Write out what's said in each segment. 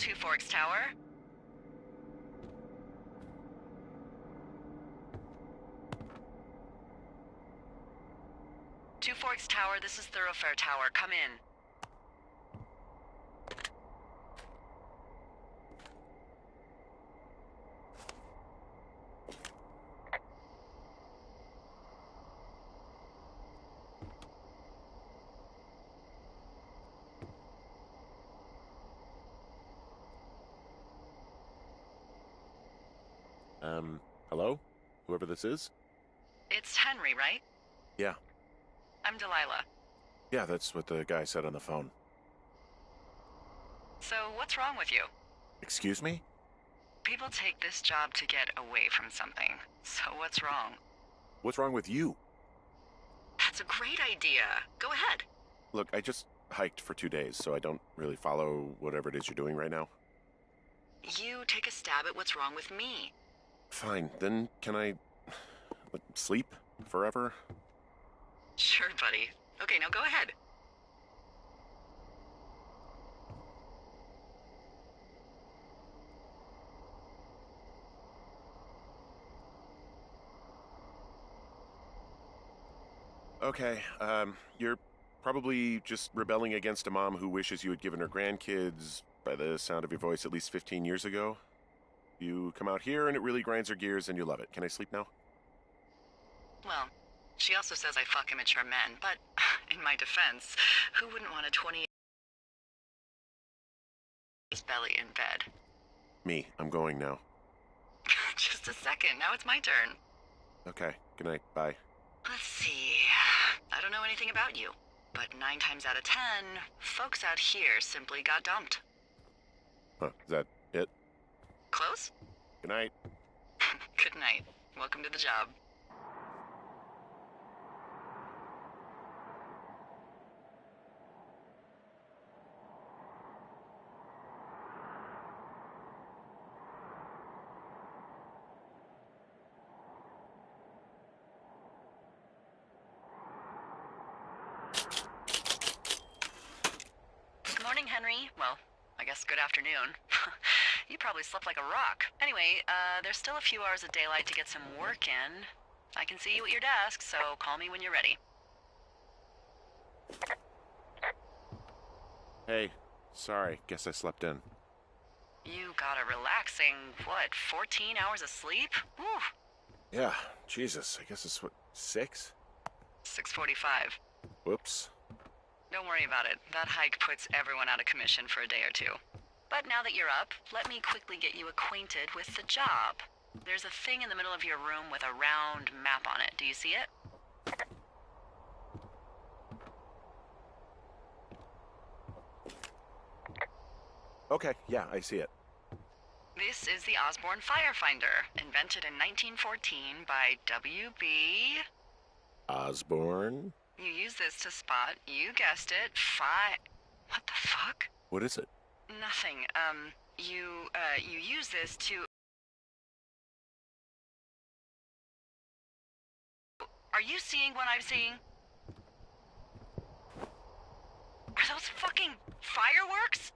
Two Forks Tower. Two Forks Tower, this is Thoroughfare Tower. Come in. Hello? Whoever this is? It's Henry, right? Yeah. I'm Delilah. Yeah, that's what the guy said on the phone. So, what's wrong with you? Excuse me? People take this job to get away from something. So what's wrong? What's wrong with you? That's a great idea. Go ahead. Look, I just hiked for 2 days, so I don't really follow whatever it is you're doing right now. You take a stab at what's wrong with me. Fine, then can I sleep forever? Sure, buddy. Okay, now go ahead. Okay, you're probably just rebelling against a mom who wishes you had given her grandkids, by the sound of your voice, at least 15 years ago. You come out here and it really grinds her gears and you love it. Can I sleep now? Well, she also says I fuck immature men, but in my defense, who wouldn't want a 28 belly in bed? Me. I'm going now. Just a second, now it's my turn. Okay, good night. Bye. Let's see. I don't know anything about you, but 9 times out of 10, folks out here simply got dumped. Huh, is that it? Close? Good night. Good night. Welcome to the job. Good morning, Henry. Well, I guess good afternoon. You probably slept like a rock. Anyway, there's still a few hours of daylight to get some work in. I can see you at your desk, so call me when you're ready. Hey, sorry. Guess I slept in. You got a relaxing, 14 hours of sleep? Whew. Yeah, Jesus. I guess it's 6? 6:45. Whoops. Don't worry about it. That hike puts everyone out of commission for a day or two. But now that you're up, let me quickly get you acquainted with the job. There's a thing in the middle of your room with a round map on it. Do you see it? Okay, yeah, I see it. This is the Osborne Firefinder, invented in 1914 by W.B. Osborne? You use this to spot, you guessed it, What the fuck? What is it? Nothing. You use this to... Are you seeing what I'm seeing? Are those fucking fireworks?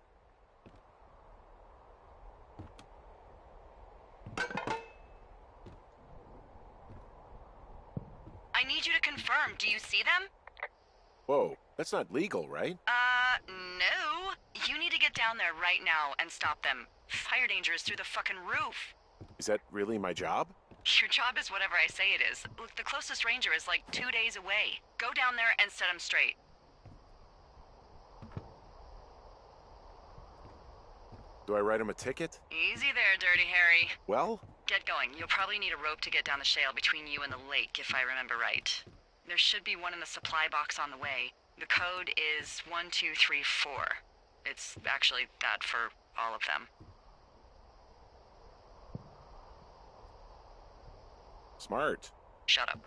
I need you to confirm. Do you see them? Whoa, that's not legal, right? No. You need to get down there right now and stop them. Fire danger is through the fucking roof. Is that really my job? Your job is whatever I say it is. Look, the closest ranger is like 2 days away. Go down there and set him straight. Do I write him a ticket? Easy there, Dirty Harry. Well? Get going. You'll probably need a rope to get down the shale between you and the lake, if I remember right. There should be one in the supply box on the way. The code is 1234. It's actually that for all of them. Smart. Shut up.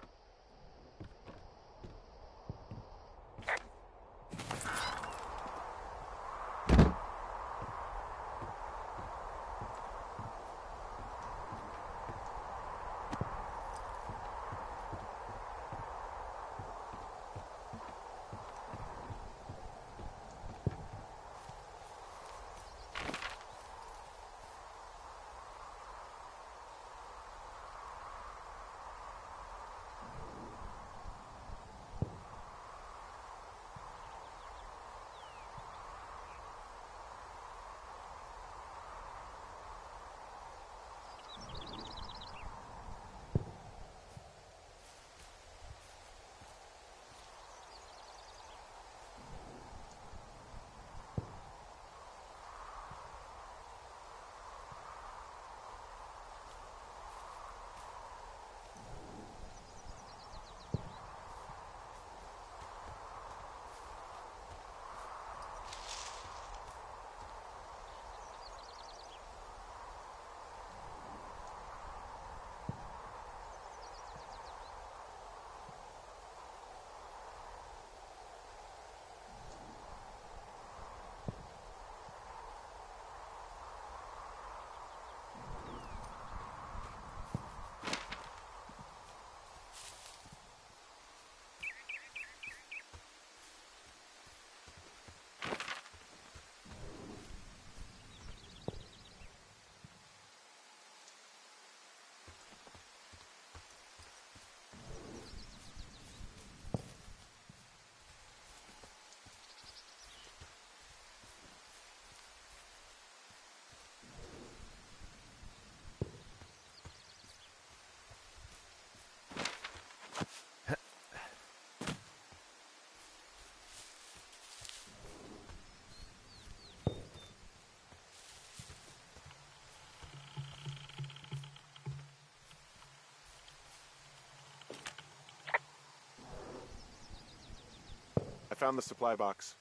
found the supply box.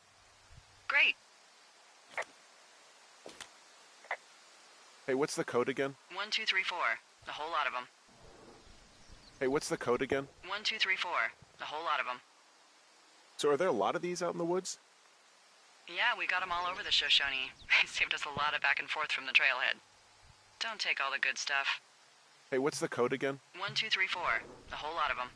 Great. Hey, what's the code again? 1234. A whole lot of them. Hey, what's the code again? 1234. A whole lot of them. So are there a lot of these out in the woods? Yeah, we got them all over the Shoshone. They saved us a lot of back and forth from the trailhead. Don't take all the good stuff. Hey, what's the code again? 1234. A whole lot of them.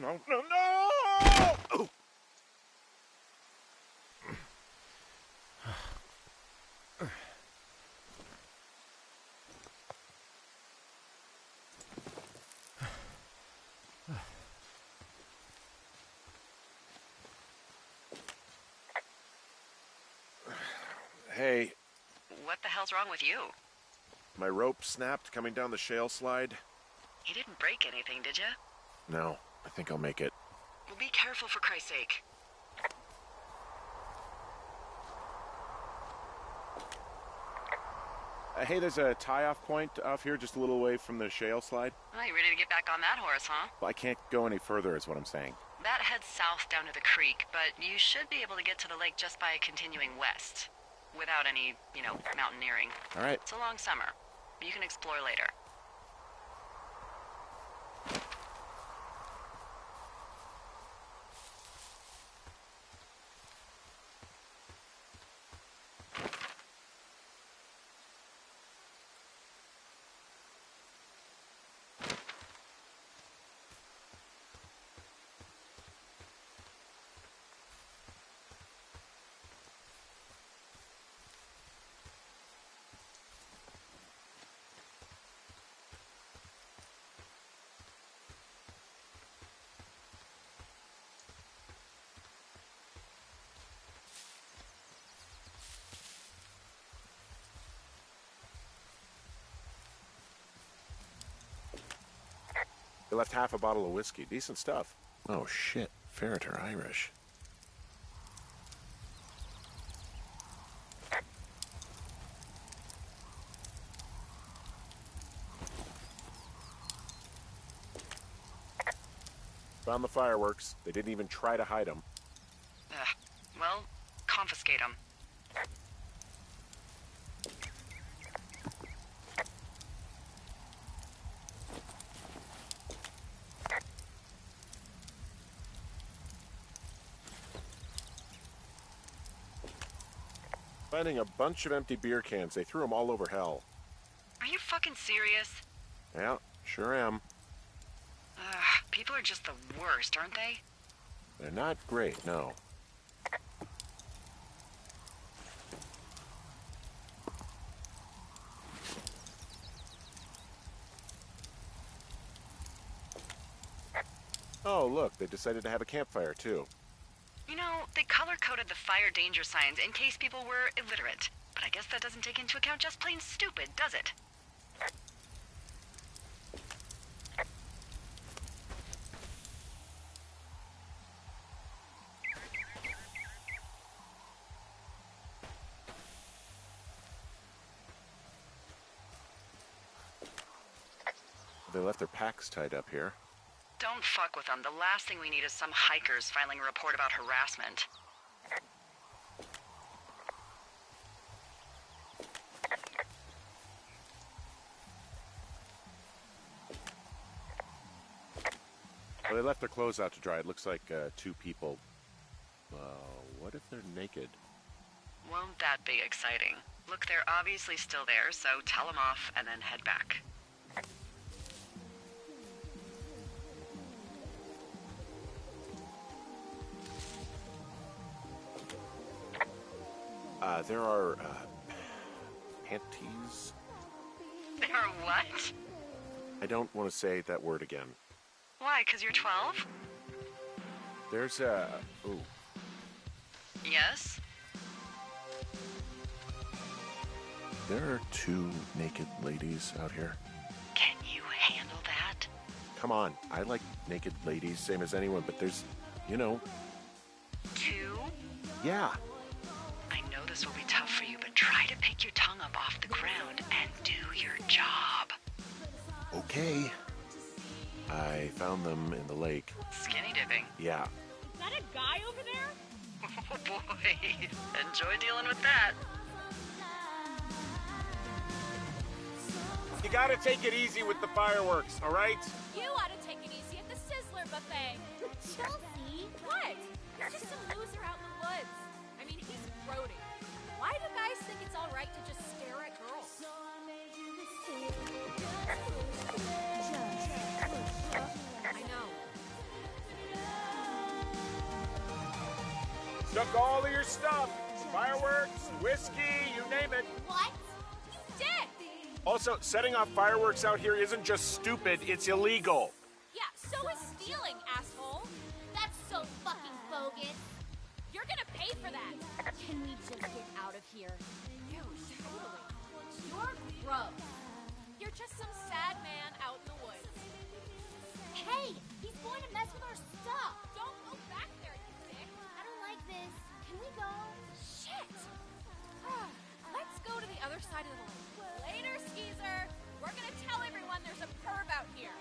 No, no, no! Hey, What the hell's wrong with you? my rope snapped coming down the shale slide. You didn't break anything, did you? No, I think I'll make it. Well, be careful for Christ's sake. Hey, there's a tie-off point off here just a little away from the shale slide. Oh, you ready to get back on that horse, huh? Well, I can't go any further is what I'm saying. That heads south down to the creek, but you should be able to get to the lake just by continuing west. Without any, mountaineering. All right. It's a long summer. You can explore later. They left half a bottle of whiskey. Decent stuff. Oh, shit. Ferret are Irish. Found the fireworks. They didn't even try to hide them. Well, confiscate them. Finding a bunch of empty beer cans. They threw them all over hell. Are you fucking serious? Yeah, sure am. People are just the worst, aren't they? They're not great, no. Oh, look, they decided to have a campfire, too. They color-coded the fire danger signs in case people were illiterate. But I guess that doesn't take into account just plain stupid, does it? They left their packs tied up here. Don't fuck with them. The last thing we need is some hikers filing a report about harassment. Well, they left their clothes out to dry. It looks like two people. What if they're naked? Won't that be exciting? Look, they're obviously still there, so tell them off and then head back. There are, panties? There are what? I don't want to say that word again. Why, 'cause you're 12? There's ooh. Yes? There are two naked ladies out here. Can you handle that? Come on, I like naked ladies, same as anyone, but there's, Two? Yeah. I know this will be tough for you, but try to pick your tongue up off the ground and do your job. Okay. I found them in the lake. Skinny dipping. Yeah. Is that a guy over there? Oh boy, enjoy dealing with that. You gotta take it easy with the fireworks, all right? You ought to take it easy at the Sizzler buffet. Chelsea! What? He's just some loser out in the woods. I mean, he's grody. Why do guys think it's all right to just stare at girls? I know. Took all of your stuff. Fireworks, whiskey, you name it. What? You did! Also, setting off fireworks out here isn't just stupid, it's illegal. Yeah, so is stealing, asshole. That's so fucking bogus. You're gonna pay pay for that. Can we just get out of here? Ew, totally. You're gross. You're just some sad man out in the woods. Hey, he's going to mess with our stuff. Don't go back there, you dick. I don't like this. Can we go? Shit. Let's go to the other side of the lake. Later, Skeezer. We're gonna tell everyone there's a perv out here.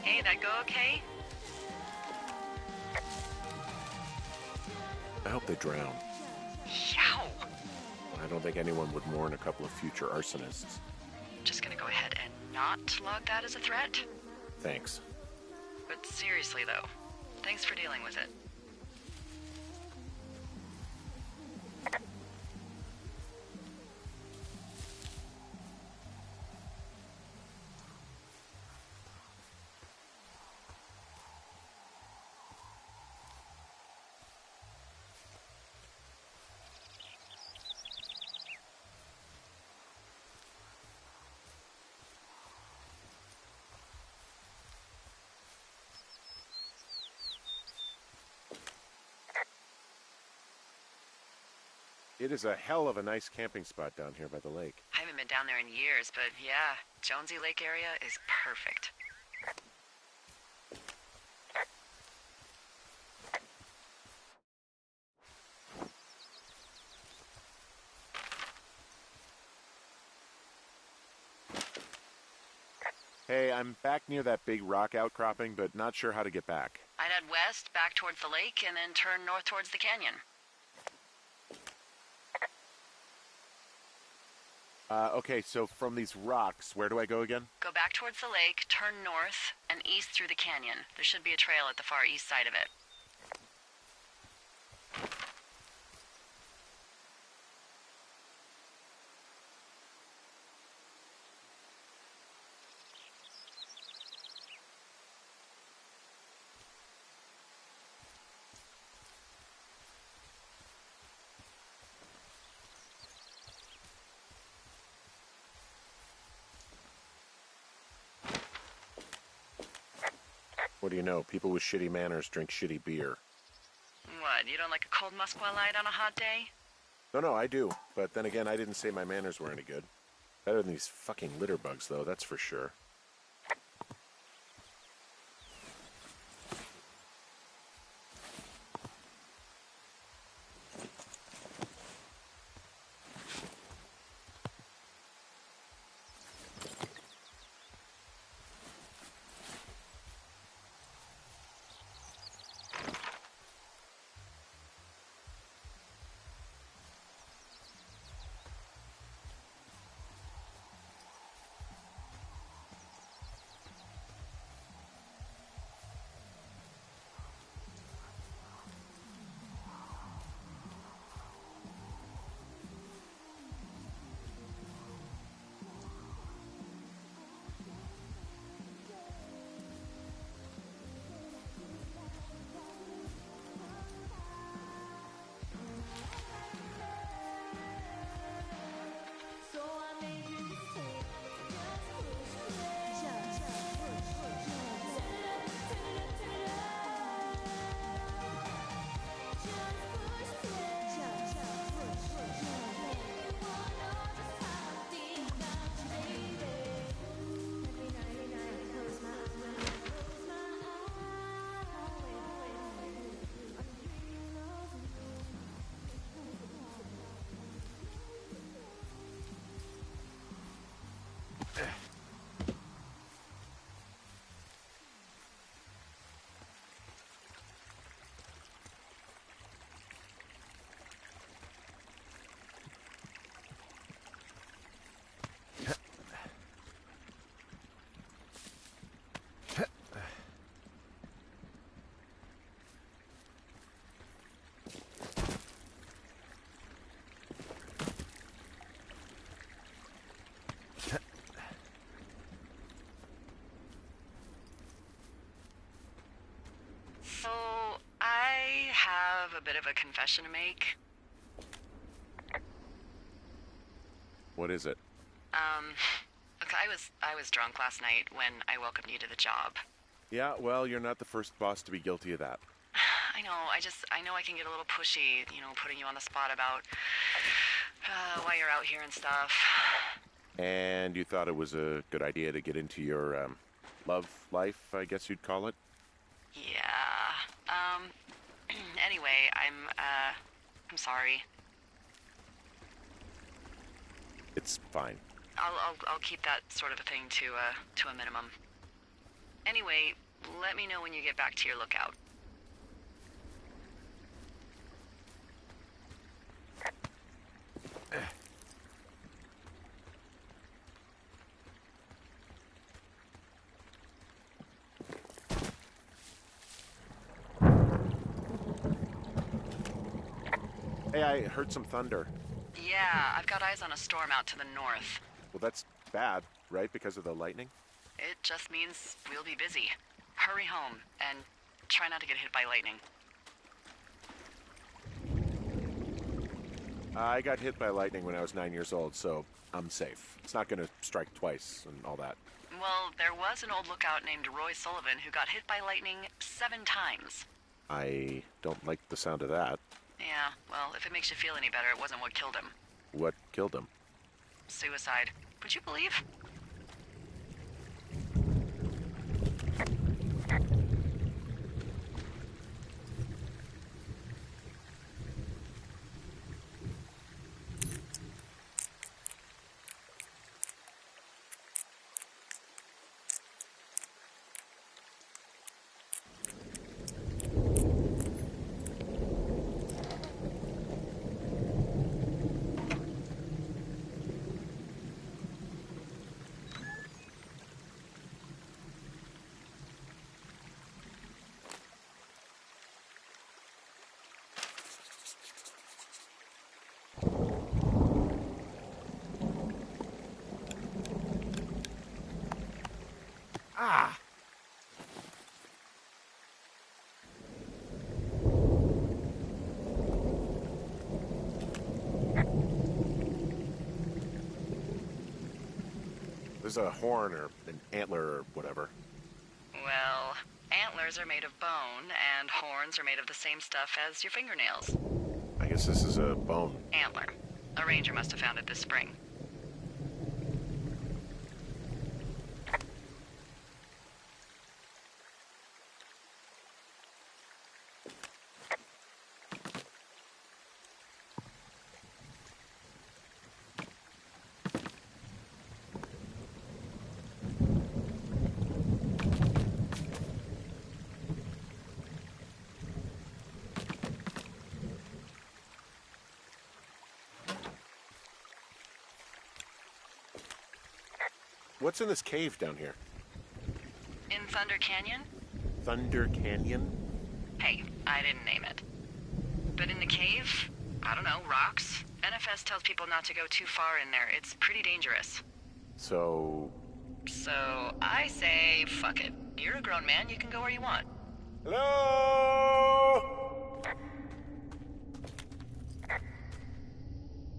Hey, that go okay? I hope they drown. Yow! I don't think anyone would mourn a couple of future arsonists. Just gonna go ahead and not log that as a threat? Thanks. But seriously, though, thanks for dealing with it. It is a hell of a nice camping spot down here by the lake. I haven't been down there in years, but yeah, Jonesy Lake area is perfect. Hey, I'm back near that big rock outcropping, but not sure how to get back. I'd head west, back towards the lake, and then turn north towards the canyon. Okay, so from these rocks, where do I go again? Go back towards the lake, turn north, and east through the canyon. There should be a trail at the far east side of it. What do you know? People with shitty manners drink shitty beer. What, you don't like a cold Musqua Light on a hot day? No, I do. But then again, I didn't say my manners were any good. Better than these fucking litter bugs, though, that's for sure. So, I have a bit of a confession to make. What is it? Look, I was drunk last night when I welcomed you to the job. Yeah, well, you're not the first boss to be guilty of that. I know, I know I can get a little pushy, putting you on the spot about why you're out here and stuff. And you thought it was a good idea to get into your, love life, I guess you'd call it? Yeah, anyway, I'm sorry. It's fine. I'll keep that sort of a thing to a minimum. Anyway, let me know when you get back to your lookout. Hey, I heard some thunder. Yeah, I've got eyes on a storm out to the north. Well, that's bad, right? Because of the lightning? It just means we'll be busy. Hurry home, and try not to get hit by lightning. I got hit by lightning when I was 9 years old, so I'm safe. It's not gonna strike twice and all that. Well, there was an old lookout named Roy Sullivan who got hit by lightning 7 times. I don't like the sound of that. Yeah, well, if it makes you feel any better, it wasn't what killed him. What killed him? Suicide. Would you believe? Ah! There's a horn or an antler or whatever. Well, antlers are made of bone, and horns are made of the same stuff as your fingernails. I guess this is a bone. Antler. A ranger must have found it this spring. What's in this cave down here? In Thunder Canyon? Thunder Canyon? Hey, I didn't name it. But in the cave, I don't know, rocks? NFS tells people not to go too far in there. It's pretty dangerous. So I say, fuck it. You're a grown man, you can go where you want. Hello?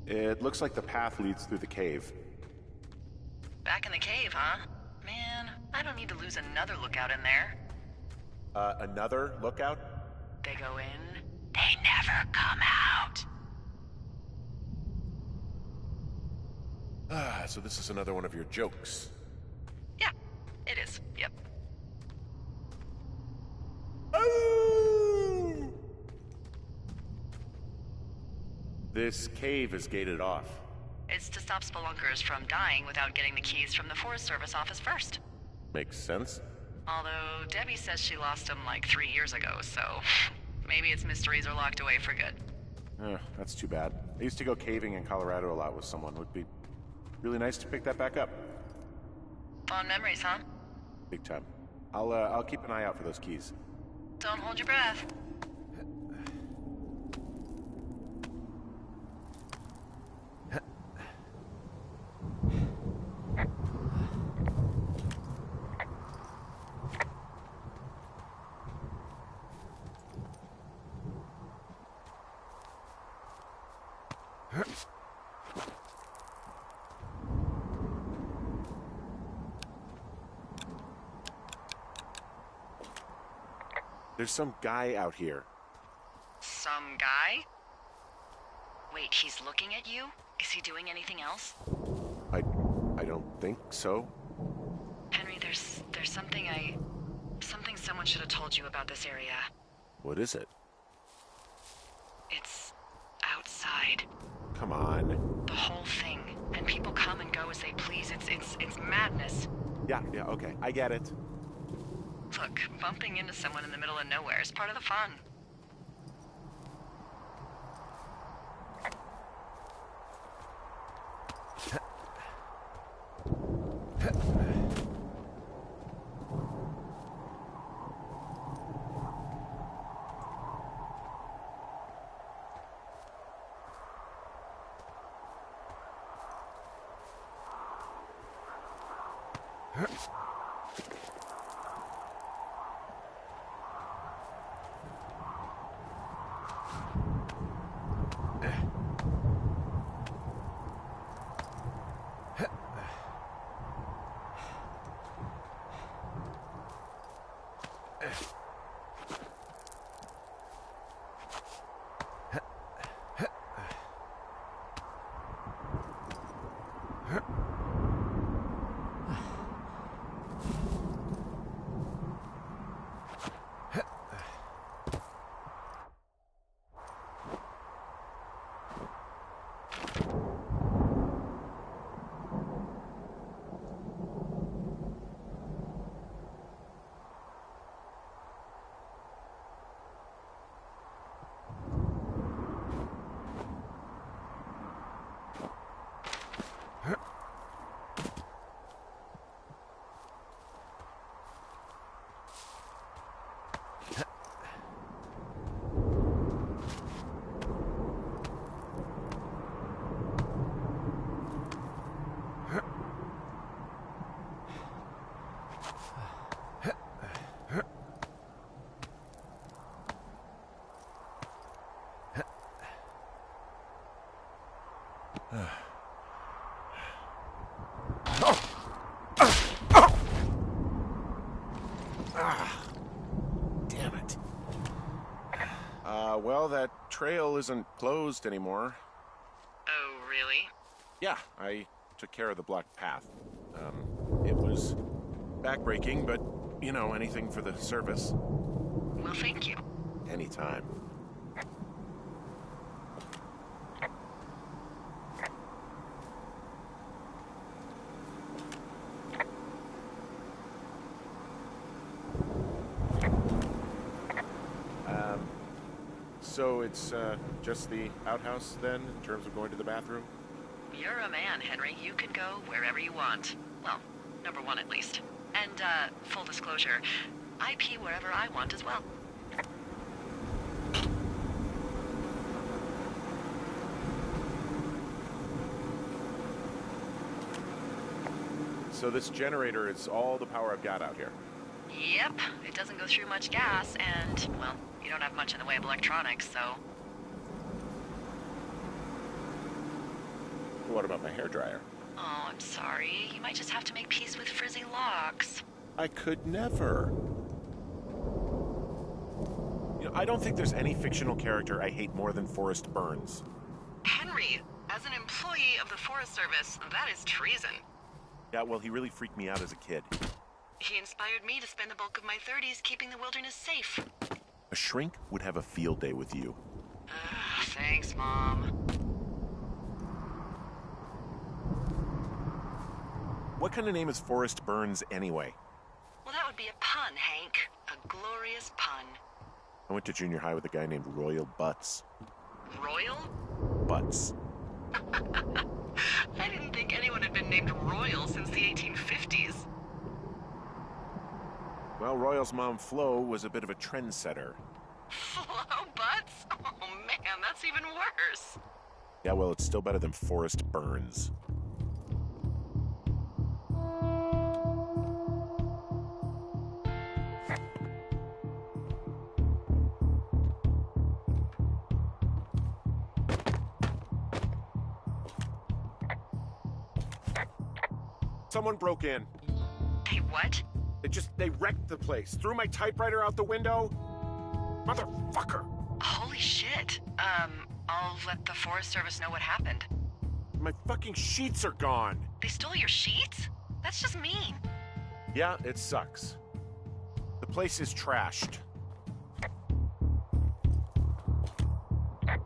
It looks like the path leads through the cave. Back in the cave, huh? Man, I don't need to lose another lookout in there. Another lookout? They go in, they never come out. Ah, so this is another one of your jokes. Yeah, it is. Yep. Oh! This cave is gated off. It's to stop spelunkers from dying without getting the keys from the Forest Service office first. Makes sense. Although Debbie says she lost them like 3 years ago, so maybe its mysteries are locked away for good. That's too bad. I used to go caving in Colorado a lot with someone. Would be really nice to pick that back up. Fond memories, huh? Big time. I'll keep an eye out for those keys. Don't hold your breath. There's some guy out here. Some guy? Wait, he's looking at you? Is he doing anything else? I don't think so. Henry, there's something someone should have told you about this area. What is it? It's outside. Come on. The whole thing. And people come and go as they please. It's madness. Yeah, okay. I get it. Look, bumping into someone in the middle of nowhere is part of the fun. Damn it. Well, that trail isn't closed anymore. Oh, really? Yeah, I took care of the blocked path. It was backbreaking, but, you know, anything for the service. Well, thank you. Anytime. So it's just the outhouse then, in terms of going to the bathroom? You're a man, Henry. You can go wherever you want. Well, number one at least. And, full disclosure, I pee wherever I want as well. So this generator is all the power I've got out here. Yep, it doesn't go through much gas, and, well, you don't have much in the way of electronics, so... What about my hairdryer? Oh, I'm sorry. You might just have to make peace with frizzy locks. I could never. You know, I don't think there's any fictional character I hate more than Forrest Burns. Henry, as an employee of the Forest Service, that is treason. Yeah, well, he really freaked me out as a kid. He inspired me to spend the bulk of my 30s keeping the wilderness safe. A shrink would have a field day with you. Thanks, Mom. What kind of name is Forrest Burns anyway? Well, that would be a pun, Hank. A glorious pun. I went to junior high with a guy named Royal Butts. Royal? Butts. I didn't think anyone had been named Royal since the 1850s. Well, Royal's mom, Flo, was a bit of a trendsetter. Flo Butts? Oh, man, that's even worse. Yeah, well, it's still better than Forrest Burns. Someone broke in. Hey, what? They wrecked the place. Threw my typewriter out the window. Motherfucker! Holy shit. I'll let the Forest Service know what happened. My fucking sheets are gone! They stole your sheets? That's just mean. Yeah, it sucks. The place is trashed. I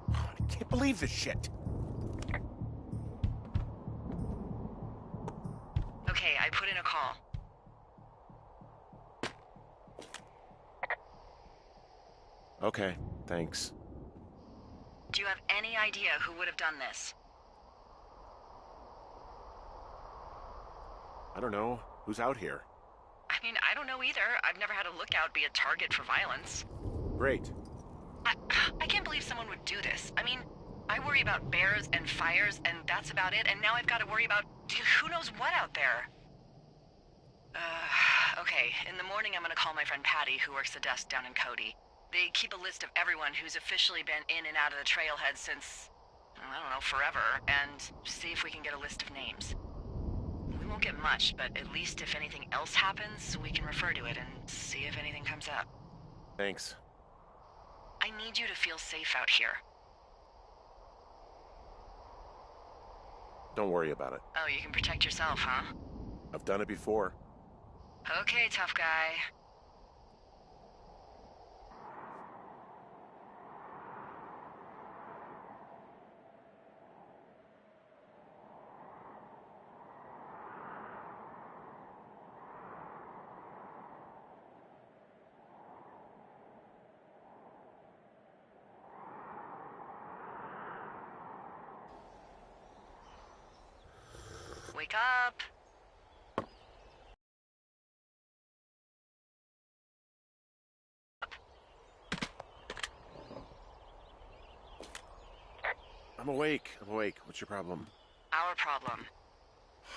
can't believe this shit. Okay, I put in a call. Okay, thanks. Do you have any idea who would have done this? I don't know. Who's out here? I mean, I don't know either. I've never had a lookout be a target for violence. Great. I can't believe someone would do this. I mean, I worry about bears and fires, and that's about it, and now I've got to worry about who knows what out there. Okay, in the morning I'm gonna call my friend Patty, who works the desk down in Cody. They keep a list of everyone who's officially been in and out of the trailhead since, I don't know, forever, and see if we can get a list of names. We won't get much, but at least if anything else happens, we can refer to it and see if anything comes up. Thanks. I need you to feel safe out here. Don't worry about it. Oh, you can protect yourself, huh? I've done it before. Okay, tough guy. Wake up. I'm awake. What's your problem? Our problem.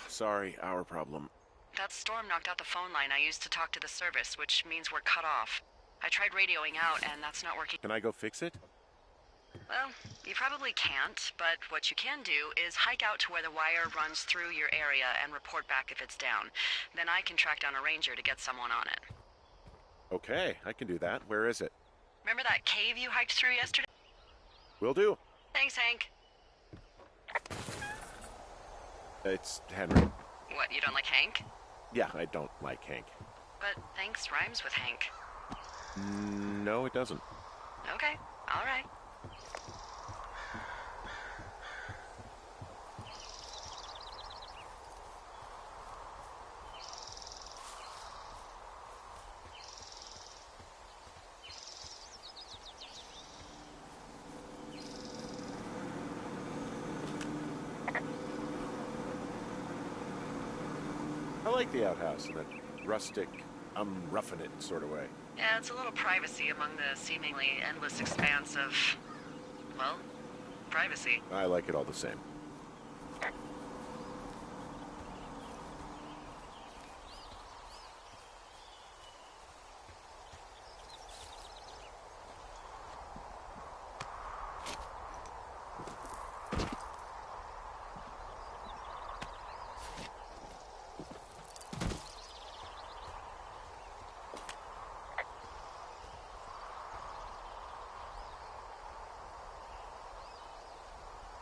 Sorry, our problem. That storm knocked out the phone line I used to talk to the service, which means we're cut off. I tried radioing out, and that's not working. Can I go fix it? Well, you probably can't, but what you can do is hike out to where the wire runs through your area and report back if it's down. Then I can track down a ranger to get someone on it. Okay, I can do that. Where is it? Remember that cave you hiked through yesterday? Will do. Thanks, Hank. It's Henry. What, you don't like Hank? Yeah, I don't like Hank. But thanks rhymes with Hank. No, it doesn't. Okay, all right. I like the outhouse in that rustic, I'm roughing it sort of way. Yeah, it's a little privacy among the seemingly endless expanse of, well, privacy. I like it all the same.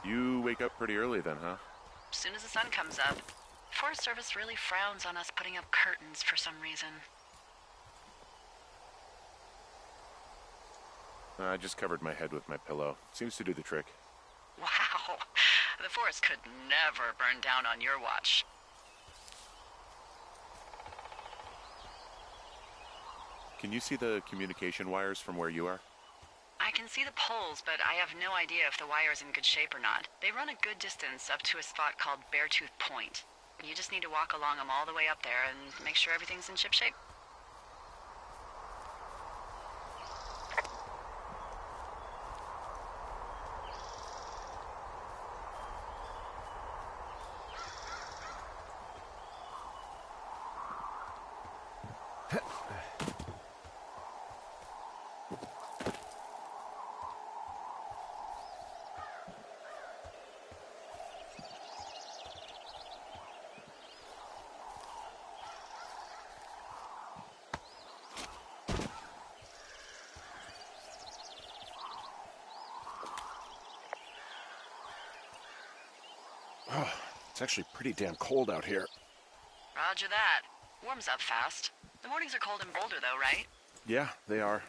You wake up pretty early then, huh? As soon as the sun comes up. Forest Service really frowns on us putting up curtains for some reason. I just covered my head with my pillow. Seems to do the trick. Wow. The forest could never burn down on your watch. Can you see the communication wires from where you are? I can see the poles, but I have no idea if the wire's in good shape or not. They run a good distance up to a spot called Beartooth Point. You just need to walk along them all the way up there and make sure everything's in ship shape. Oh, it's actually pretty damn cold out here. Roger that. Warms up fast. The mornings are cold in Boulder, though, right? Yeah, they are.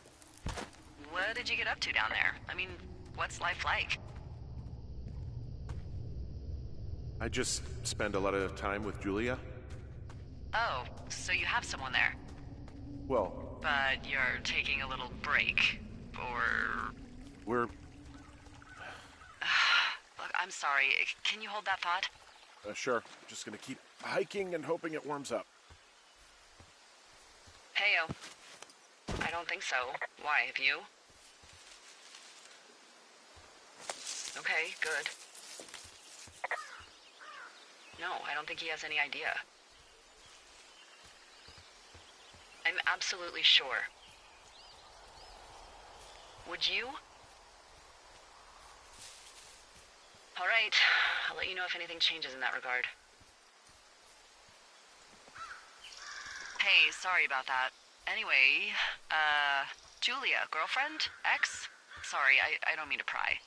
What did you get up to down there? I mean, what's life like? I just spend a lot of time with Julia. Oh, so you have someone there. Well, But you're taking a little break. Or... we're... Look, I'm sorry. Can you hold that thought? Sure. Just gonna keep hiking and hoping it warms up. Heyo. I don't think so. Why, have you? Okay, good. No, I don't think he has any idea. I'm absolutely sure. Would you? All right. I'll let you know if anything changes in that regard. Hey, sorry about that. Anyway, Julia, girlfriend? Ex? Sorry, I don't mean to pry.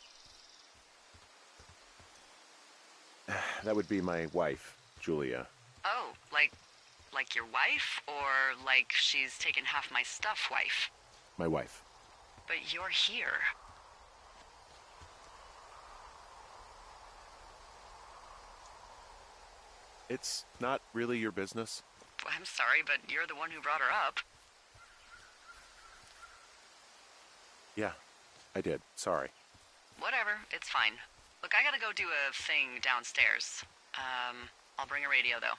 That would be my wife, Julia. Oh, like your wife? Or like she's taken half my stuff wife? My wife. But you're here. It's not really your business. I'm sorry, but you're the one who brought her up. Yeah, I did. Sorry. Whatever, it's fine. Look, I gotta go do a thing downstairs. I'll bring a radio, though.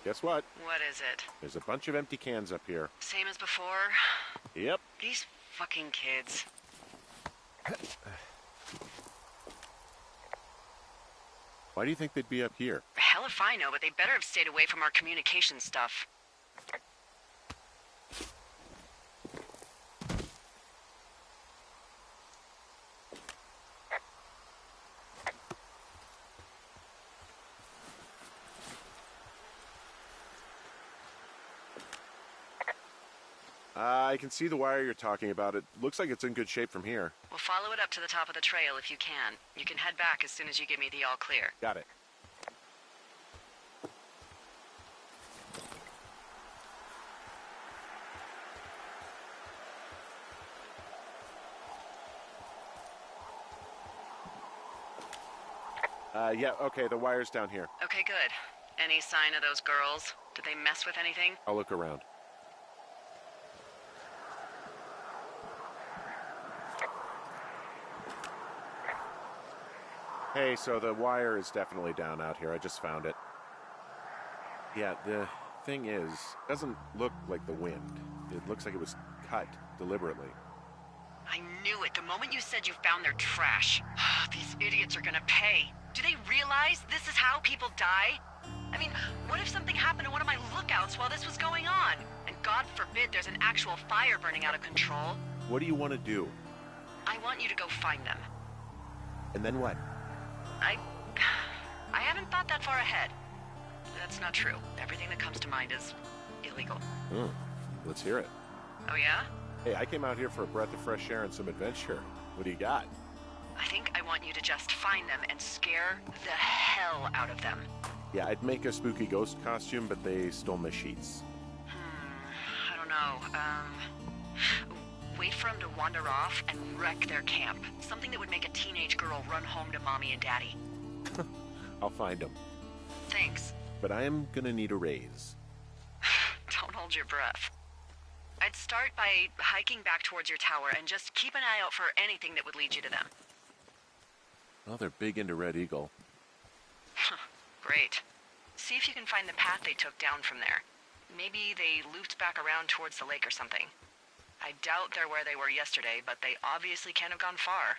Guess what? What is it? There's a bunch of empty cans up here. Same as before? Yep. These fucking kids. Why do you think they'd be up here? Hell if I know, but they better have stayed away from our communication stuff. I can see the wire you're talking about. It looks like it's in good shape from here. We'll follow it up to the top of the trail if you can. You can head back as soon as you give me the all clear. Got it. Yeah, okay, the wire's down here. Okay, good. Any sign of those girls? Did they mess with anything? I'll look around. Hey, so the wire is definitely down out here. I just found it. Yeah, the thing is, it doesn't look like the wind. It looks like it was cut deliberately. I knew it the moment you said you found their trash. These idiots are gonna pay. Do they realize this is how people die? I mean, what if something happened to one of my lookouts while this was going on? And God forbid there's an actual fire burning out of control. What do you want to do? I want you to go find them. And then what? I haven't thought that far ahead. That's not true. Everything that comes to mind is illegal. Let's hear it. Oh yeah? Hey, I came out here for a breath of fresh air and some adventure. What do you got? I think I want you to just find them and scare the hell out of them. Yeah, I'd make a spooky ghost costume, but they stole my sheets. know. Wait for them to wander off and wreck their camp. Something that would make a teenage girl run home to mommy and daddy. I'll find them. Thanks. But I am gonna need a raise. Don't hold your breath. I'd start by hiking back towards your tower and just keep an eye out for anything that would lead you to them. Well, they're big into Red Eagle. Great. See if you can find the path they took down from there. Maybe they looped back around towards the lake or something. I doubt they're where they were yesterday, but they obviously can't have gone far.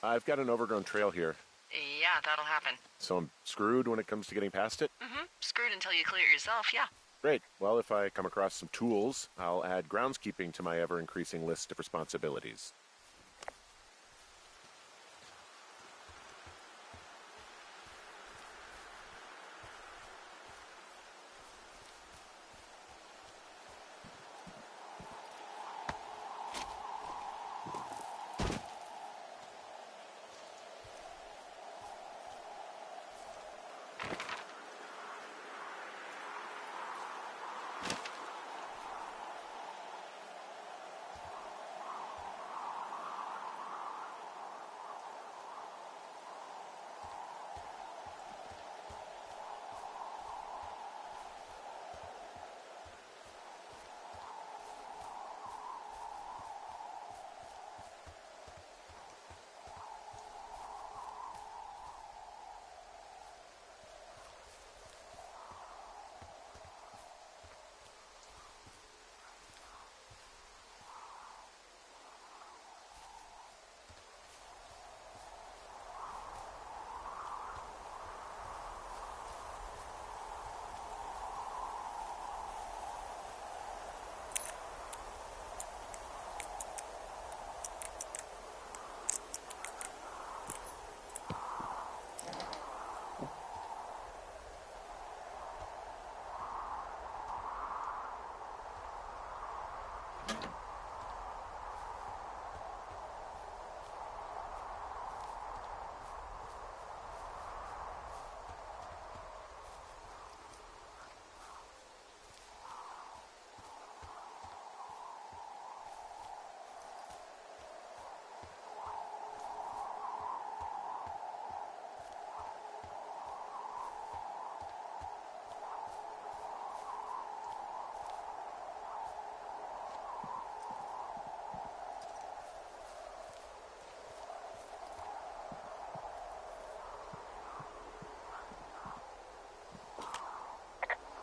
I've got an overgrown trail here, Yeah, that'll happen. so I'm screwed when it comes to getting past it? Screwed until you clear it yourself, yeah. Great. Well, if I come across some tools, I'll add groundskeeping to my ever-increasing list of responsibilities.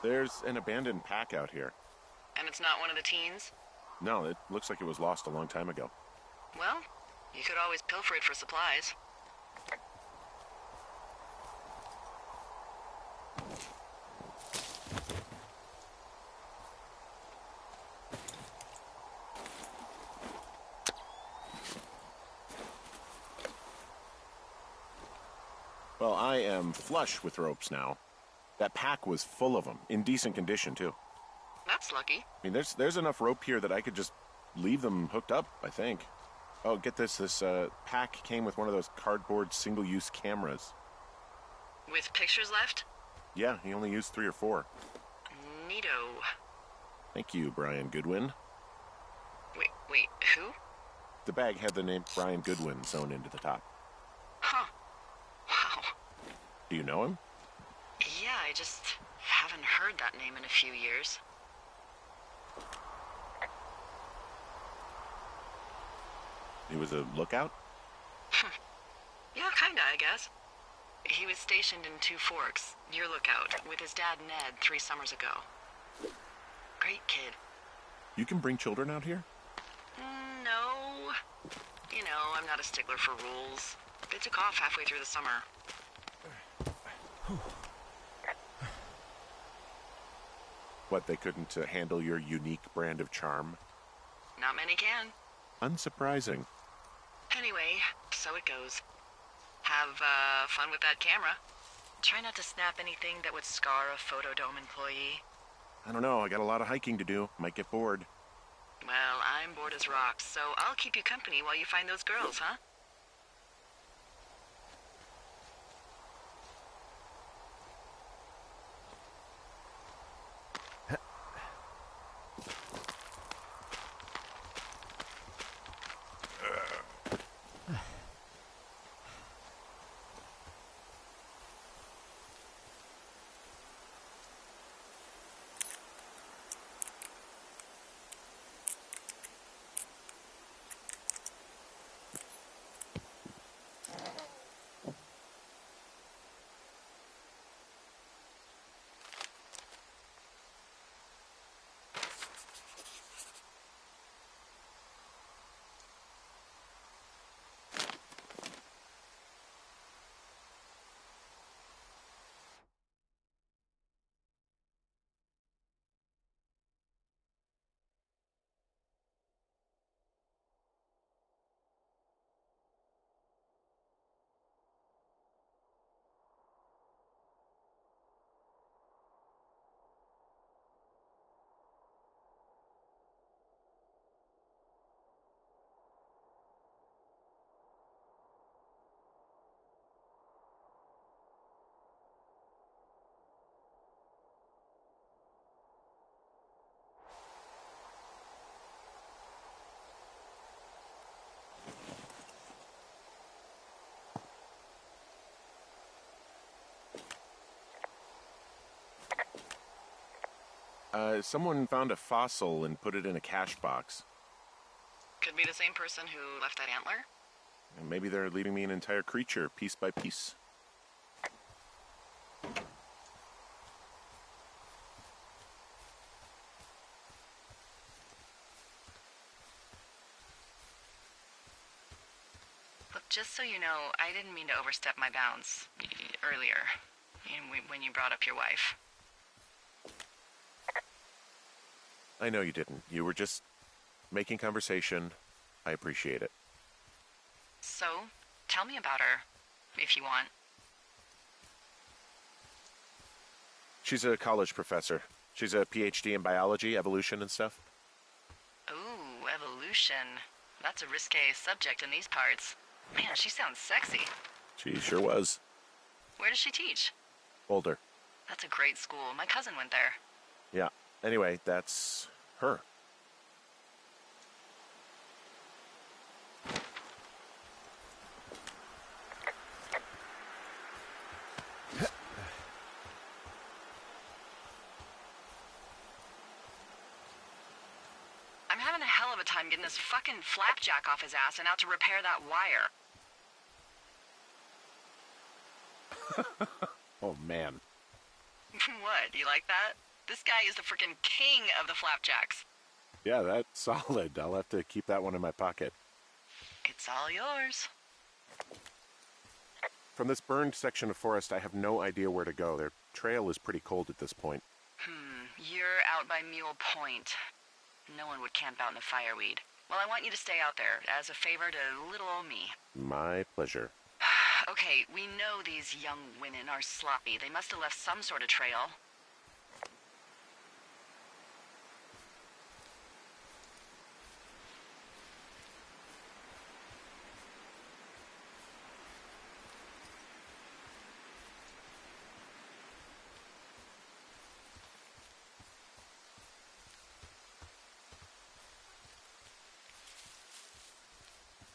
There's an abandoned pack out here. And it's not one of the teens? No, it looks like it was lost a long time ago. Well, you could always pilfer it for supplies. Well, I am flush with ropes now. That pack was full of them, in decent condition, too. That's lucky. I mean, there's enough rope here that I could just leave them hooked up, I think. Oh, get this. This pack came with one of those cardboard single-use cameras. With pictures left? Yeah, he only used 3 or 4. Neato. Thank you, Brian Goodwin. Wait, who? The bag had the name Brian Goodwin sewn into the top. Huh. Wow. Do you know him? Yeah, I just haven't heard that name in a few years. He was a lookout? Yeah, kinda, I guess. He was stationed in Two Forks, your lookout, with his dad Ned 3 summers ago. Great kid. You can bring children out here? No. You know, I'm not a stickler for rules. They took off halfway through the summer. What, they couldn't handle your unique brand of charm? Not many can. Unsurprising. Anyway, so it goes. Have, fun with that camera. Try not to snap anything that would scar a Photodome employee. I don't know, I got a lot of hiking to do. Might get bored. Well, I'm bored as rocks, so I'll keep you company while you find those girls, huh? Someone found a fossil and put it in a cash box. Could be the same person who left that antler. And maybe they're leaving me an entire creature, piece by piece. Look, just so you know, I didn't mean to overstep my bounds earlier, when you brought up your wife. I know you didn't. You were just making conversation. I appreciate it. So, tell me about her, if you want. She's a college professor. She's a PhD in biology, evolution, and stuff. Ooh, evolution. That's a risque subject in these parts. Man, she sounds sexy. She sure was. Where does she teach? Boulder. That's a great school. My cousin went there. Yeah. Anyway, that's her. I'm having a hell of a time getting this fucking flapjack off his ass and out to repair that wire. Oh, man. What, you like that? This guy is the freaking king of the flapjacks. Yeah, that's solid. I'll have to keep that one in my pocket. It's all yours. From this burned section of forest, I have no idea where to go. Their trail is pretty cold at this point. You're out by Mule Point. No one would camp out in the fireweed. Well, I want you to stay out there as a favor to little old me. My pleasure. Okay, we know these young women are sloppy. They must have left some sort of trail.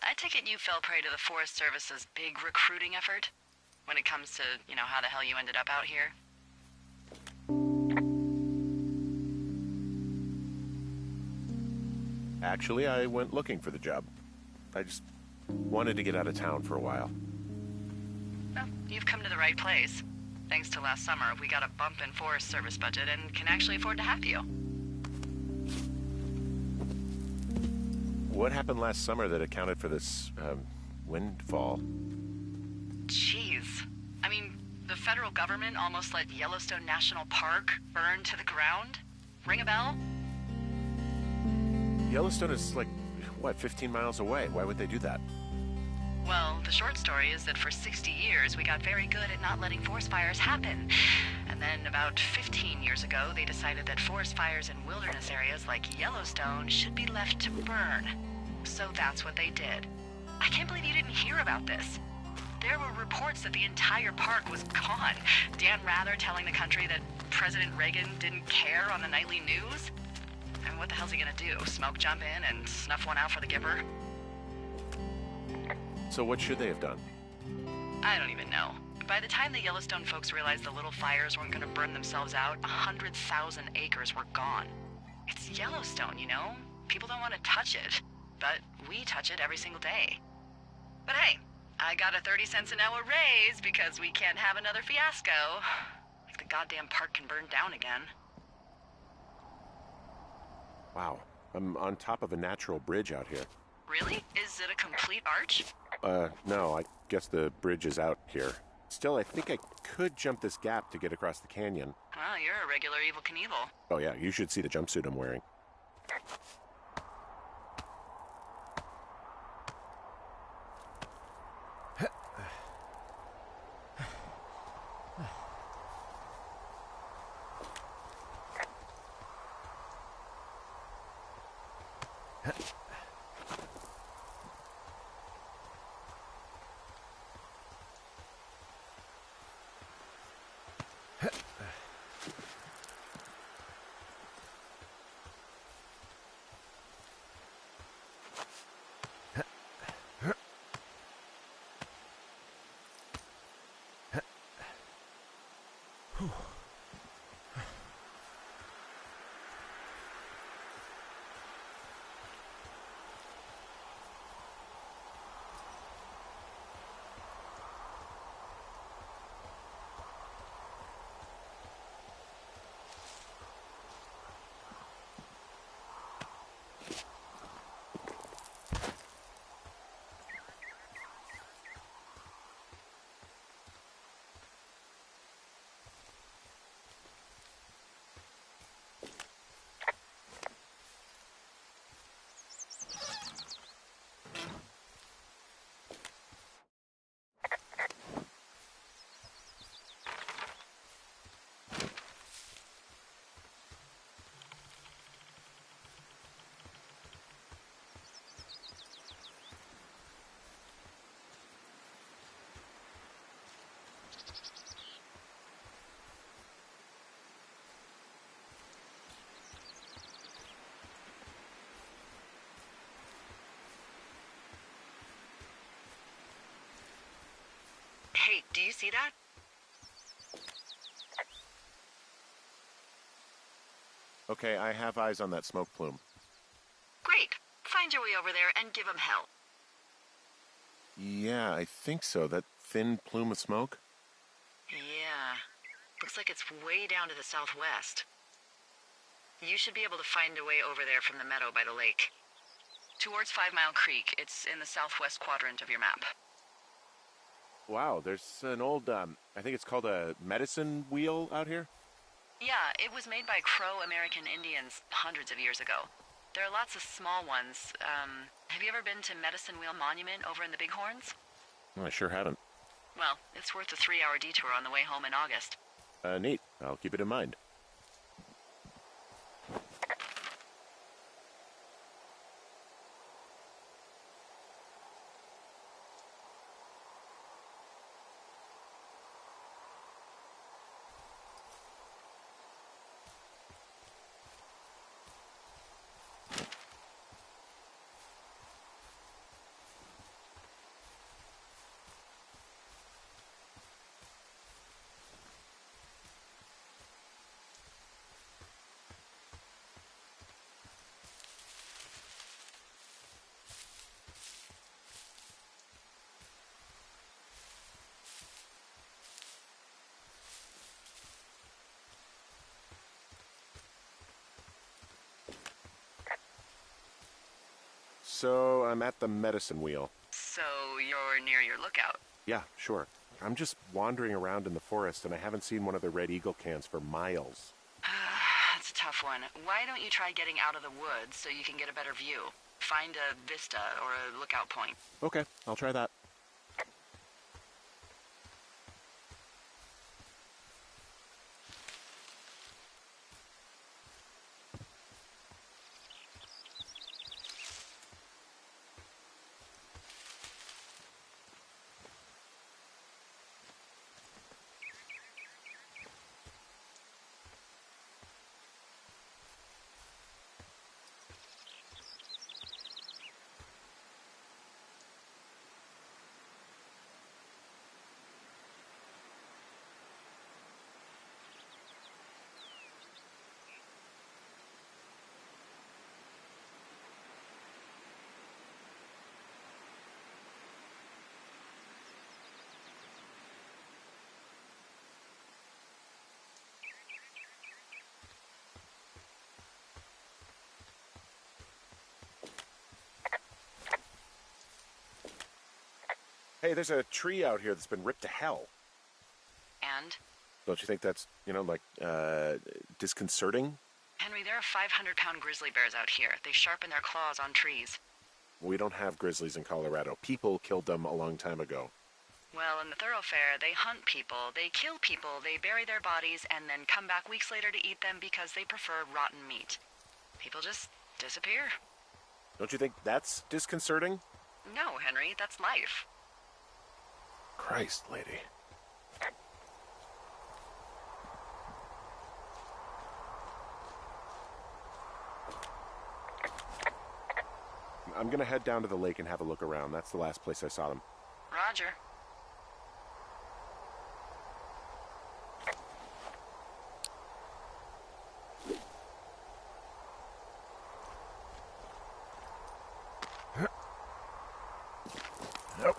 I take it you fell prey to the Forest Service's big recruiting effort? When it comes to, how the hell you ended up out here? Actually, I went looking for the job. I just wanted to get out of town for a while. Well, you've come to the right place. Thanks to last summer, we got a bump in Forest Service budget and can actually afford to have you. What happened last summer that accounted for this, windfall? Jeez. I mean, the federal government almost let Yellowstone National Park burn to the ground? Ring a bell? Yellowstone is 15 miles away. Why would they do that? Well, the short story is that for 60 years, we got very good at not letting forest fires happen. And then about 15 years ago, they decided that forest fires in wilderness areas like Yellowstone should be left to burn. So that's what they did. I can't believe you didn't hear about this. There were reports that the entire park was gone. Dan Rather telling the country that President Reagan didn't care on the nightly news. And what the hell's he gonna do? Smoke jump in and snuff one out for the Gipper? So what should they have done? I don't even know. By the time the Yellowstone folks realized the little fires weren't gonna burn themselves out, 100,000 acres were gone. It's Yellowstone, you know? People don't want to touch it. But we touch it every single day. But hey, I got a 30 cents an hour raise because we can't have another fiasco. Like the goddamn park can burn down again. Wow, I'm on top of a natural bridge out here. Really? Is it a complete arch? No, I guess the bridge is out here. Still, I think I could jump this gap to get across the canyon. Well, you're a regular Evel Knievel. Oh yeah, you should see the jumpsuit I'm wearing. Hey, do you see that? Okay, I have eyes on that smoke plume. Great. Find your way over there and give him hell. Yeah, I think so. That thin plume of smoke? Yeah. Looks like it's way down to the southwest. You should be able to find a way over there from the meadow by the lake. Towards 5 Mile Creek. It's in the southwest quadrant of your map. Wow, there's an old, I think it's called a medicine wheel out here? Yeah, it was made by Crow American Indians hundreds of years ago. There are lots of small ones. Have you ever been to Medicine Wheel Monument over in the Bighorns? I sure haven't. Well, it's worth a 3-hour detour on the way home in August. Neat. I'll keep it in mind. So, I'm at the medicine wheel. So you're near your lookout. Yeah, sure. I'm just wandering around in the forest and I haven't seen one of the Red Eagle cans for miles. That's a tough one. Why don't you try getting out of the woods so you can get a better view? Find a vista or a lookout point. Okay, I'll try that. Hey, there's a tree out here that's been ripped to hell. And? Don't you think that's, disconcerting? Henry, there are 500-pound grizzly bears out here. They sharpen their claws on trees. We don't have grizzlies in Colorado. People killed them a long time ago. Well, in the thoroughfare, they hunt people, they kill people, they bury their bodies, and then come back weeks later to eat them because they prefer rotten meat. People just disappear. Don't you think that's disconcerting? No, Henry, that's life. Christ, lady. I'm gonna head down to the lake and have a look around. That's the last place I saw them. Roger. Nope.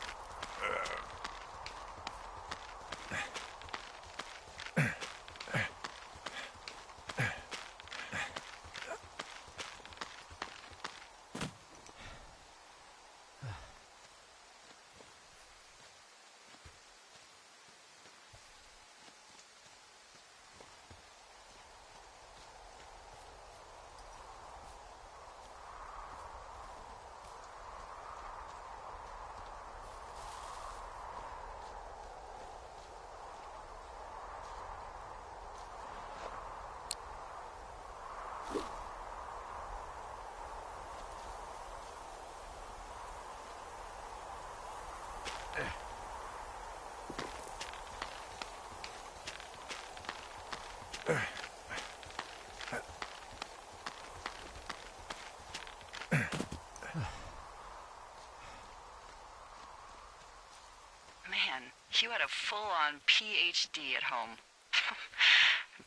Man, you had a full-on PhD at home.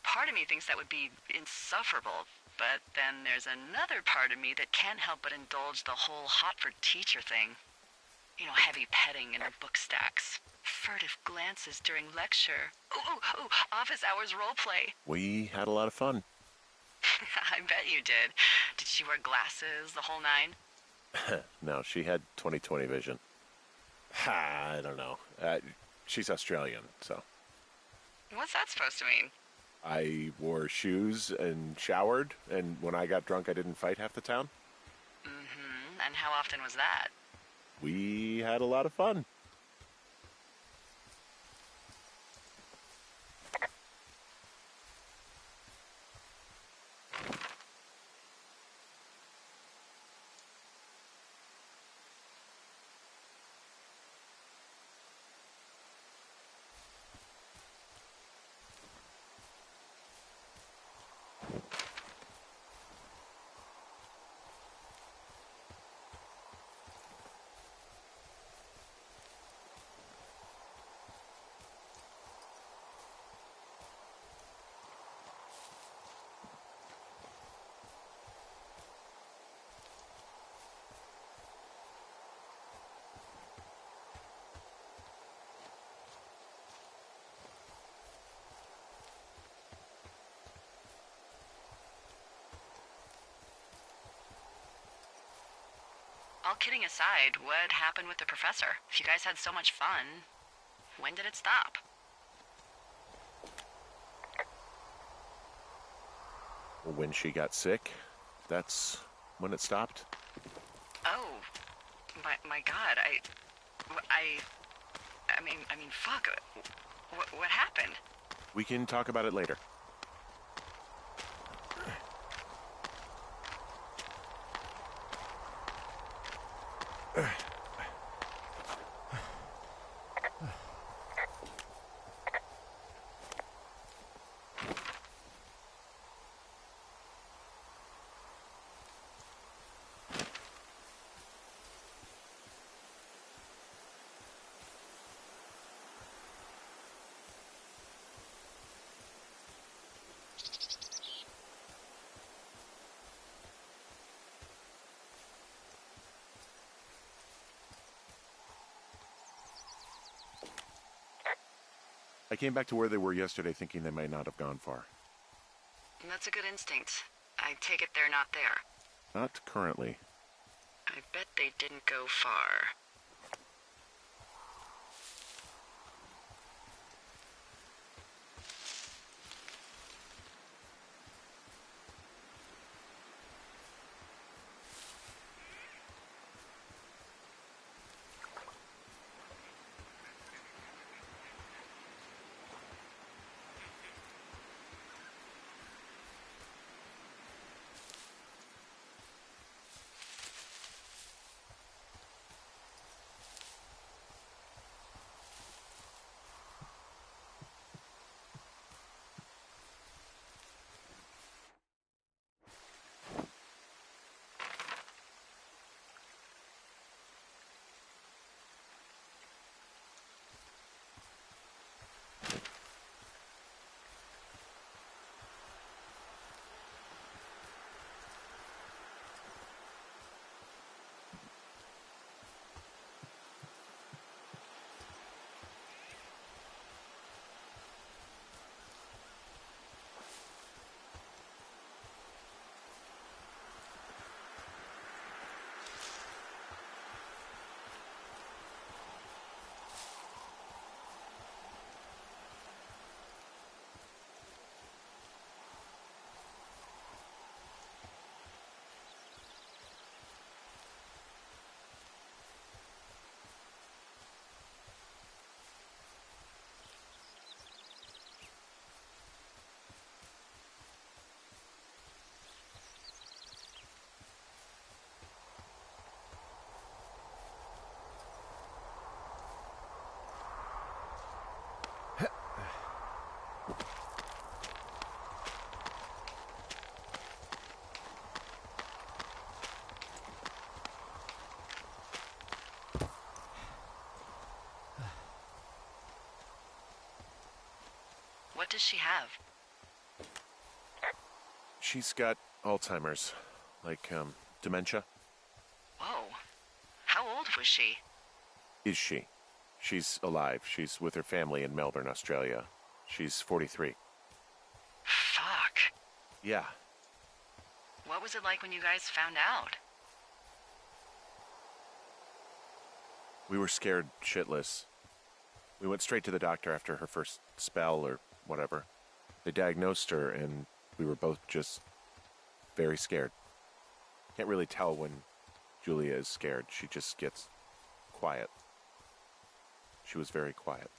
Part of me thinks that would be insufferable, but then there's another part of me that can't help but indulge the whole hot-for-teacher thing. You know, heavy petting in the book stacks, furtive glances during lecture. Ooh, office hours role play. We had a lot of fun. I bet you did. Did she wear glasses, the whole nine? No, she had 20/20 vision. I don't know. She's Australian, so. What's that supposed to mean? I wore shoes and showered, and when I got drunk, I didn't fight half the town. Mm-hmm. And how often was that? We had a lot of fun. All kidding aside, what happened with the professor? If you guys had so much fun, when did it stop? When she got sick, that's when it stopped. Oh, my God, I mean, fuck. What happened? We can talk about it later. I came back to where they were yesterday thinking they might not have gone far. That's a good instinct. I take it they're not there. Not currently. I bet they didn't go far. What does she have? She's got Alzheimer's, like, dementia. Whoa. How old was she? Is she? She's alive. She's with her family in Melbourne, Australia. She's 43. Fuck. Yeah. What was it like when you guys found out? We were scared shitless. We went straight to the doctor after her first spell or whatever. They diagnosed her, and we were both just very scared. Can't really tell when Julia is scared. She just gets quiet. She was very quiet.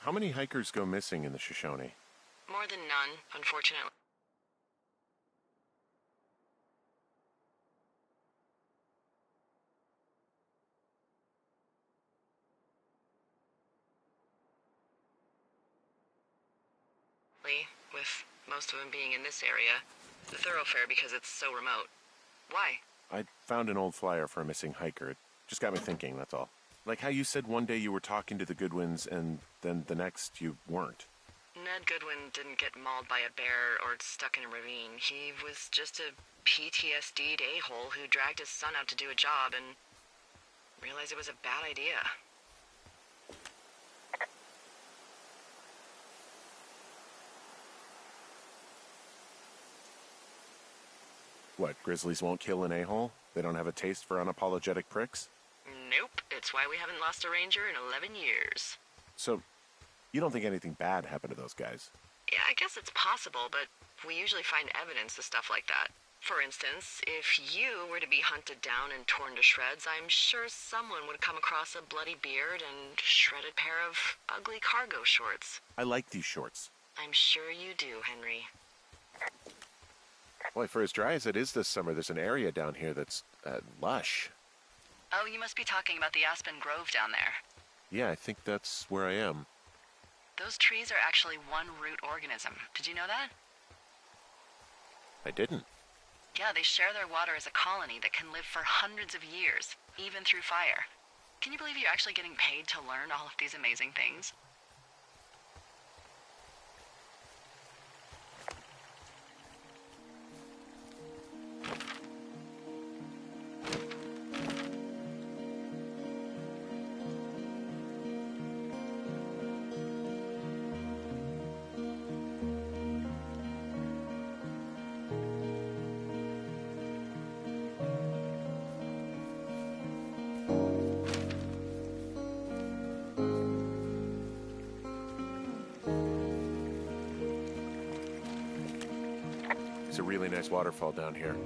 How many hikers go missing in the Shoshone? More than none, unfortunately. With most of them being in this area. The thoroughfare because it's so remote. Why? I found an old flyer for a missing hiker. It just got me thinking, that's all. Like how you said one day you were talking to the Goodwins and then the next you weren't. Ned Goodwin didn't get mauled by a bear or stuck in a ravine. He was just a PTSD'd a-hole who dragged his son out to do a job and realized it was a bad idea. What, grizzlies won't kill an a-hole? They don't have a taste for unapologetic pricks? Nope, it's why we haven't lost a ranger in 11 years. So, you don't think anything bad happened to those guys? Yeah, I guess it's possible, but we usually find evidence of stuff like that. For instance, if you were to be hunted down and torn to shreds, I'm sure someone would come across a bloody beard and shredded pair of ugly cargo shorts. I like these shorts. I'm sure you do, Henry. Boy, for as dry as it is this summer, there's an area down here that's, lush. Oh, you must be talking about the Aspen Grove down there. Yeah, I think that's where I am. Those trees are actually one root organism. Did you know that? I didn't. Yeah, they share their water as a colony that can live for hundreds of years, even through fire. Can you believe you're actually getting paid to learn all of these amazing things? It's a really nice waterfall down here.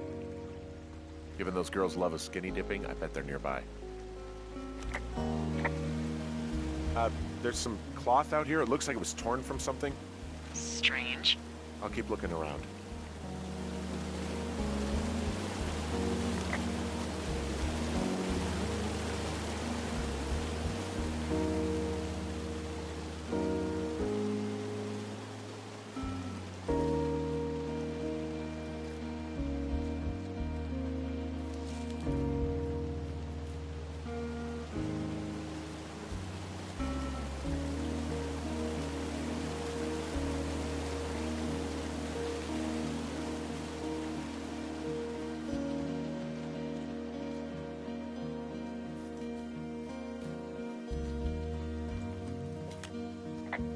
Given those girls love a skinny dipping, I bet they're nearby. There's some cloth out here. It looks like it was torn from something. Strange. I'll keep looking around.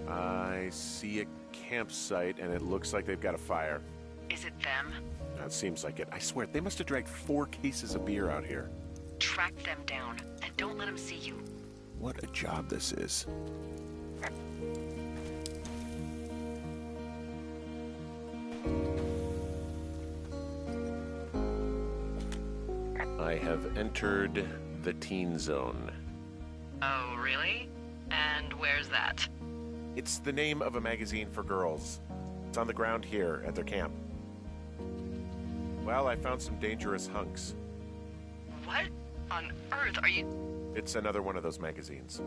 I see a campsite, and it looks like they've got a fire. Is it them? That seems like it. I swear, they must have dragged 4 cases of beer out here. Track them down, and don't let them see you. What a job this is. I have entered the teen zone. Oh, really? And where's that? It's the name of a magazine for girls. It's on the ground here at their camp. Well, I found some dangerous hunks. What on earth are you... It's another one of those magazines.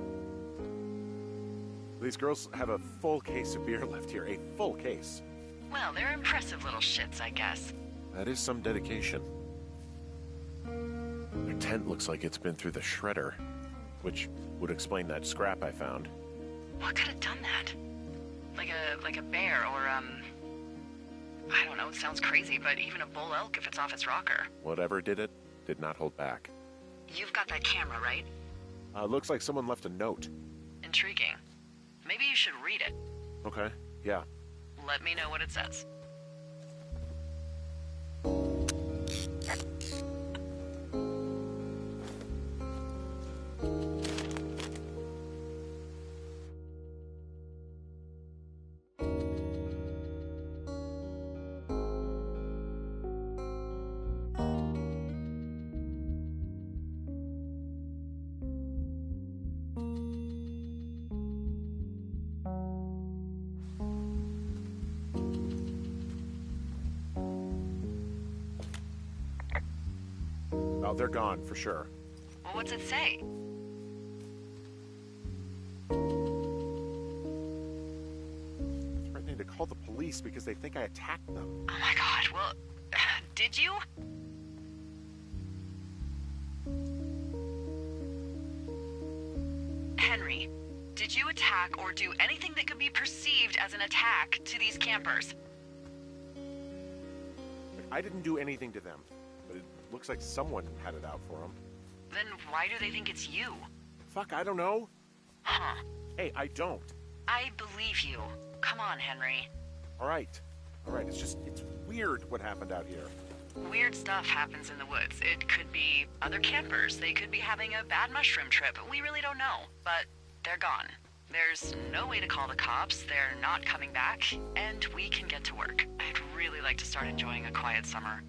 These girls have a full case of beer left here. A full case. Well, they're impressive little shits, I guess. That is some dedication. Their tent looks like it's been through the shredder, which would explain that scrap I found. What could have done that? Like a bear or, I don't know, it sounds crazy, but even a bull elk if it's off its rocker. Whatever did it, did not hold back. You've got that camera, right? Looks like someone left a note. Intriguing. Maybe you should read it. Okay, yeah. Let me know what it says. Oh, they're gone, for sure. Well, what's it say? Threatening to call the police because they think I attacked them. Oh my god, well, did you? Henry, did you attack or do anything that could be perceived as an attack to these campers? I didn't do anything to them, but it looks like someone had it out for them. Then why do they think it's you? Fuck, I don't know. Huh. Hey, I don't. I believe you. Come on, Henry. All right, it's weird what happened out here. Weird stuff happens in the woods. It could be other campers. They could be having a bad mushroom trip. We really don't know. But they're gone. There's no way to call the cops. They're not coming back. And we can get to work. I'd really like to start enjoying a quiet summer.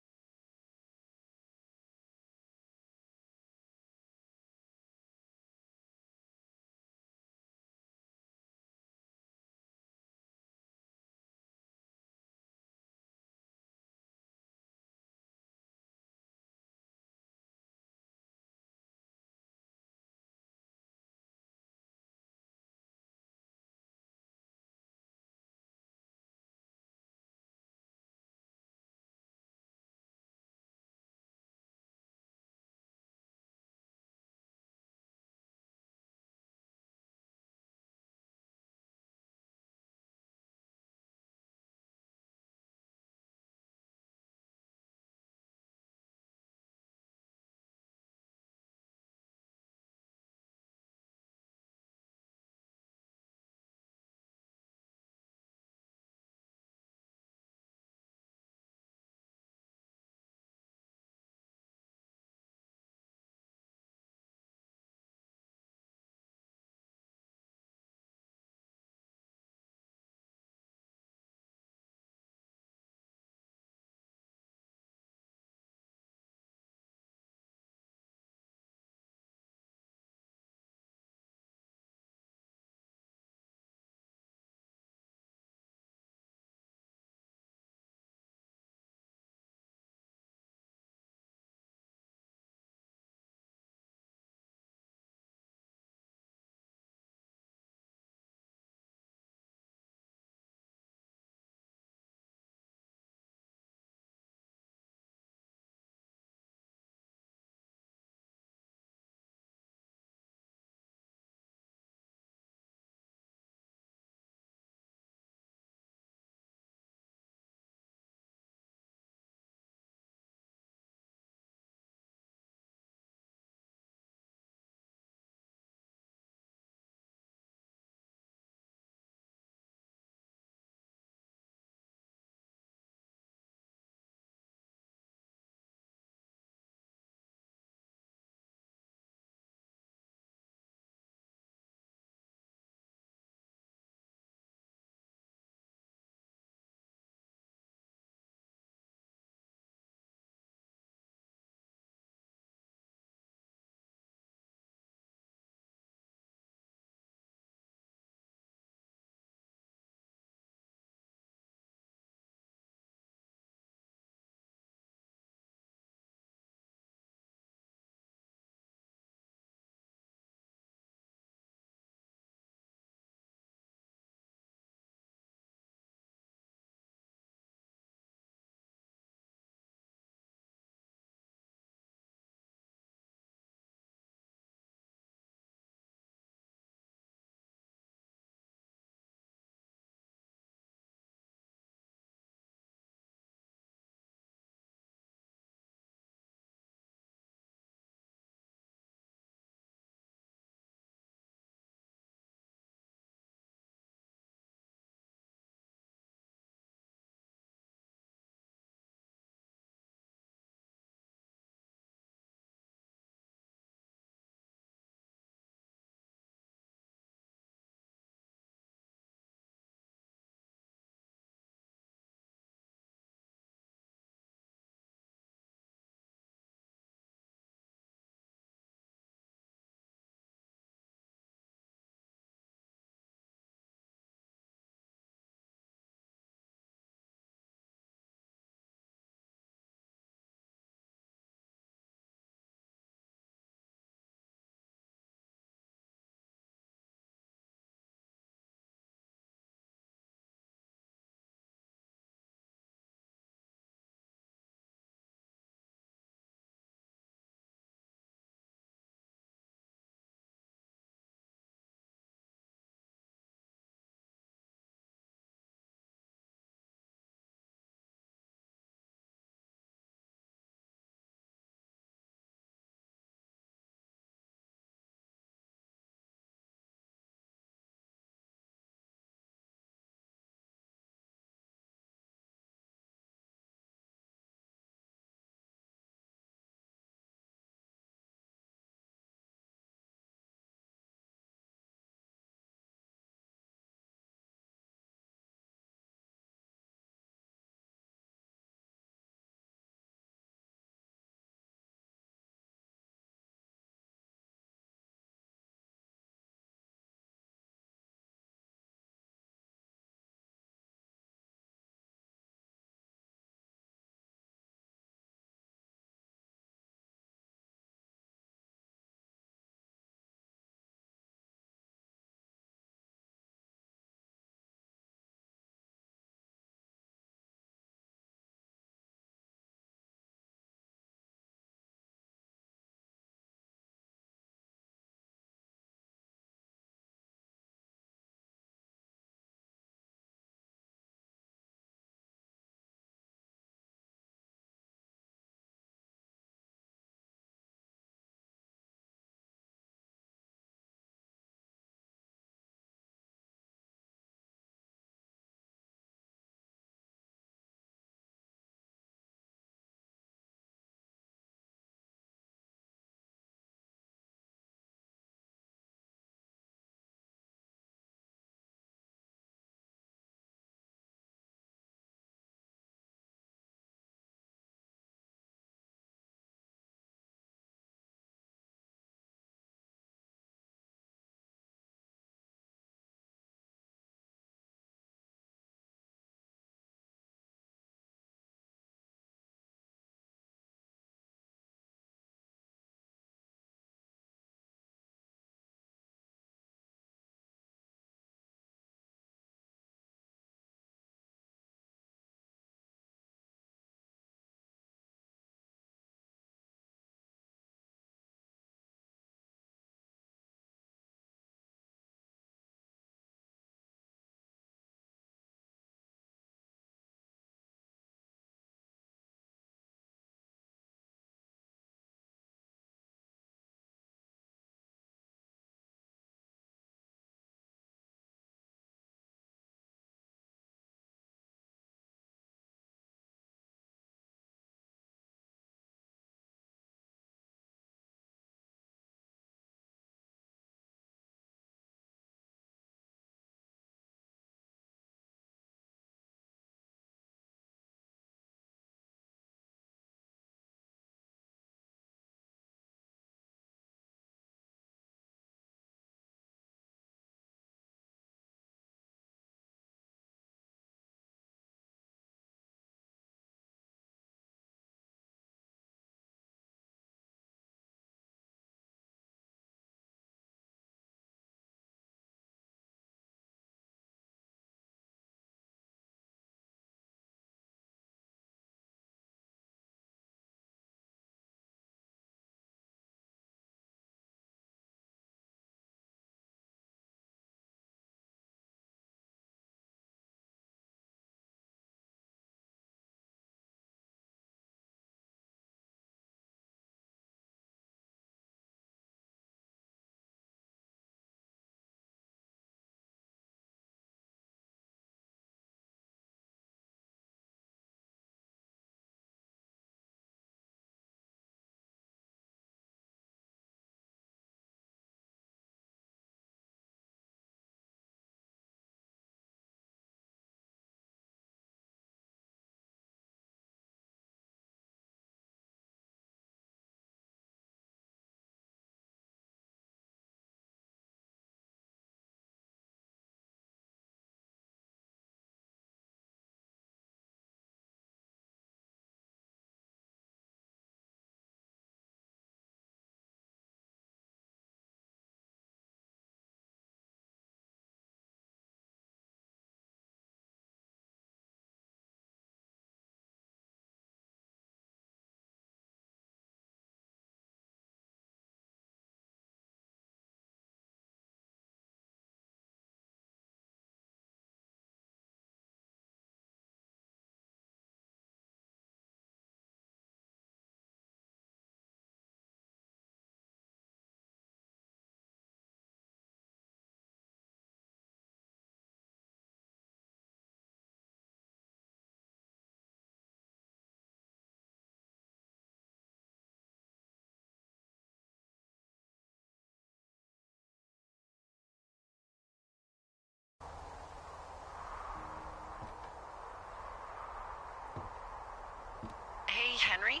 Henry?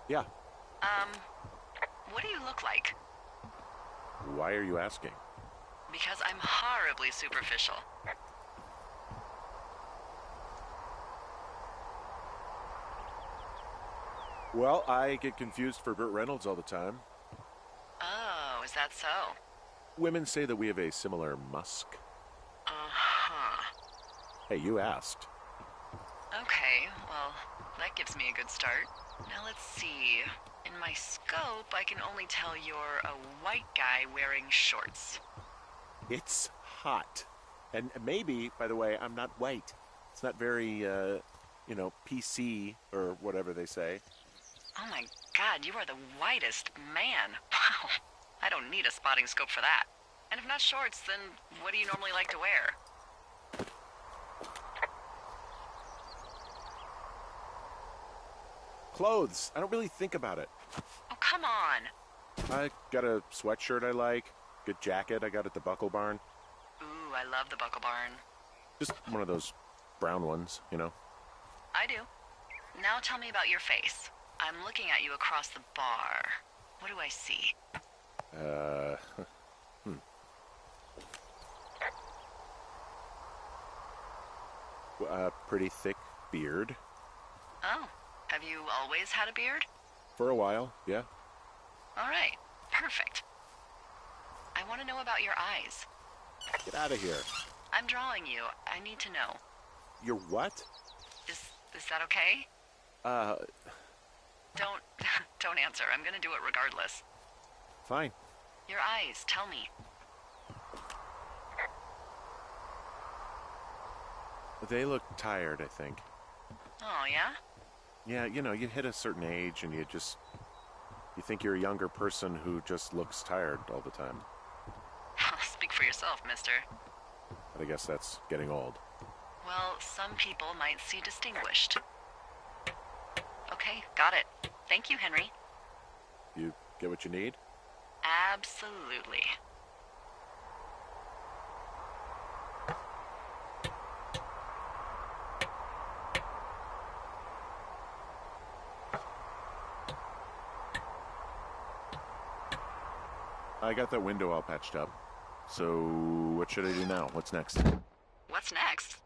Yeah. What do you look like? Why are you asking? Because I'm horribly superficial. Well, I get confused for Burt Reynolds all the time. Oh, is that so? Women say that we have a similar musk. Uh-huh. Hey, you asked. Okay, well, that gives me a good start. Now let's see. In my scope, I can only tell you're a white guy wearing shorts. It's hot. And maybe, by the way, I'm not white. It's not very, PC or whatever they say. Oh my god, you are the whitest man. Wow. I don't need a spotting scope for that. And if not shorts, then what do you normally like to wear? Clothes. I don't really think about it. Oh, come on. I got a sweatshirt I like. Good jacket I got at the Buckle Barn. Ooh, I love the Buckle Barn. Just one of those brown ones, you know. I do. Now tell me about your face. I'm looking at you across the bar. What do I see? A pretty thick beard. Oh, have you always had a beard? For a while, yeah. All right, perfect. I want to know about your eyes. Get out of here. I'm drawing you. I need to know. You're what? Is that okay? Don't don't answer. I'm gonna do it regardless. Fine. Your eyes, tell me. They look tired, I think. Oh, yeah? Yeah, you hit a certain age and you think you're a younger person who just looks tired all the time. Speak for yourself, mister. But I guess that's getting old. Well, some people might see distinguished. Okay, got it. Thank you, Henry. You get what you need? Absolutely. I got that window all patched up. So, what should I do now? What's next? What's next?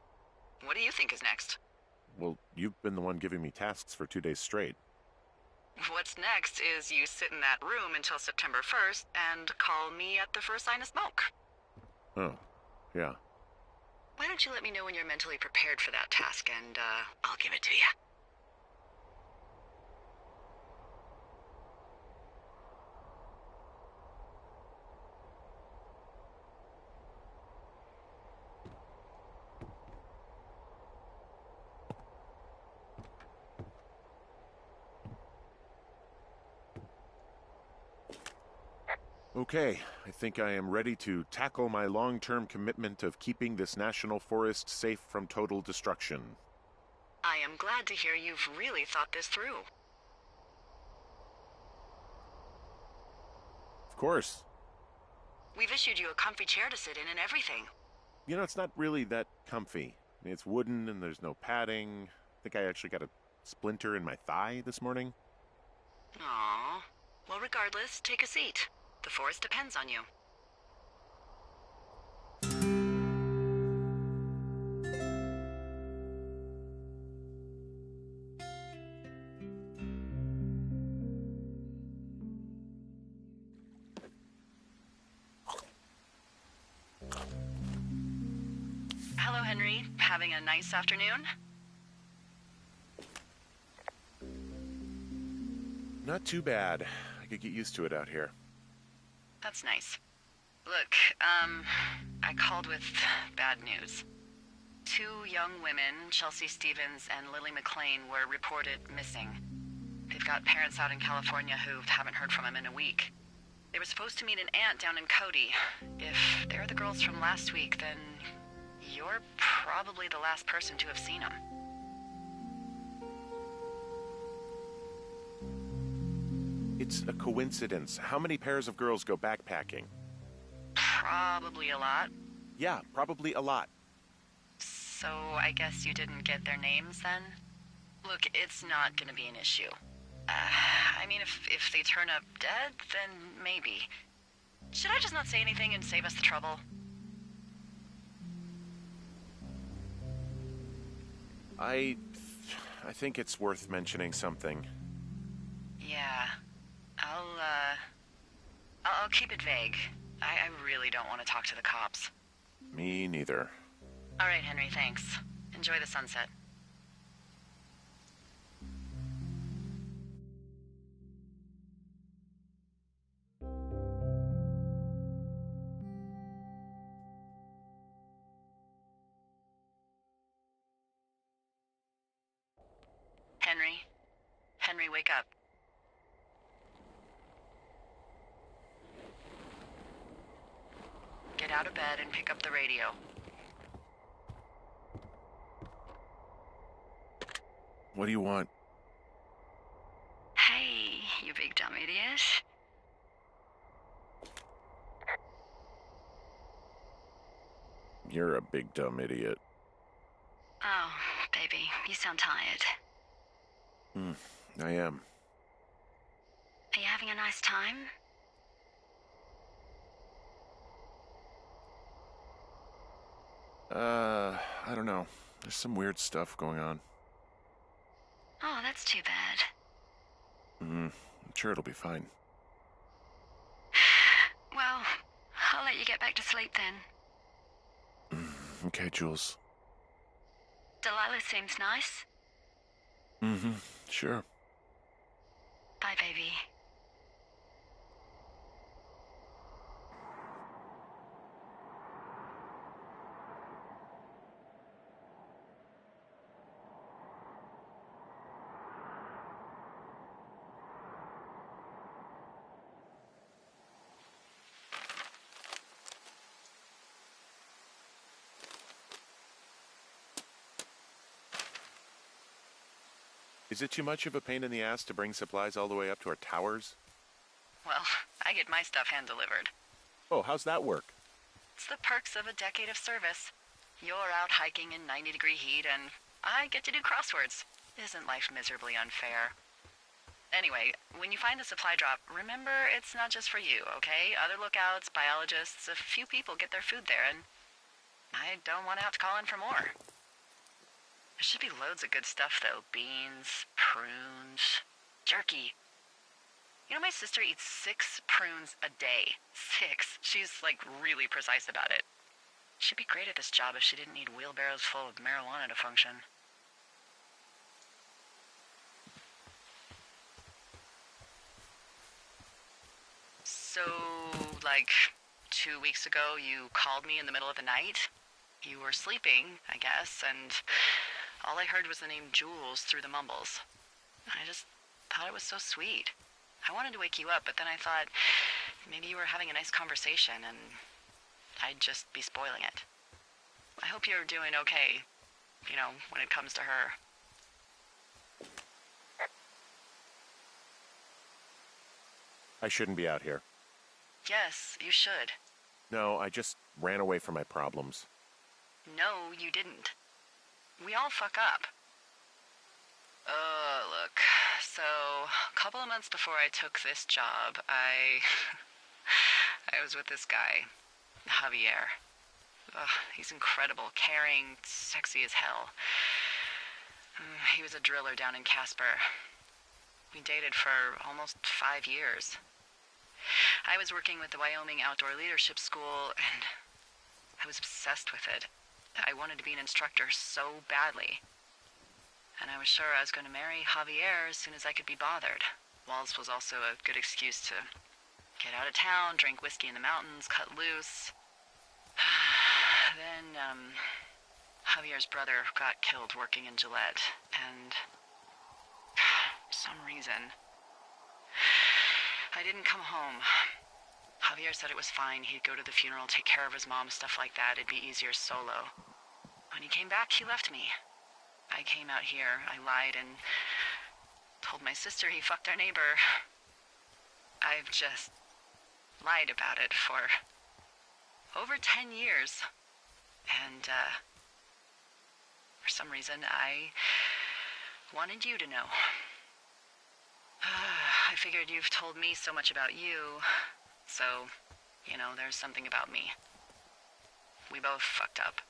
What do you think is next? Well, you've been the one giving me tasks for 2 days straight. What's next is you sit in that room until September 1st and call me at the first sign of smoke. Oh, yeah. Why don't you let me know when you're mentally prepared for that task, and I'll give it to you. Okay, I think I am ready to tackle my long-term commitment of keeping this national forest safe from total destruction. I am glad to hear you've really thought this through. Of course. We've issued you a comfy chair to sit in and everything. It's not really that comfy. I mean, it's wooden and there's no padding. I think I actually got a splinter in my thigh this morning. Aww. Well, regardless, take a seat. The forest depends on you. Hello, Henry. Having a nice afternoon? Not too bad. I could get used to it out here. That's nice. Look, I called with bad news. 2 young women, Chelsea Stevens and Lily McLean, were reported missing. They've got parents out in California who haven't heard from them in a week. They were supposed to meet an aunt down in Cody. If they're the girls from last week, then you're probably the last person to have seen them. It's a coincidence. How many pairs of girls go backpacking? Probably a lot. Yeah, probably a lot. So I guess you didn't get their names then? Look, it's not gonna be an issue. I mean, if they turn up dead, then maybe. Should I just not say anything and save us the trouble? I think it's worth mentioning something. Yeah. I'll keep it vague. I really don't want to talk to the cops. Me neither. All right, Henry, thanks. Enjoy the sunset. Henry? Henry, wake up. Get out of bed and pick up the radio. What do you want? Hey, you big dumb idiot. You're a big dumb idiot. Oh, baby, you sound tired. I am. Are you having a nice time? I don't know. There's some weird stuff going on. Oh, that's too bad. I'm sure it'll be fine. Well, I'll let you get back to sleep then. Okay, Jules. Delilah seems nice. Sure. Bye, baby. Is it too much of a pain in the ass to bring supplies all the way up to our towers? Well, I get my stuff hand-delivered. Oh, how's that work? It's the perks of a decade of service. You're out hiking in 90-degree heat, and I get to do crosswords. Isn't life miserably unfair? Anyway, when you find a supply drop, remember it's not just for you, okay? Other lookouts, biologists, a few people get their food there, and I don't want to have to call in for more. There should be loads of good stuff, though. Beans, prunes, jerky. You know, my sister eats 6 prunes a day. 6. She's, like, really precise about it. She'd be great at this job if she didn't need wheelbarrows full of marijuana to function. So, like, 2 weeks ago, you called me in the middle of the night? You were sleeping, I guess, and all I heard was the name Jules through the mumbles. I just thought it was so sweet. I wanted to wake you up, but then I thought maybe you were having a nice conversation and I'd just be spoiling it. I hope you're doing okay, you know, when it comes to her. I shouldn't be out here. Yes, you should. No, I just ran away from my problems. No, you didn't. We all fuck up. Look. So, a couple of months before I took this job, I was with this guy, Javier. Ugh, he's incredible, caring, sexy as hell. He was a driller down in Casper. We dated for almost 5 years. I was working with the Wyoming Outdoor Leadership School, and I was obsessed with it. I wanted to be an instructor so badly. And I was sure I was going to marry Javier as soon as I could be bothered. Walls was also a good excuse to get out of town, drink whiskey in the mountains, cut loose. Then, Javier's brother got killed working in Gillette, and for some reason, I didn't come home. Javier said it was fine. He'd go to the funeral, take care of his mom, stuff like that. It'd be easier solo. When he came back, he left me. I came out here, I lied, and told my sister he fucked our neighbor. I've just lied about it for over 10 years. And, for some reason, I Wanted you to know. I figured you've told me so much about you, so, there's something about me. We both fucked up.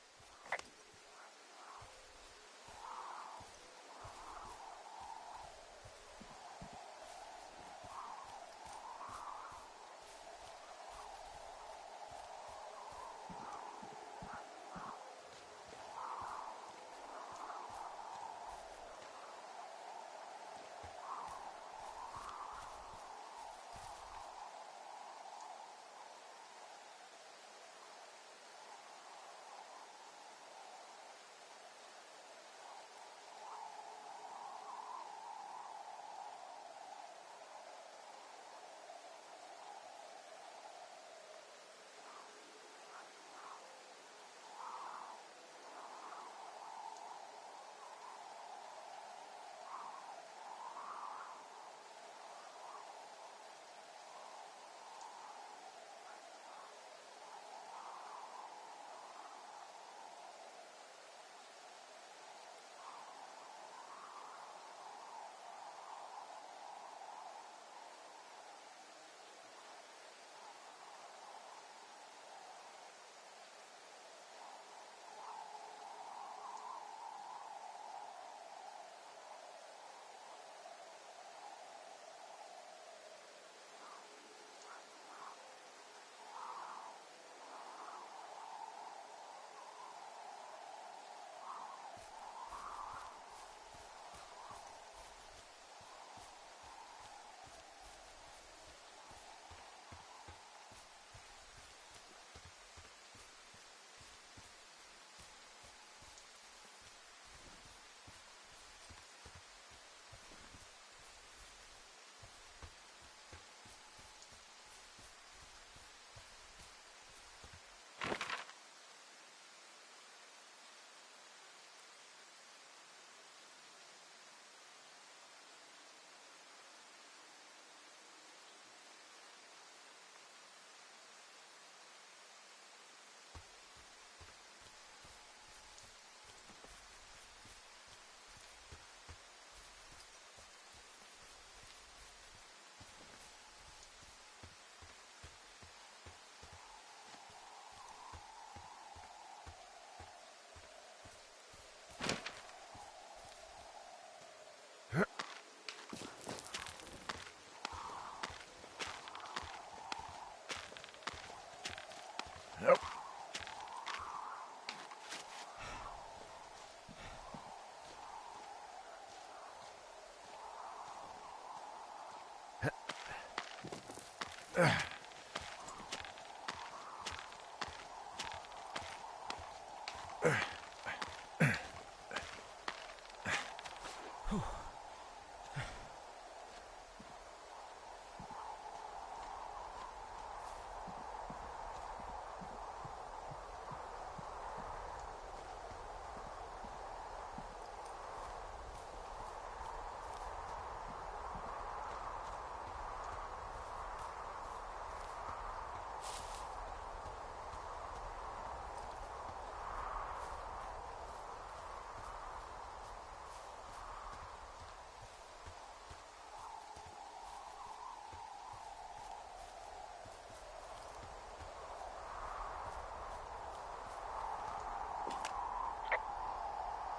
Yep.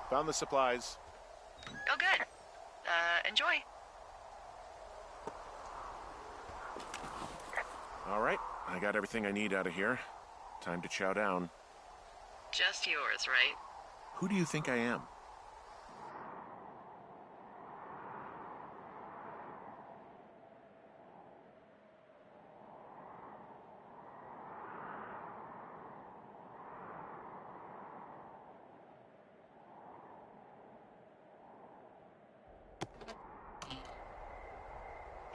Found the supplies. Oh, good. Enjoy. All right, I got everything I need out of here. Time to chow down. Just yours, right? Who do you think I am?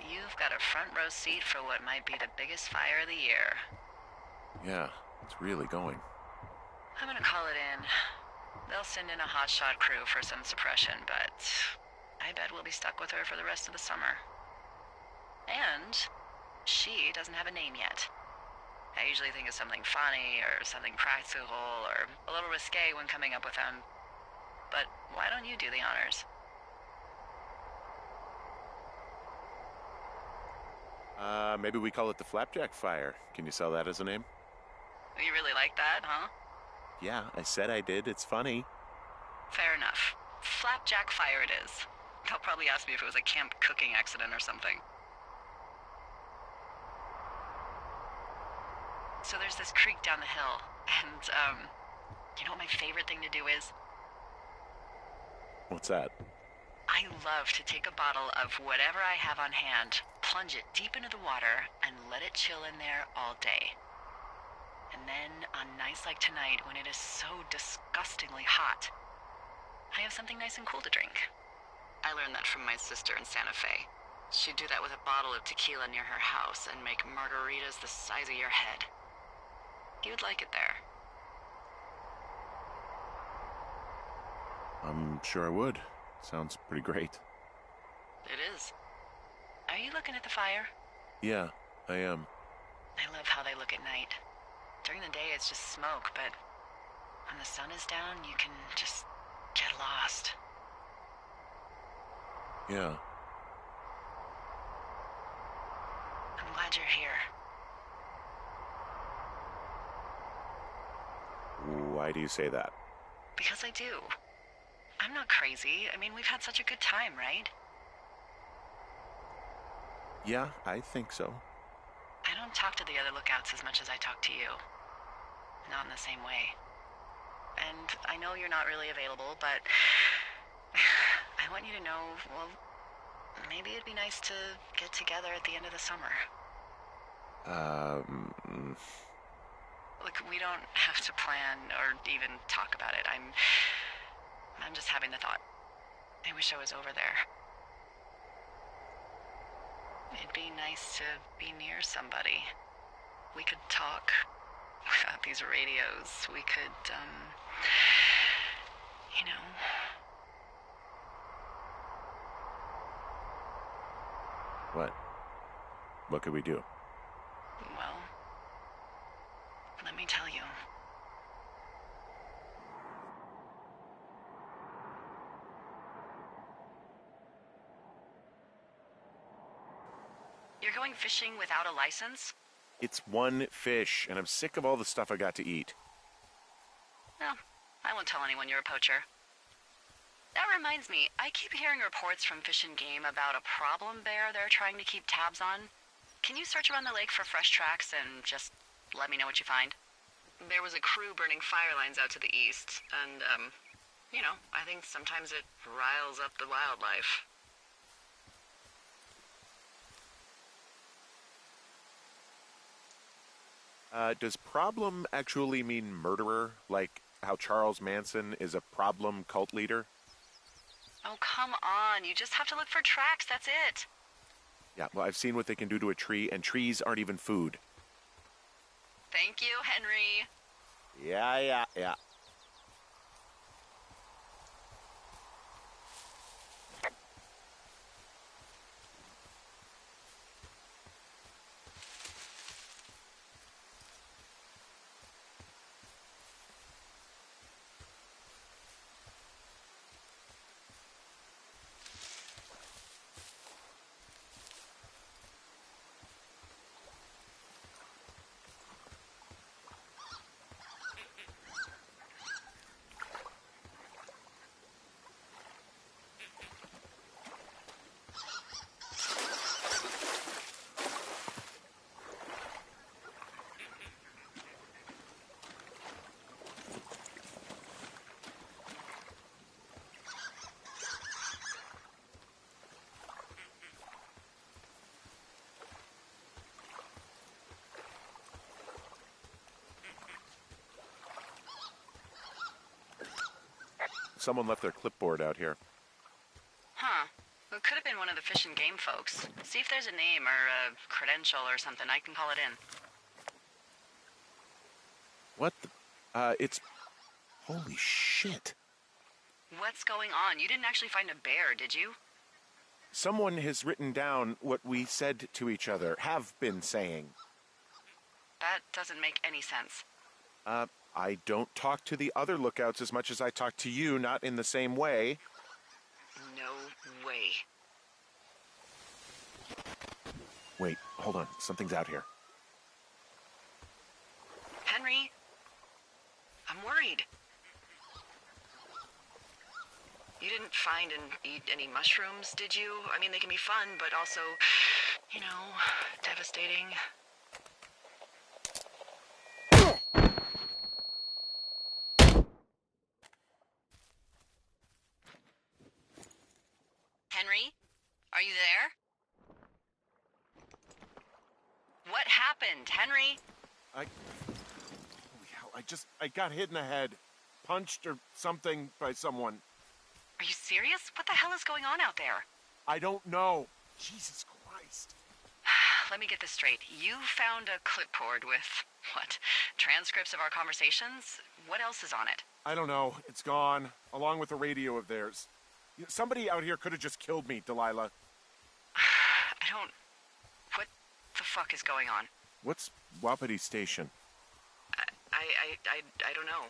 You've got a front row seat for what might be the biggest fire of the year. Yeah, it's really going. I'm gonna call it in. They'll send in a hotshot crew for some suppression, but I bet we'll be stuck with her for the rest of the summer. And she doesn't have a name yet. I usually think of something funny or something practical or a little risque when coming up with them. But why don't you do the honors? Maybe we call it the Flapjack Fire. Can you sell that as a name? You really like that, huh? Yeah, I said I did. It's funny. Fair enough. Flapjack Fire it is. They'll probably ask me if it was a camp cooking accident or something. So there's this creek down the hill, and, you know what my favorite thing to do is? What's that? I love to take a bottle of whatever I have on hand, plunge it deep into the water, and let it chill in there all day. And then, on nights like tonight, when it is so disgustingly hot, I have something nice and cool to drink. I learned that from my sister in Santa Fe. She'd do that with a bottle of tequila near her house and make margaritas the size of your head. You'd like it there. I'm sure I would. Sounds pretty great. It is. Are you looking at the fire? Yeah, I am. I love how they look at night. During the day, it's just smoke, but when the sun is down, you can just get lost. Yeah. I'm glad you're here. Why do you say that? Because I do. I'm not crazy. I mean, we've had such a good time, right? Yeah, I think so. I don't talk to the other lookouts as much as I talk to you. Not in the same way. And I know you're not really available, but I want you to know, well, maybe it'd be nice to get together at the end of the summer. Look, we don't have to plan or even talk about it. I'm just having the thought. I wish I was over there. It'd be nice to be near somebody. We could talk without these radios. We could, you know. What? What could we do? Well, let me tell you. You're going fishing without a license? It's one fish, and I'm sick of all the stuff I got to eat. No, I won't tell anyone you're a poacher. That reminds me, I keep hearing reports from Fish and Game about a problem bear they're trying to keep tabs on. Can you search around the lake for fresh tracks and just let me know what you find? There was a crew burning fire lines out to the east, and, you know, I think sometimes it riles up the wildlife. Does problem actually mean murderer? Like how Charles Manson is a problem cult leader? Oh, come on. You just have to look for tracks, that's it. Yeah, well, I've seen what they can do to a tree, and trees aren't even food. Thank you, Henry. Yeah. Someone left their clipboard out here. Huh. It could have been one of the Fish and Game folks. See if there's a name or a credential or something. I can call it in. What the? It's... Holy shit. What's going on? You didn't actually find a bear, did you? Someone has written down what we said to each other, have been saying. That doesn't make any sense. I don't talk to the other lookouts as much as I talk to you, not in the same way. No way. Wait, hold on. Something's out here. Henry, I'm worried. You didn't find and eat any mushrooms, did you? I mean, they can be fun, but also, you know, devastating. Henry, are you there? What happened, Henry? Holy hell, I got hit in the head. Punched or something by someone. Are you serious? What the hell is going on out there? I don't know. Jesus Christ. Let me get this straight. You found a clipboard with, what, transcripts of our conversations? What else is on it? I don't know. It's gone, along with the radio of theirs. Somebody out here could have just killed me, Delilah. What the fuck is going on? What's Wapiti Station? I don't know.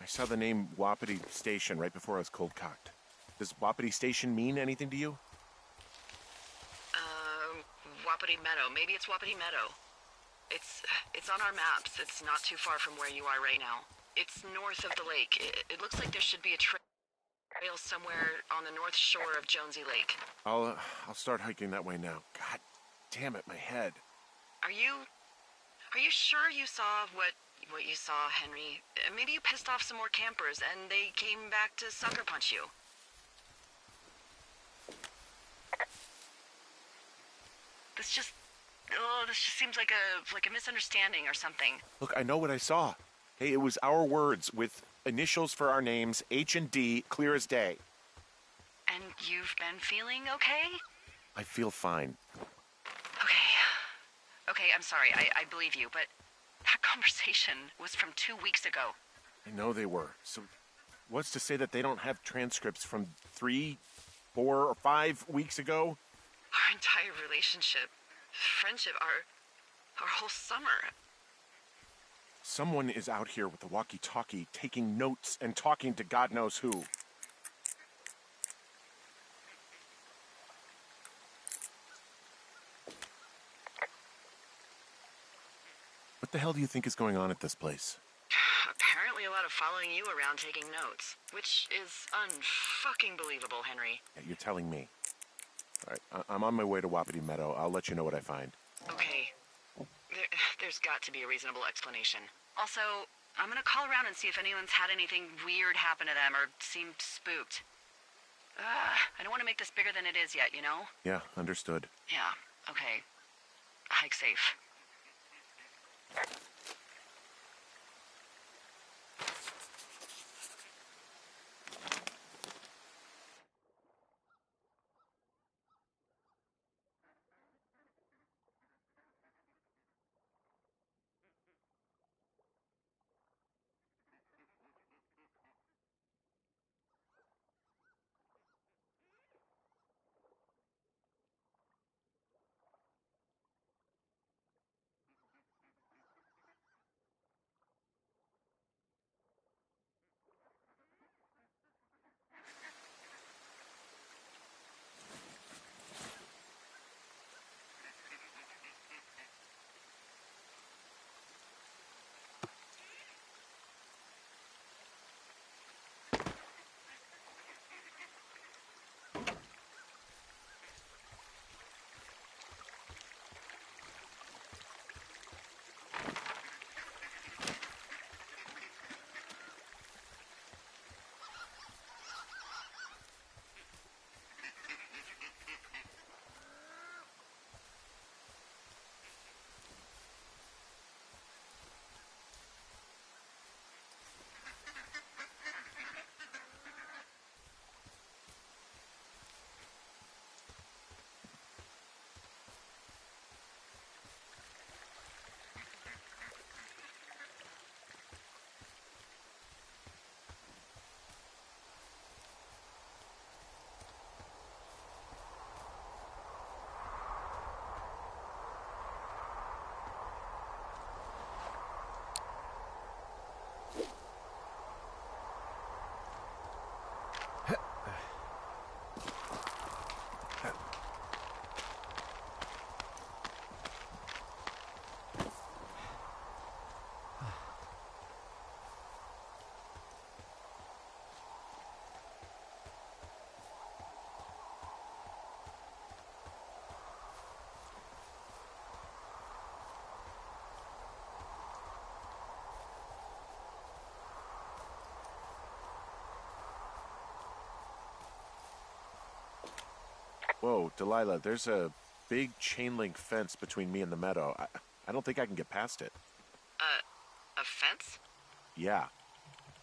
I saw the name Wapiti Station right before I was cold-cocked. Does Wapiti Station mean anything to you? Wapiti Meadow. Maybe it's Wapiti Meadow. It's on our maps. It's not too far from where you are right now. It's north of the lake. It looks like there should be a trail somewhere on the north shore of Jonesy Lake. I'll start hiking that way now. God damn it, my head. Are you sure you saw what you saw, Henry? Maybe you pissed off some more campers and they came back to sucker punch you. This just seems like a misunderstanding or something. Look, I know what I saw. Hey, it was our words with initials for our names, H and D, clear as day. And you've been feeling okay? I feel fine. Okay, I'm sorry, I believe you, but that conversation was from 2 weeks ago. I know they were. So what's to say that they don't have transcripts from 3, 4, or 5 weeks ago? Our entire relationship, friendship, our whole summer. Someone is out here with the walkie-talkie, taking notes and talking to God knows who. What the hell do you think is going on at this place? Apparently a lot of following you around taking notes, which is unfucking believable, Henry. Yeah, you're telling me. All right, I'm on my way to Wapiti Meadow. I'll let you know what I find. Okay. There's got to be a reasonable explanation. Also, I'm gonna call around and see if anyone's had anything weird happen to them or seemed spooked. I don't want to make this bigger than it is yet, you know? Yeah, understood. Yeah, okay. Hike safe. Whoa, Delilah, there's a big chain link fence between me and the meadow. I don't think I can get past it. A fence? Yeah,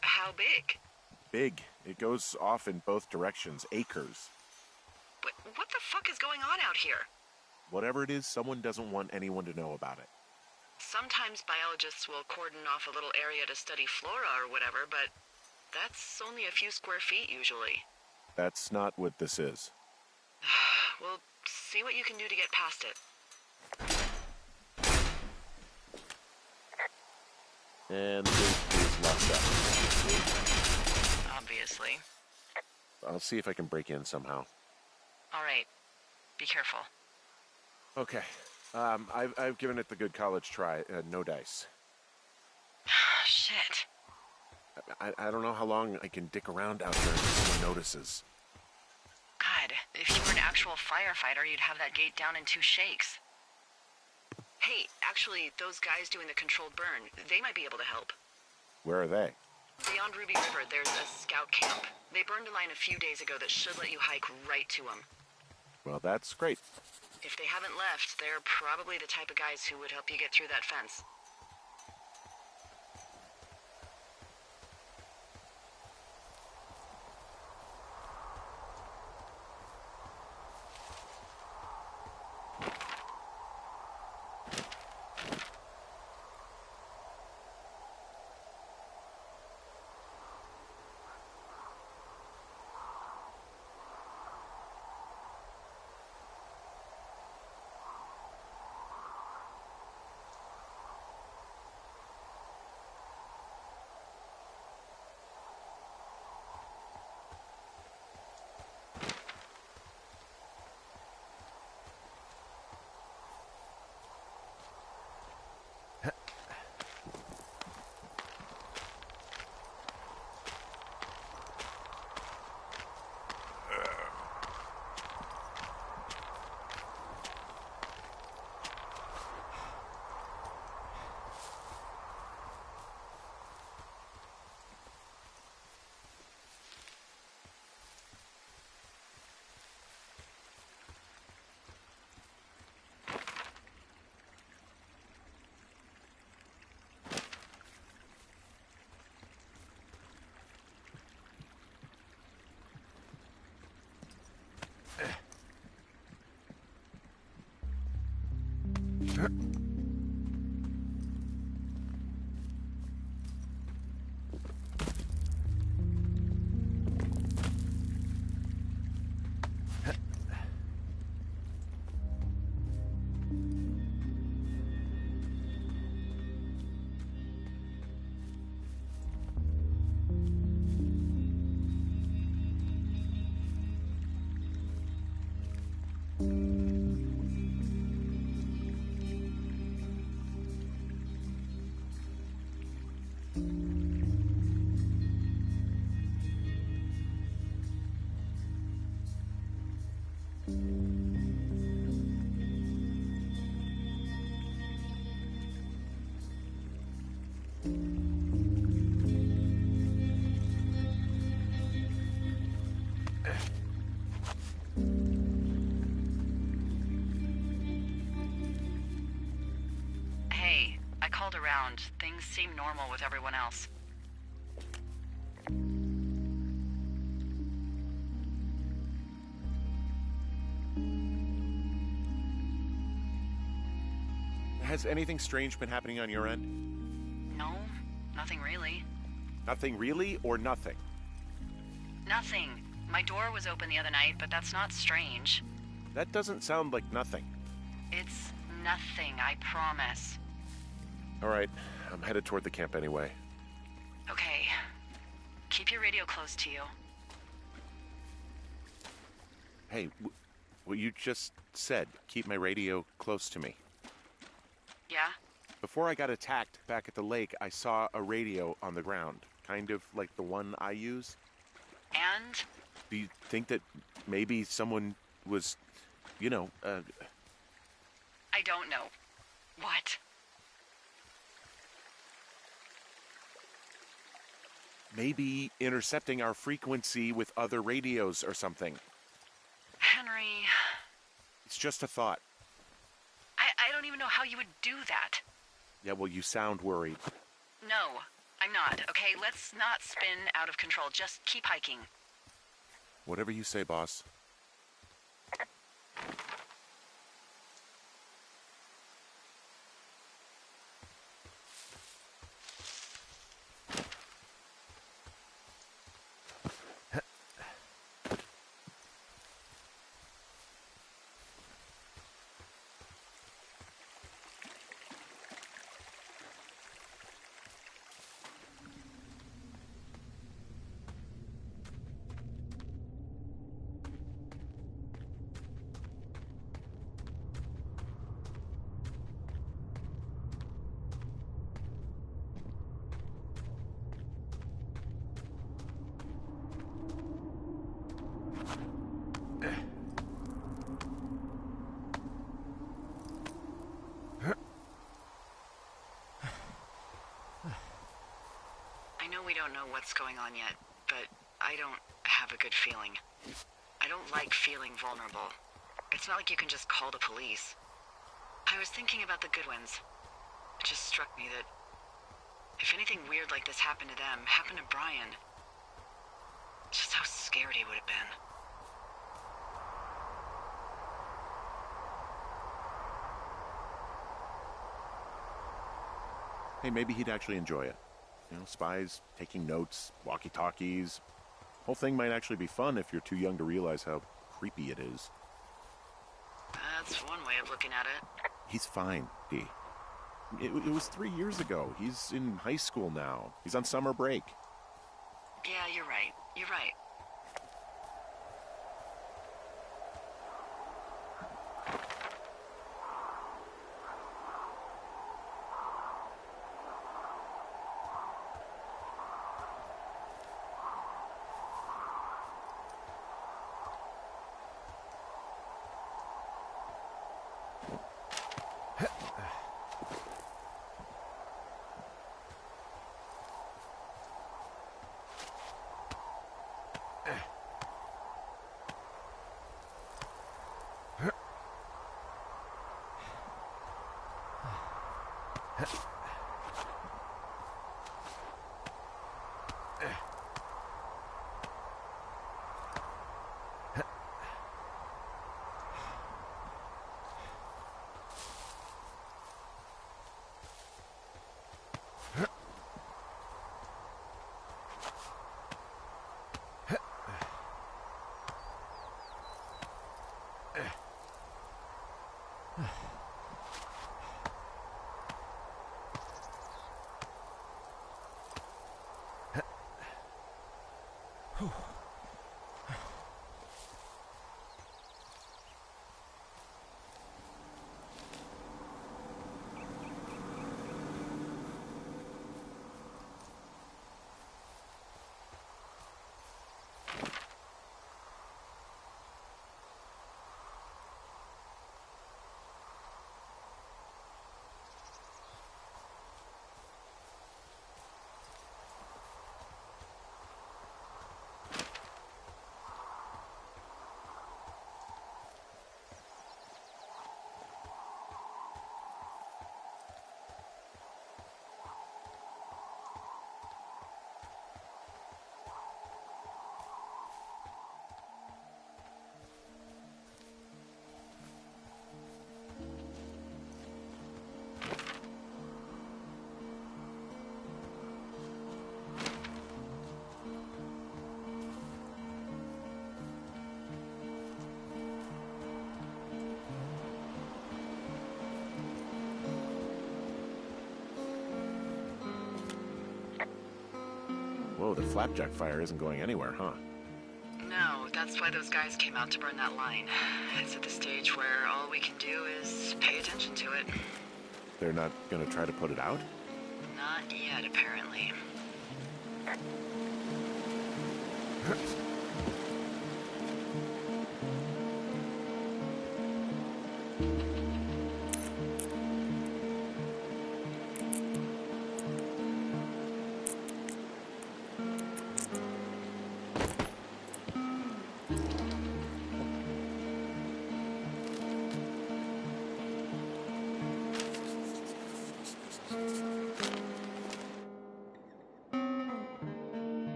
How big? big. It goes off in both directions, acres. What the fuck is going on out here? Whatever it is, someone doesn't want anyone to know about it. Sometimes biologists will cordon off a little area to study flora or whatever, but that's only a few square feet usually. That's not what this is. Well, see what you can do to get past it. And the gate is locked up. Obviously. I'll see if I can break in somehow. All right. Be careful. Okay. I've given it the good college try. No dice. Shit. I don't know how long I can dick around out there until someone notices. God, if you were an actual firefighter, you'd have that gate down in 2 shakes. Hey, actually, those guys doing the controlled burn, they might be able to help. Where are they? Beyond Ruby River, there's a scout camp. They burned a line a few days ago that should let you hike right to them. Well, that's great. If they haven't left, they're probably the type of guys who would help you get through that fence. Hey, I called around. Things seem normal with everyone else. Has anything strange been happening on your end? No, nothing really. Nothing really, or nothing? Nothing. My door was open the other night, but that's not strange. That doesn't sound like nothing. It's nothing, I promise. All right, I'm headed toward the camp anyway. Okay. Keep your radio close to you. Hey, what you just said, keep my radio close to me. Yeah? Before I got attacked back at the lake, I saw a radio on the ground, kind of like the one I use. And? Do you think that maybe someone was, I don't know. What? maybe intercepting our frequency with other radios or something? Henry, just a thought. I don't even know how you would do that. Yeah, well, you sound worried. No, I'm not, okay? Let's not spin out of control. Just keep hiking. Whatever you say, boss. I know we don't know what's going on yet, but I don't have a good feeling. I don't like feeling vulnerable. It's not like you can just call the police. I was thinking about the Goodwins. It just struck me that if anything weird like this happened to them, happened to Brian, just how scared he would have been. Hey, maybe he'd actually enjoy it. You know, spies, taking notes, walkie-talkies. Whole thing might actually be fun if you're too young to realize how creepy it is. That's one way of looking at it. He's fine, D. It was 3 years ago. He's in high school now. He's on summer break. Yeah, you're right. You're right. Whoa, the flapjack fire isn't going anywhere, huh? No, that's why those guys came out to burn that line. It's at the stage where all we can do is pay attention to it. They're not gonna try to put it out? Not yet, apparently.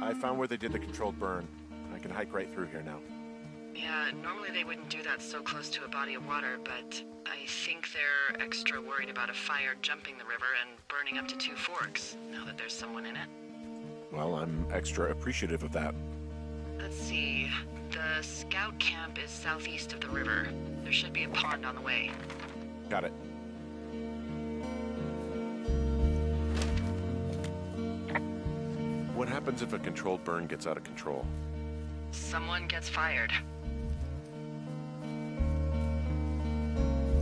I found where they did the controlled burn. I can hike right through here now. Yeah, normally they wouldn't do that so close to a body of water, but I think they're extra worried about a fire jumping the river and burning up to 2 forks, now that there's someone in it. Well, I'm extra appreciative of that. Let's see. The scout camp is southeast of the river. There should be a pond on the way. Got it. What happens if a controlled burn gets out of control? Someone gets fired.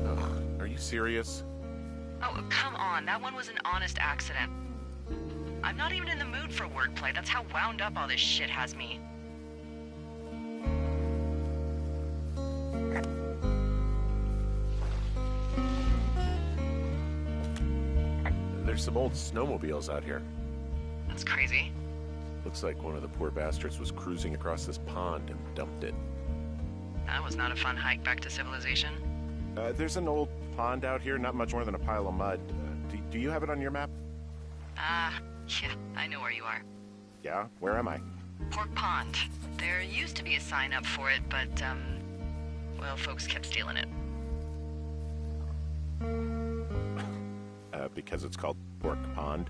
Ugh, are you serious? Oh, come on. That one was an honest accident. I'm not even in the mood for wordplay. That's how wound up all this shit has me. There's some old snowmobiles out here. That's crazy. Looks like one of the poor bastards was cruising across this pond and dumped it. That was not a fun hike back to civilization. There's an old pond out here, not much more than a pile of mud. Do you have it on your map? Yeah, I know where you are. Yeah? Where am I? Pork Pond. There used to be a sign up for it, but, well, folks kept stealing it. Because it's called Pork Pond?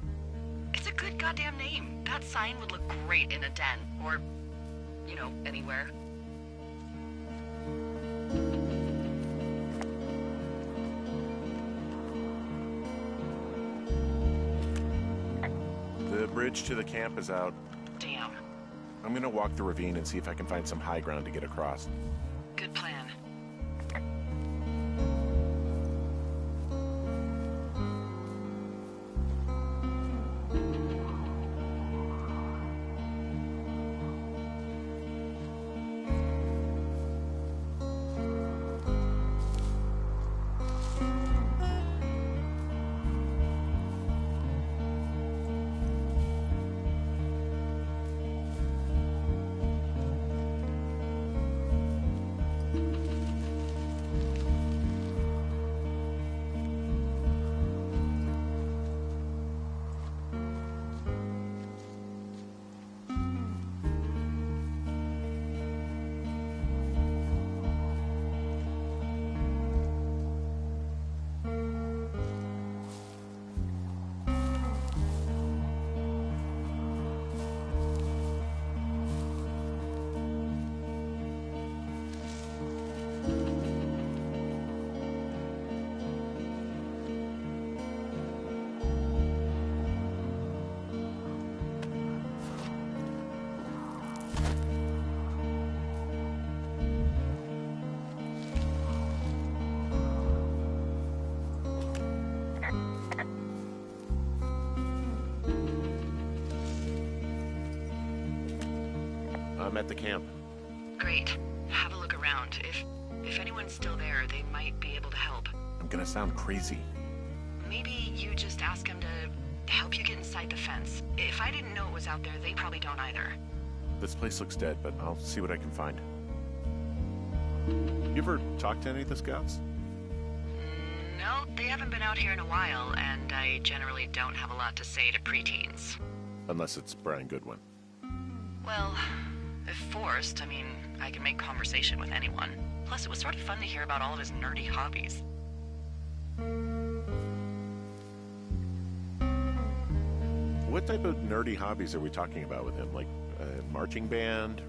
It's a good goddamn name. That sign would look great in a den, or, you know, anywhere. The bridge to the camp is out. Damn. I'm gonna walk the ravine and see if I can find some high ground to get across. Good plan. I'm at the camp. Great. Have a look around. If anyone's still there, they might be able to help. I'm gonna sound crazy. Maybe you just ask them to help you get inside the fence. If I didn't know it was out there, they probably don't either. This place looks dead, but I'll see what I can find. You ever talk to any of the scouts? No, they haven't been out here in a while, and I generally don't have a lot to say to preteens. Unless it's Brian Goodwin. Well, if forced, I mean, I can make conversation with anyone. Plus, it was sort of fun to hear about all of his nerdy hobbies. What type of nerdy hobbies are we talking about with him? Like a marching band?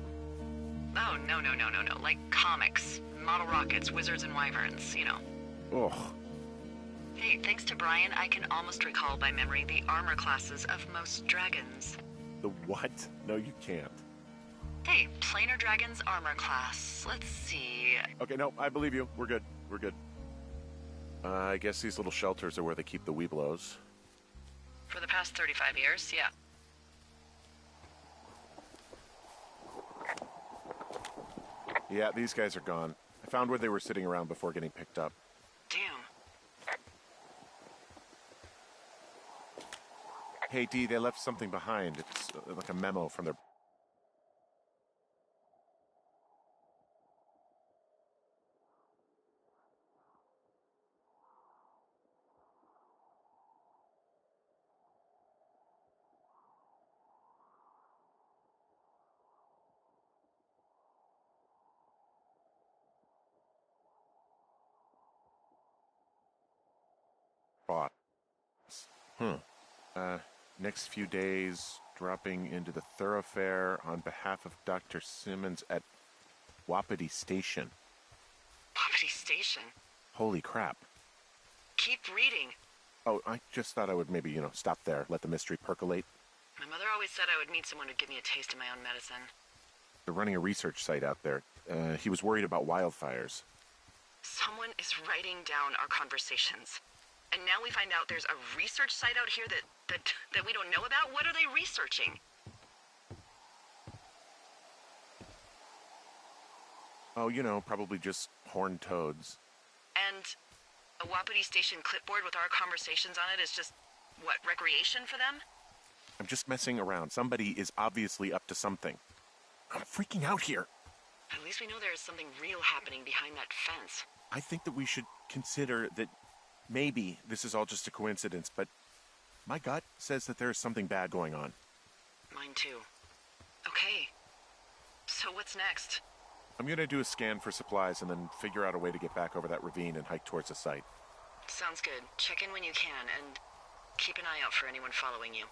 Oh, no. Like comics, model rockets, wizards and wyverns, you know. Oh, Hey, thanks to Brian, I can almost recall by memory the armor classes of most dragons. the what? No, you can't. Hey, planar dragon's armor class. Let's see. Okay, no, I believe you. We're good. We're good. I guess these little shelters are where they keep the Weeblos. For the past 35 years, yeah. Yeah, these guys are gone. I found where they were sitting around before getting picked up. Damn. Hey, Dee, they left something behind. It's like a memo from their... Hmm. Next few days, dropping into the thoroughfare on behalf of Dr. Simmons at Wapiti Station. Wapiti Station? Holy crap. Keep reading. Oh, I just thought I would maybe, stop there, let the mystery percolate. My mother always said I would meet someone who'd give me a taste of my own medicine. They're running a research site out there. He was worried about wildfires. Someone is writing down our conversations. And now we find out there's a research site out here that we don't know about? What are they researching? Oh, probably just horned toads. And a Wapiti Station clipboard with our conversations on it is just, what, recreation for them? I'm just messing around. Somebody is obviously up to something. I'm freaking out here. At least we know there is something real happening behind that fence. I think that we should consider that maybe this is all just a coincidence, but my gut says that there is something bad going on. Mine too. Okay. So what's next? I'm gonna do a scan for supplies and then figure out a way to get back over that ravine and hike towards the site. Sounds good. Check in when you can, and keep an eye out for anyone following you.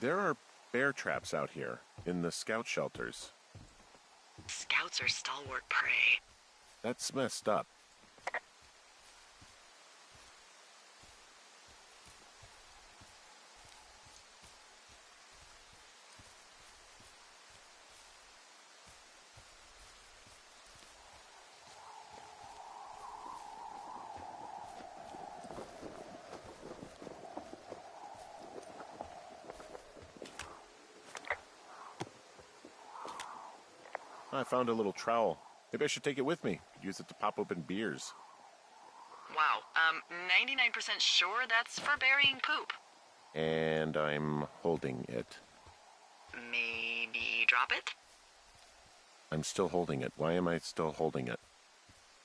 There are bear traps out here in the scout shelters. Scouts are stalwart prey. That's messed up. I found a little trowel. Maybe I should take it with me. Could use it to pop open beers. Wow. 99% sure that's for burying poop. And I'm holding it. Maybe drop it? I'm still holding it. Why am I still holding it?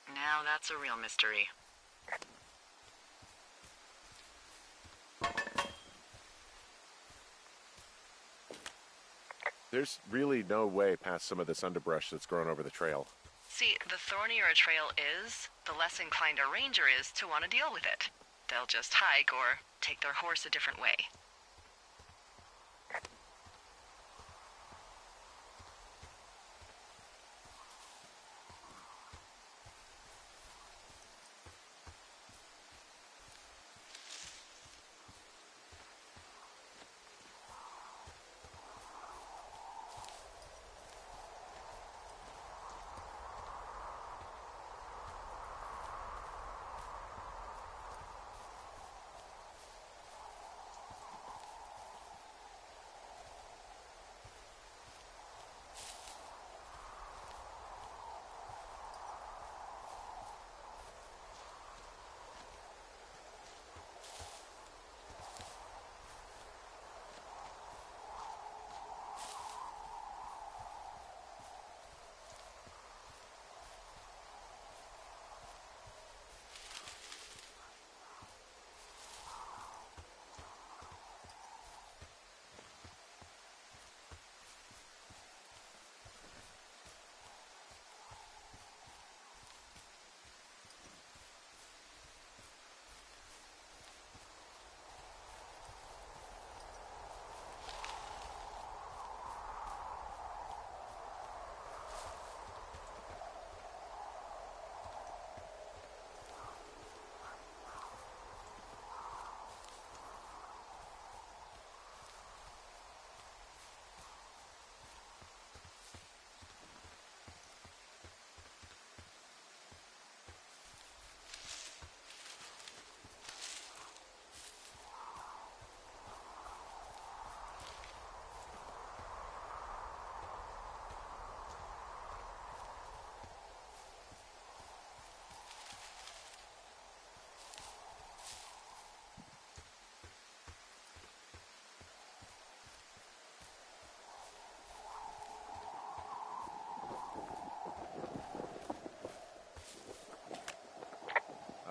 Now that's a real mystery. There's really no way past some of this underbrush that's grown over the trail. See, the thornier a trail is, the less inclined a ranger is to want to deal with it. They'll just hike or take their horse a different way.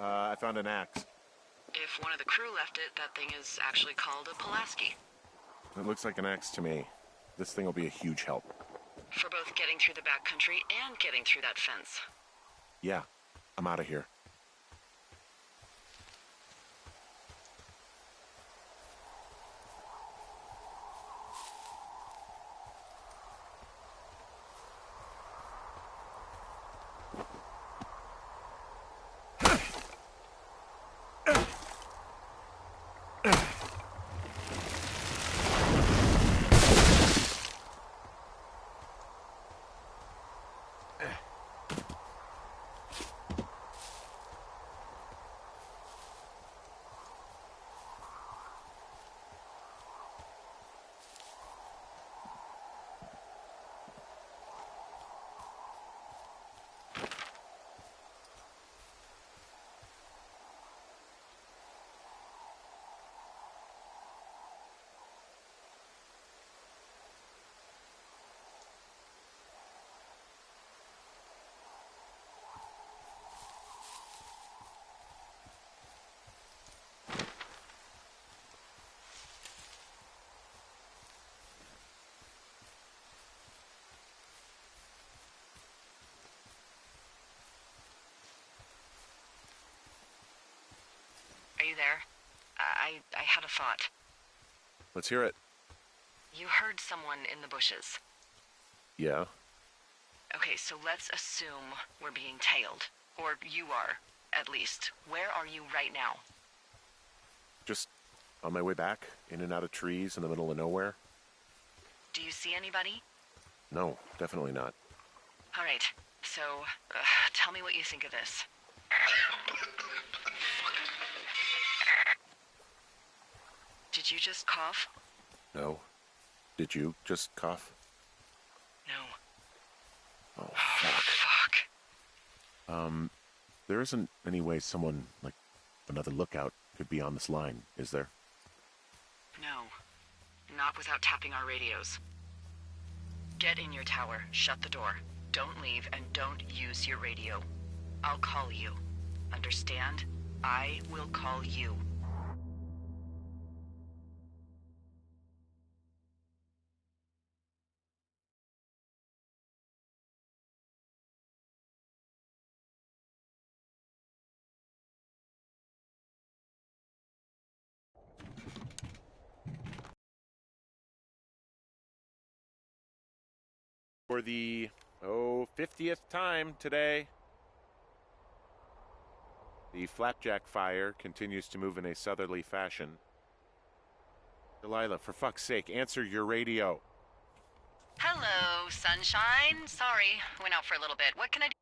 I found an axe. If one of the crew left it, that thing is actually called a Pulaski. It looks like an axe to me. This thing will be a huge help. For both getting through the backcountry and getting through that fence. Yeah, I'm out of here. Are you there? I had a thought. Let's hear it. You heard someone in the bushes. Yeah? Okay, so let's assume we're being tailed. Or you are, at least. Where are you right now? Just on my way back, in and out of trees in the middle of nowhere. Do you see anybody? No, definitely not. All right, so tell me what you think of this. Did you just cough? No. Did you just cough? No. Oh, fuck. Fuck. There isn't any way someone, like, another lookout could be on this line, is there? No. Not without tapping our radios. Get in your tower, shut the door. Don't leave, and don't use your radio. I'll call you. Understand? I will call you. For the, 50th time today. The flapjack fire continues to move in a southerly fashion. Delilah, for fuck's sake, answer your radio. Hello, sunshine. Sorry, went out for a little bit. What can I do?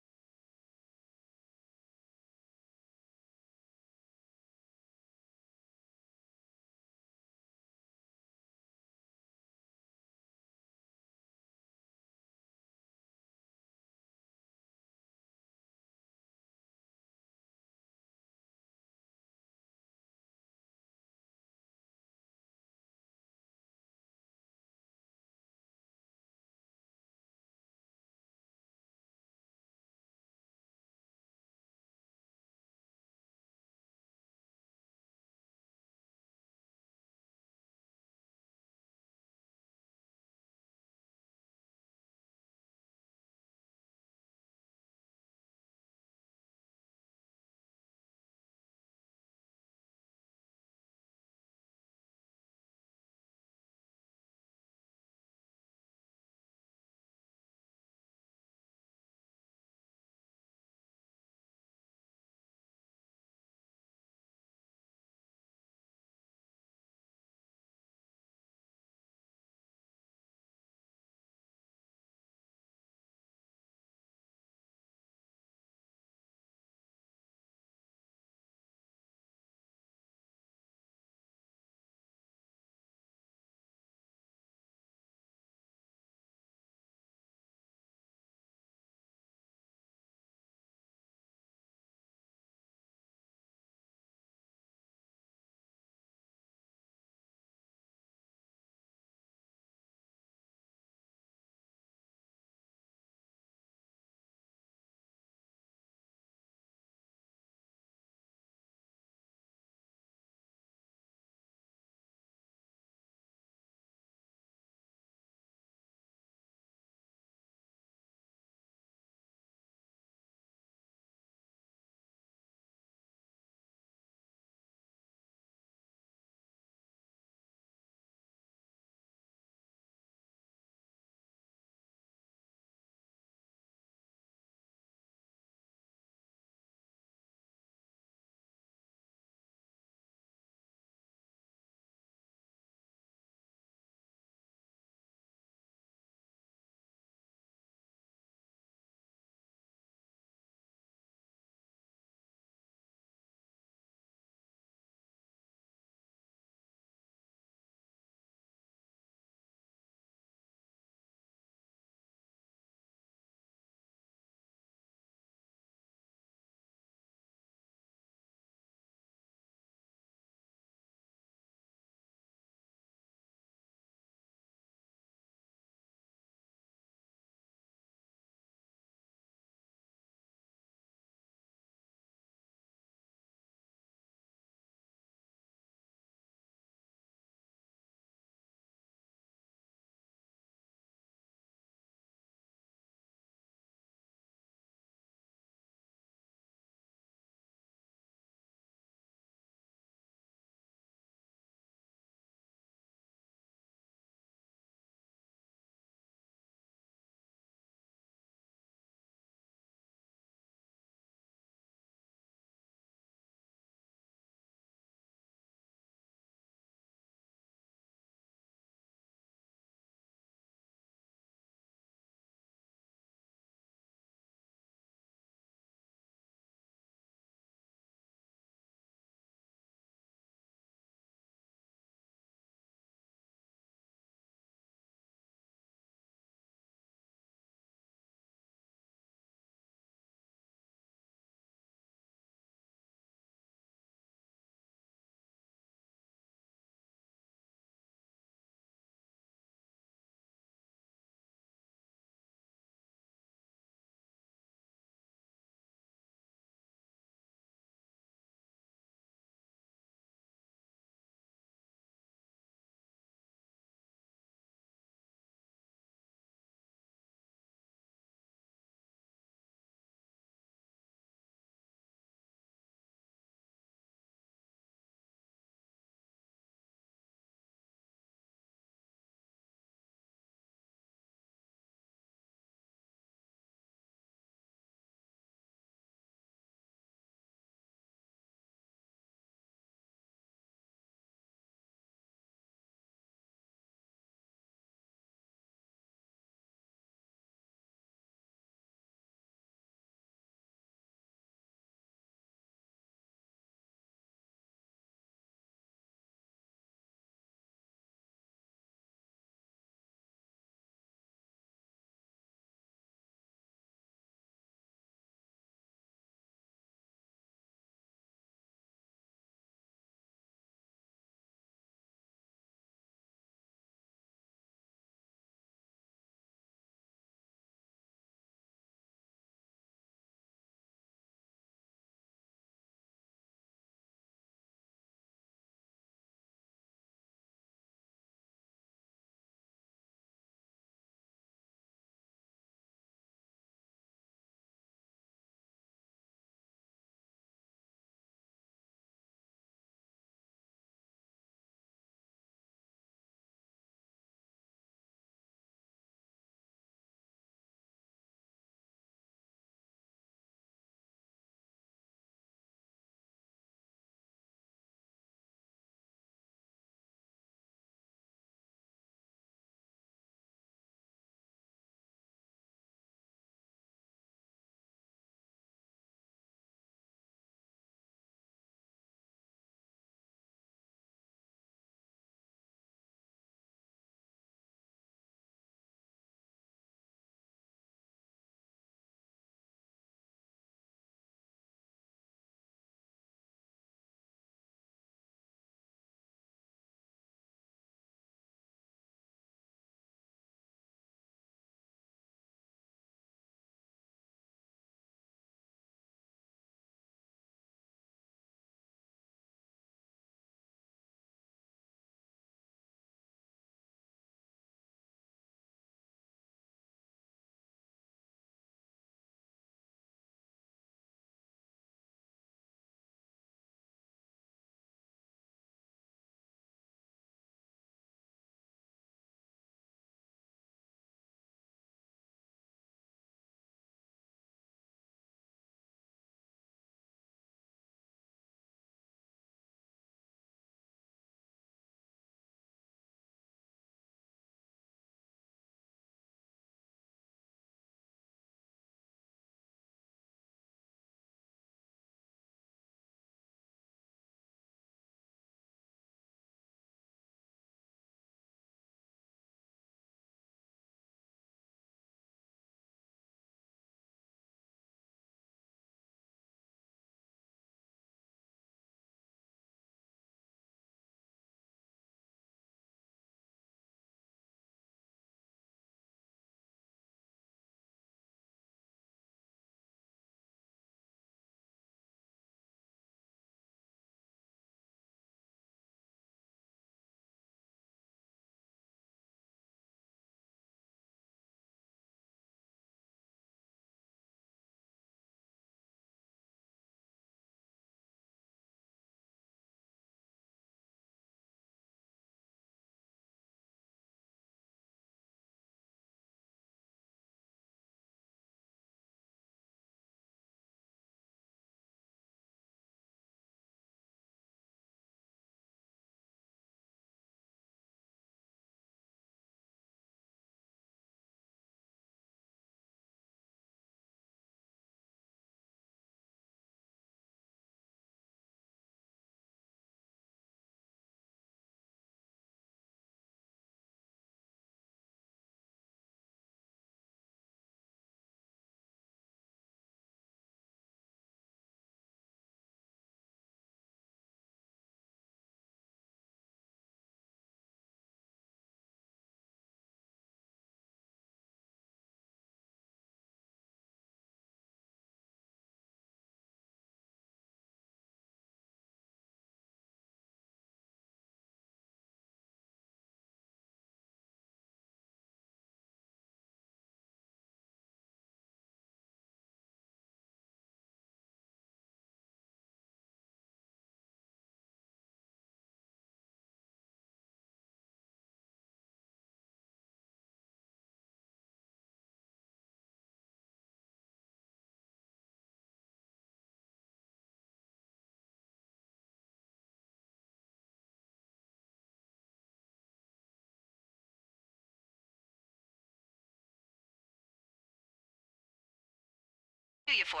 you for?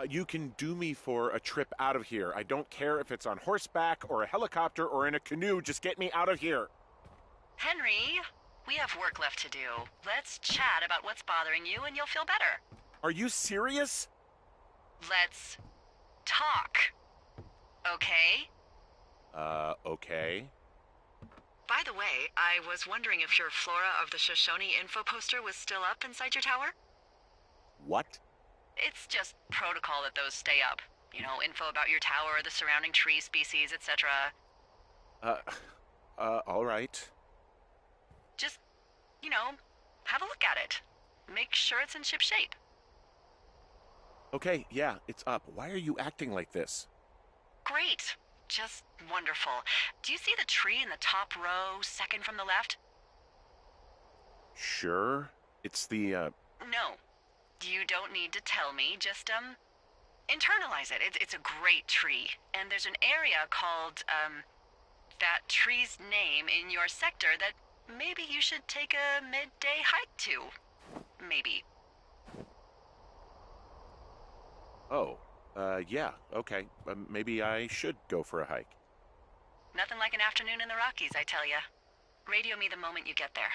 You can do me for a trip out of here. I don't care if it's on horseback or a helicopter or in a canoe. Just get me out of here. Henry, we have work left to do. Let's chat about what's bothering you and you'll feel better. Are you serious? Let's talk. Okay? Okay. By the way, I was wondering if your Flora of the Shoshone info poster was still up inside your tower? What? It's just protocol that those stay up. You know, info about your tower, the surrounding tree species, etc. All right. Just, you know, have a look at it. Make sure it's in ship shape. Okay, yeah, it's up. Why are you acting like this? Great. Just wonderful. Do you see the tree in the top row, second from the left? Sure. It's the, No. You don't need to tell me. Just, internalize it. It's a great tree. And there's an area called, that tree's name in your sector that maybe you should take a midday hike to. Maybe. Oh, yeah, okay. Maybe I should go for a hike. Nothing like an afternoon in the Rockies, I tell ya. Radio me the moment you get there.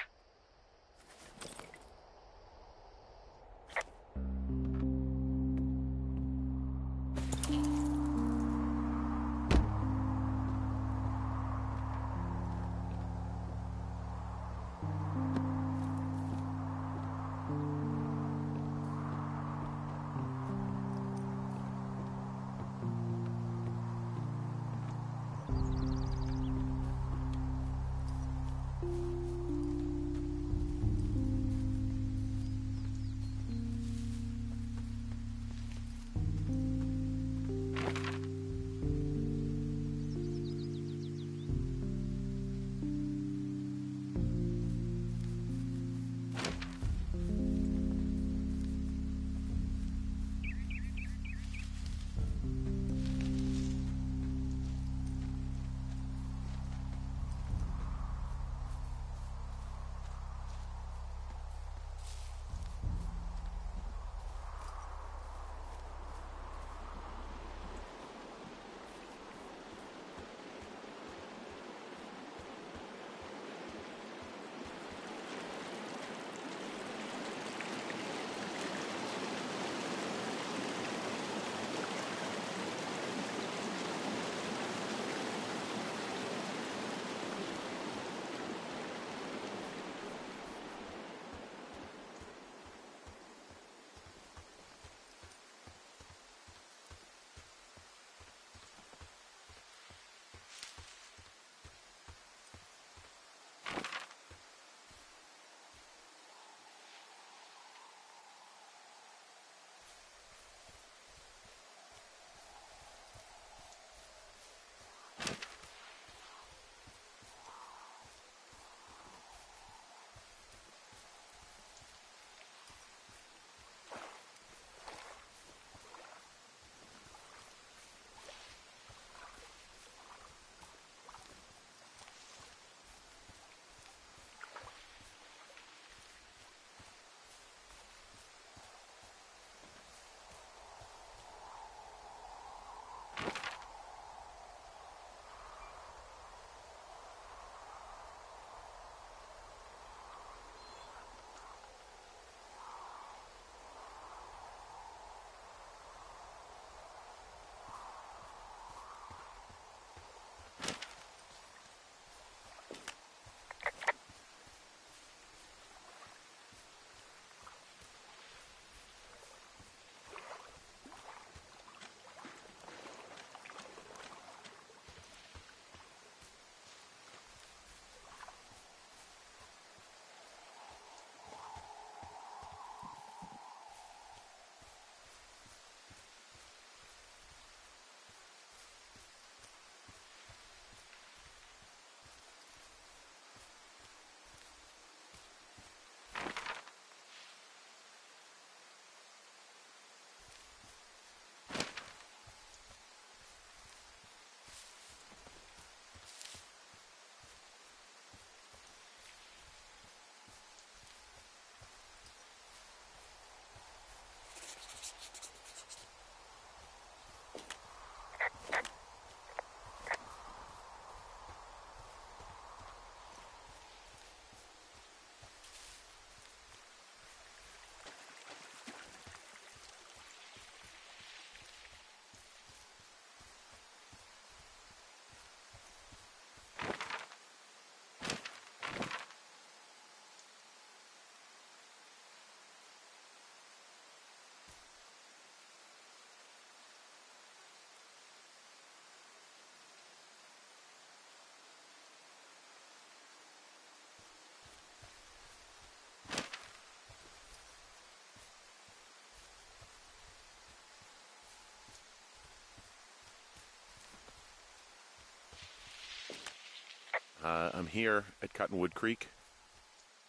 I'm here at Cottonwood Creek.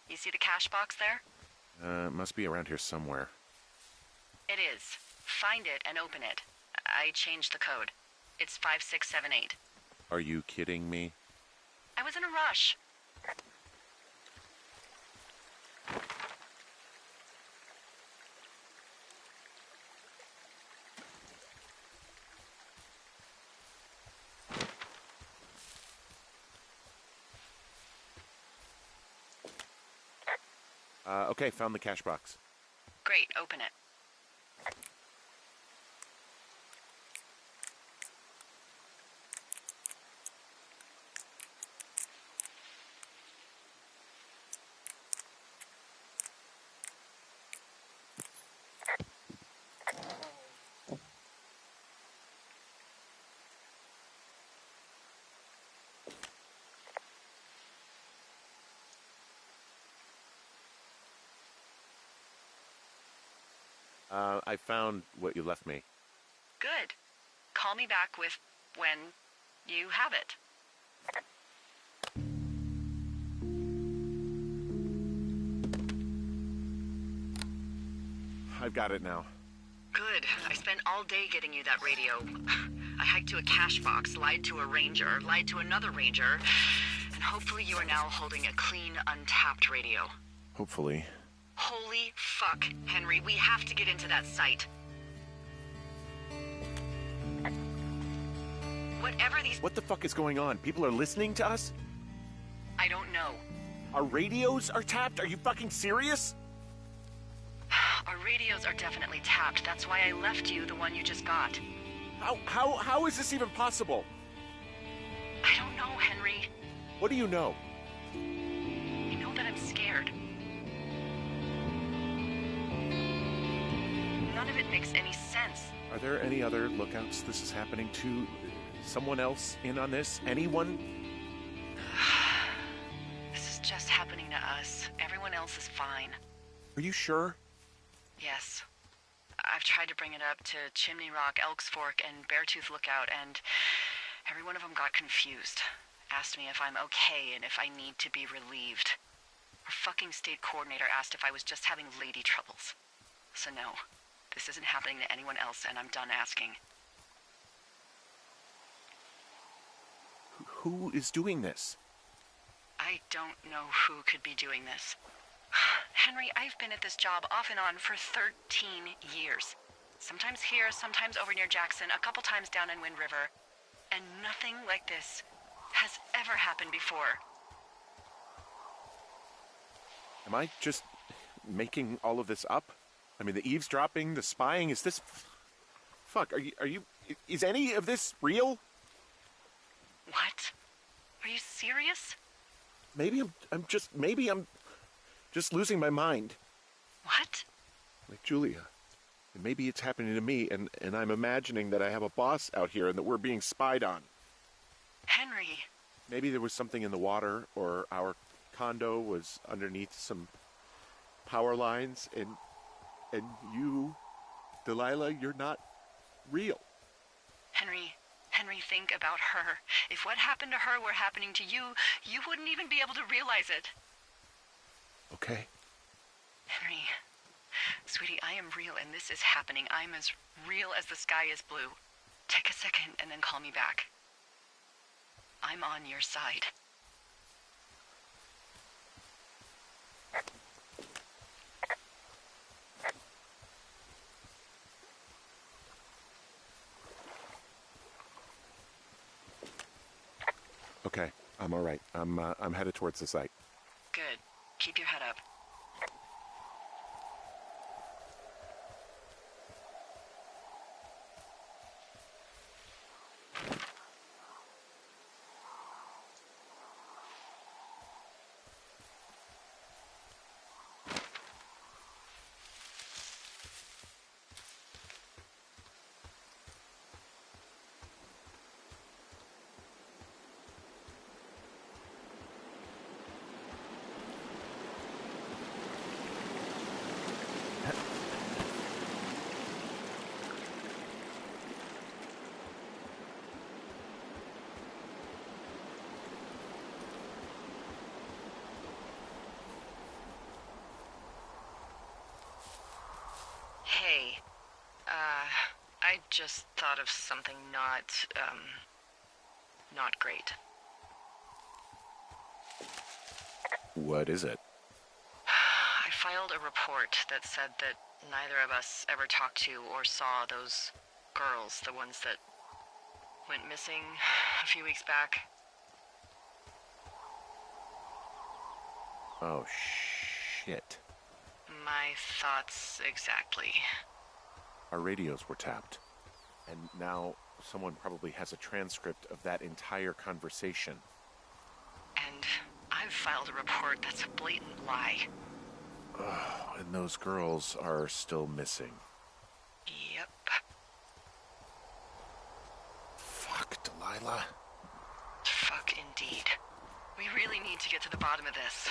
You see the cash box there? It must be around here somewhere. It is. Find it and open it. I changed the code. It's 5678. Are you kidding me? I was in a rush. Okay, found the cash box. Great, open it. I found what you left me. Good. Call me back with when you have it. I've got it now. Good. I spent all day getting you that radio. I hiked to a cash box, lied to a ranger, lied to another ranger, and hopefully you are now holding a clean, untapped radio. Hopefully. Holy fuck, Henry, we have to get into that site. Whatever these... What the fuck is going on? People are listening to us? I don't know. Our radios are tapped? Are you fucking serious? Our radios are definitely tapped. That's why I left you the one you just got. How is this even possible? I don't know, Henry. What do you know? I know that I'm scared. None of it makes any sense. Are there any other lookouts this is happening to? Someone else in on this? Anyone? This is just happening to us. Everyone else is fine. Are you sure? Yes. I've tried to bring it up to Chimney Rock, Elks Fork, and Beartooth Lookout, and every one of them got confused. Asked me if I'm okay and if I need to be relieved. Our fucking state coordinator asked if I was just having lady troubles. So no, this isn't happening to anyone else, and I'm done asking. Who is doing this? I don't know who could be doing this. Henry, I've been at this job off and on for 13 years. Sometimes here, sometimes over near Jackson, a couple times down in Wind River. And nothing like this has ever happened before. Am I just making all of this up? I mean, the eavesdropping, the spying, is this... Fuck, is any of this real? What? Are you serious? Maybe I'm just losing my mind. What? Like Julia. And maybe it's happening to me, and I'm imagining that I have a boss out here and that we're being spied on. Henry. Maybe there was something in the water, or our condo was underneath some power lines, and you, Delilah, you're not real. Henry, think about her. If what happened to her were happening to you, you wouldn't even be able to realize it. Okay. Henry, sweetie, I am real and this is happening. I'm as real as the sky is blue. Take a second and then call me back. I'm on your side. Okay, I'm all right. I'm headed towards the site. Good. Keep your head up. just thought of something not great. What is it? I filed a report that said that neither of us ever talked to or saw those girls, the ones that went missing a few weeks back. Oh, shit. My thoughts exactly. Our radios were tapped. And now someone probably has a transcript of that entire conversation. And I've filed a report that's a blatant lie. And those girls are still missing. Yep. Fuck, Delilah. Fuck indeed. We really need to get to the bottom of this.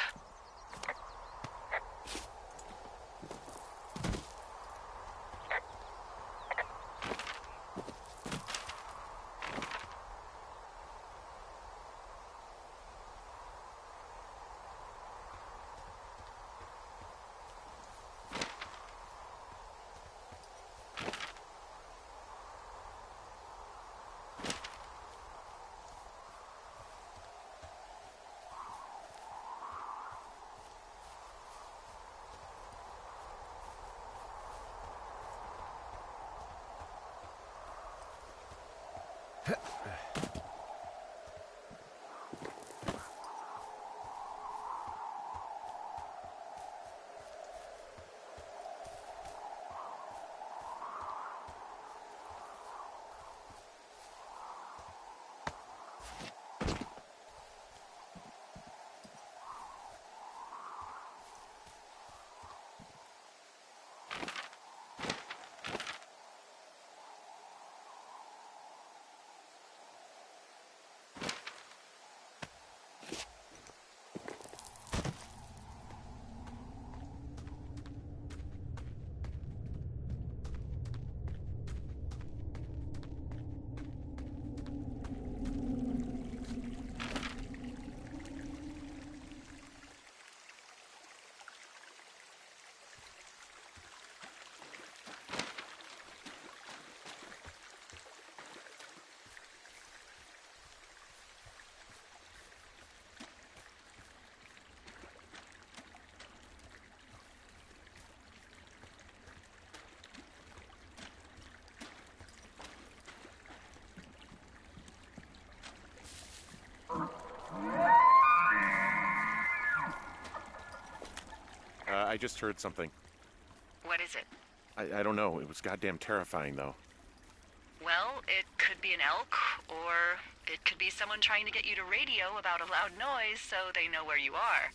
I just heard something. What is it? I don't know. It was goddamn terrifying, though. Well, it could be an elk, or it could be someone trying to get you to radio about a loud noise so they know where you are.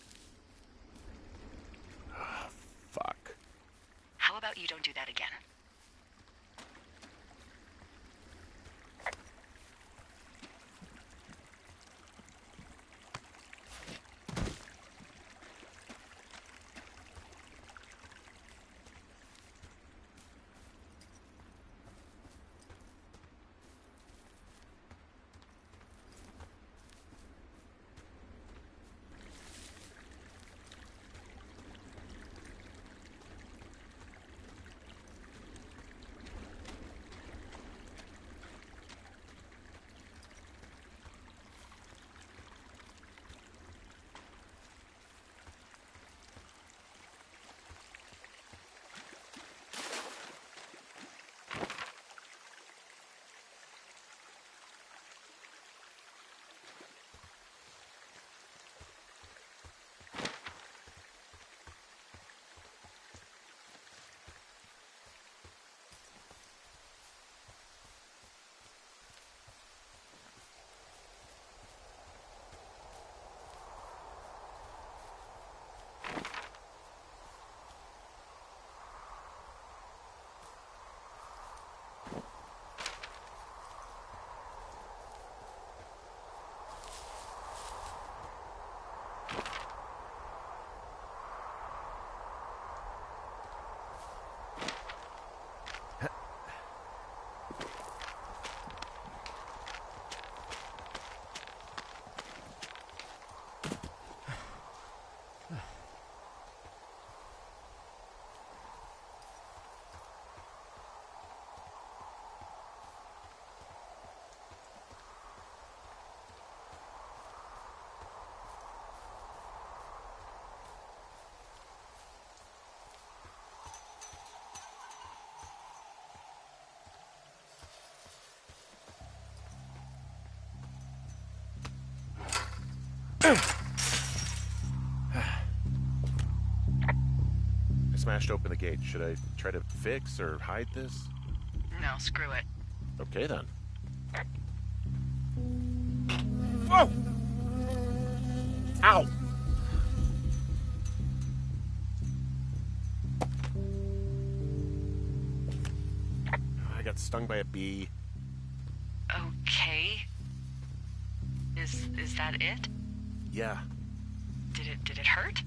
Fuck. How about you don't do that again? I smashed open the gate. Should I try to fix or hide this? No, screw it. Okay, then. Whoa! Ow! I got stung by a bee. Okay. Is that it? Yeah. Did it hurt?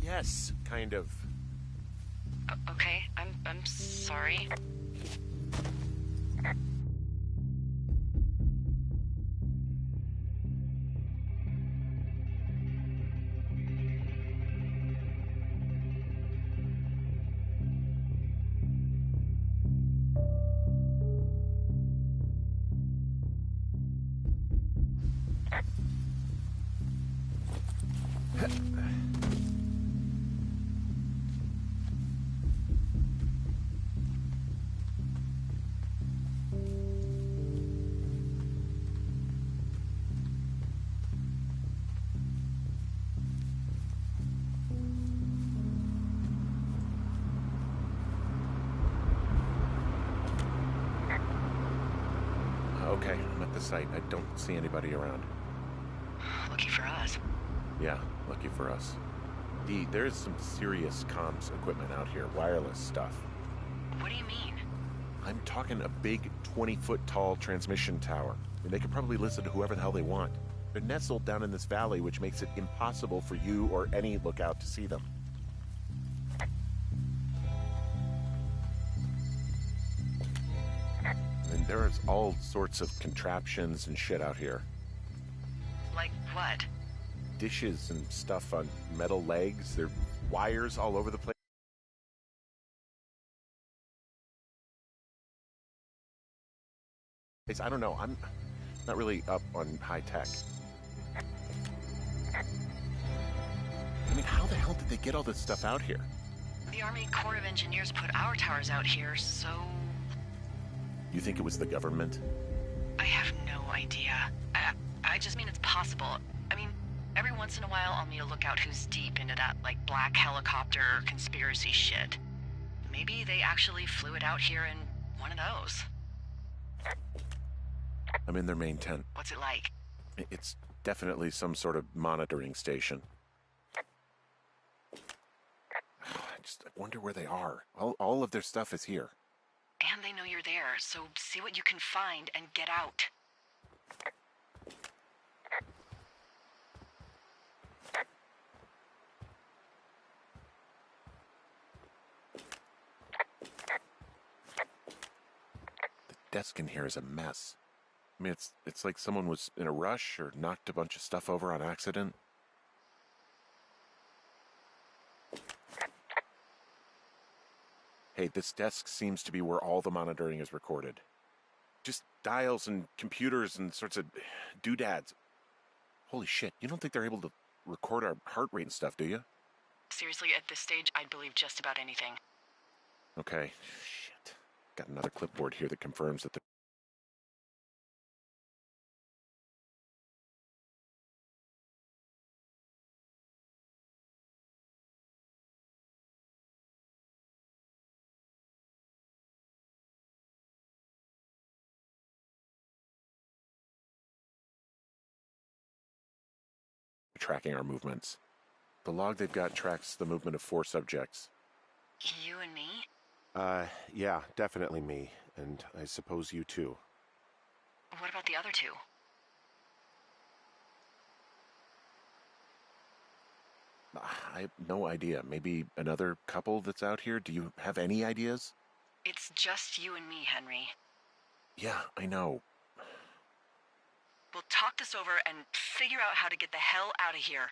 Yes, kind of. Okay, I'm sorry. Okay, I'm at the site. I don't see anybody around. Lucky for us. Yeah, lucky for us. Dee, there's some serious comms equipment out here, wireless stuff. What do you mean? I'm talking a big 20-foot tall transmission tower. I mean, they could probably listen to whoever the hell they want. They're nestled down in this valley, which makes it impossible for you or any lookout to see them. And there's all sorts of contraptions and shit out here. Like what? Dishes and stuff on metal legs. There are wires all over the place. I don't know. I'm not really up on high tech. I mean, how the hell did they get all this stuff out here? The Army Corps of Engineers put our towers out here, so... You think it was the government? I have no idea. I just mean it's possible. I mean, every once in a while I'll meet a lookout who's deep into that, like, black helicopter conspiracy shit. Maybe they actually flew it out here in one of those. I'm in their main tent. What's it like? It's definitely some sort of monitoring station. I wonder where they are. All of their stuff is here. And they know you're there, so see what you can find and get out. The desk in here is a mess. I mean, it's like someone was in a rush or knocked a bunch of stuff over on accident. Hey, this desk seems to be where all the monitoring is recorded. Just dials and computers and sorts of doodads. Holy shit, you don't think they're able to record our heart rate and stuff, do you? Seriously, at this stage, I'd believe just about anything. Okay, shit. Got another clipboard here that confirms that the tracking our movements. The log they've got tracks the movement of 4 subjects. You and me? Yeah, definitely me. And I suppose you too. What about the other 2? I have no idea. Maybe another couple that's out here? Do you have any ideas? It's just you and me, Henry. Yeah, I know. We'll talk this over and figure out how to get the hell out of here.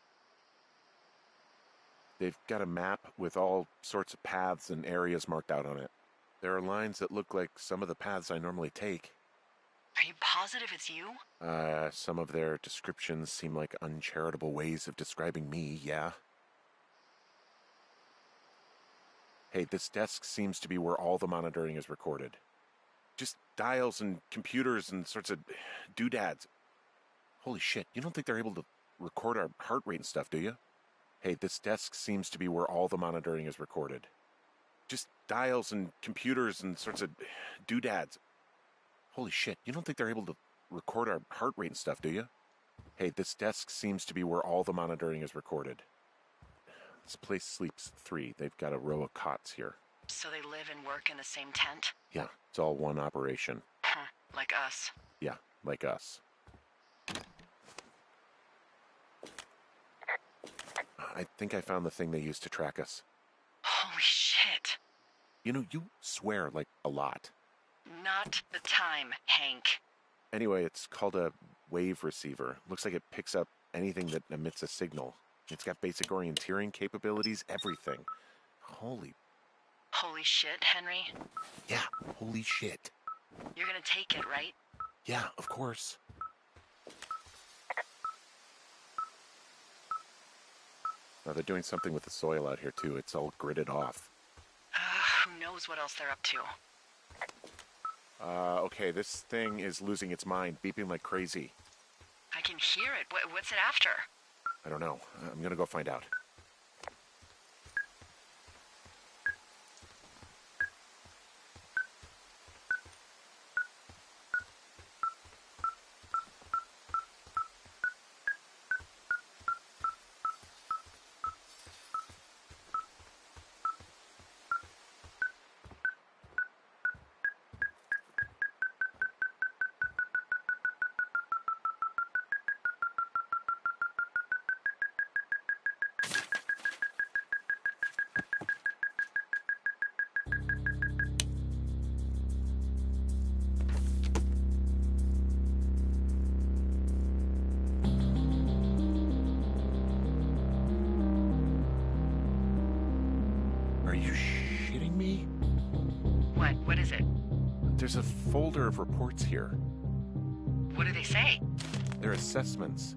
They've got a map with all sorts of paths and areas marked out on it. There are lines that look like some of the paths I normally take. Are you positive it's you? Some of their descriptions seem like uncharitable ways of describing me, yeah. Hey, this desk seems to be where all the monitoring is recorded. Just dials and computers and sorts of doodads. Holy shit, you don't think they're able to record our heart rate and stuff, do you? Hey, this desk seems to be where all the monitoring is recorded. Just dials and computers and sorts of doodads. Holy shit, you don't think they're able to record our heart rate and stuff, do you? Hey, this desk seems to be where all the monitoring is recorded. This place sleeps 3. They've got a row of cots here. So they live and work in the same tent? Yeah, it's all one operation. Huh, like us. Yeah, like us. I think I found the thing they used to track us. Holy shit. You know, you swear like a lot. Not the time, Hank. Anyway, it's called a wave receiver. Looks like it picks up anything that emits a signal. It's got basic orienteering capabilities, everything. Holy shit, Henry. Yeah, holy shit. You're gonna take it, right? Yeah, of course. Now they're doing something with the soil out here too. It's all gridded off. Who knows what else they're up to? Okay, this thing is losing its mind, beeping like crazy. I can hear it. What's it after? I don't know. I'm gonna go find out. Are you shitting me? What is it? There's a folder of reports here. What do they say? They're assessments.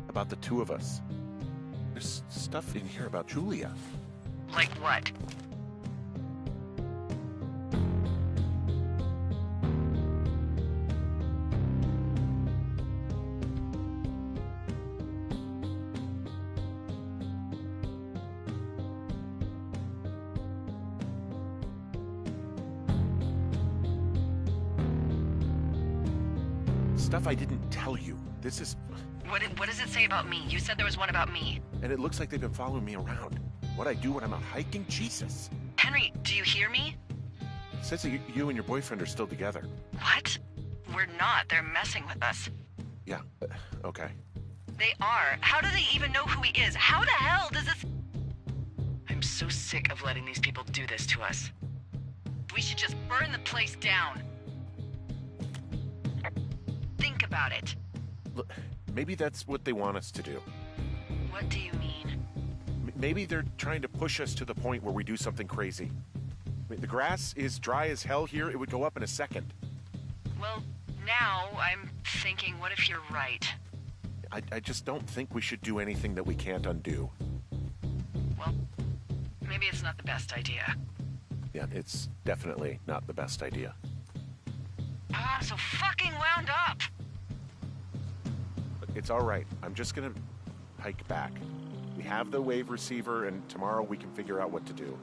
About the two of us. There's stuff in here about Julia. Like what? Stuff I didn't tell you. This is... What does it say about me? You said there was one about me. And it looks like they've been following me around. What I do when I'm out hiking? Jesus. Henry, do you hear me? It says that you and your boyfriend are still together. What? We're not. They're messing with us. Yeah, okay. They are. How do they even know who he is? How the hell does this... I'm so sick of letting these people do this to us. We should just burn the place down. Think about it. Look, maybe that's what they want us to do. What do you mean? Maybe they're trying to push us to the point where we do something crazy. I mean, the grass is dry as hell here. It would go up in a second. Well, now I'm thinking, what if you're right? I just don't think we should do anything that we can't undo. Well, maybe it's not the best idea. Yeah, it's definitely not the best idea. I'm so fucking wound up. It's all right. I'm just gonna hike back. We have the wave receiver, and tomorrow we can figure out what to do.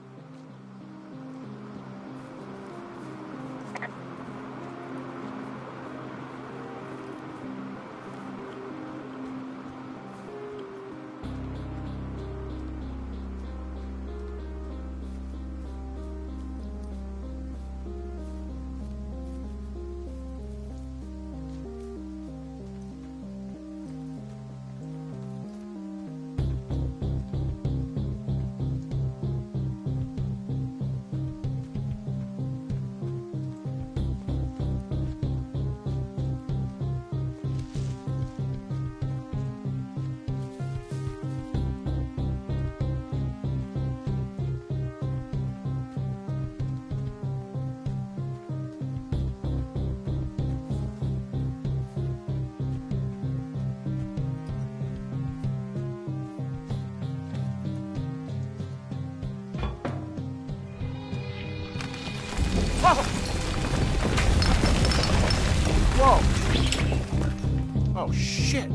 Oh, shit!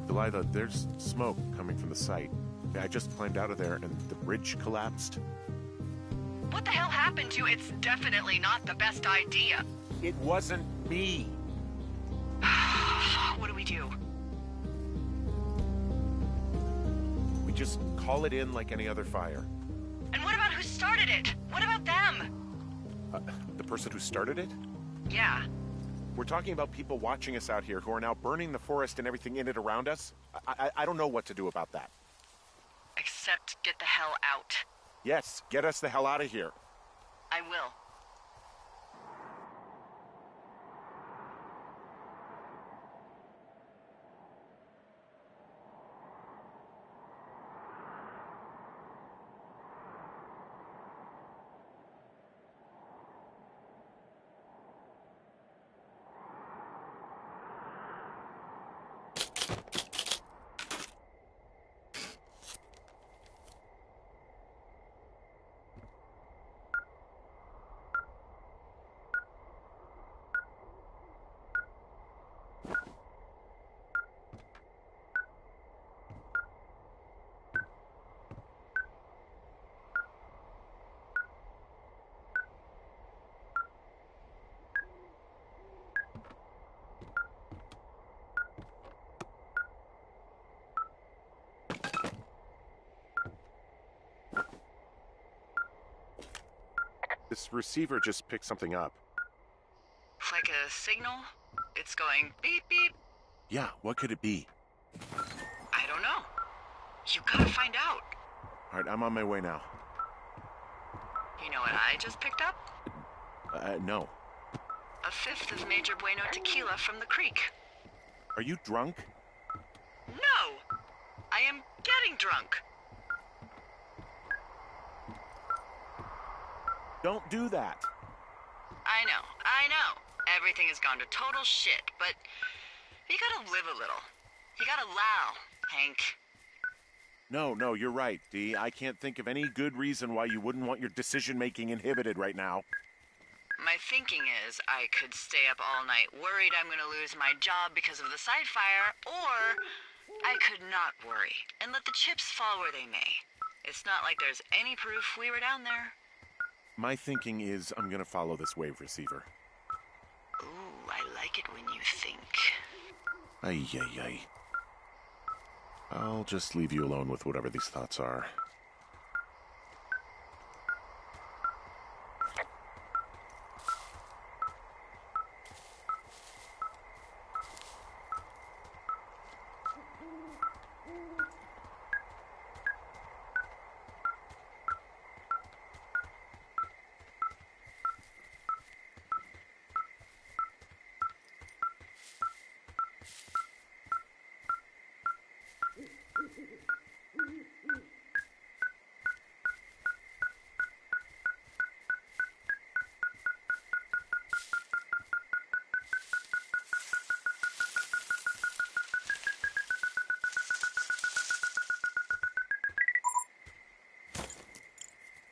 Delilah, there's smoke coming from the site. I just climbed out of there and the bridge collapsed. What the hell happened to you? It's definitely not the best idea. It wasn't me. What do we do? We just call it in like any other fire. And what about who started it? What about them? The person who started it? Yeah. We're talking about people watching us out here who are now burning the forest and everything in it around us. I don't know what to do about that. Except get the hell out. Yes, get us the hell out of here. I will. This receiver just picked something up. Like a signal? It's going beep beep. Yeah, what could it be? I don't know. You gotta find out. All right, I'm on my way now. You know what I just picked up? No. A fifth of Major Bueno tequila from the creek. Are you drunk? No! I am getting drunk. Don't do that. I know. Everything has gone to total shit, but you gotta live a little. You gotta allow, Hank. No, you're right, Dee. I can't think of any good reason why you wouldn't want your decision-making inhibited right now. My thinking is I could stay up all night worried I'm gonna lose my job because of the side fire, or I could not worry and let the chips fall where they may. It's not like there's any proof we were down there. My thinking is I'm gonna follow this wave receiver. Ooh, I like it when you think. Ay. I'll just leave you alone with whatever these thoughts are.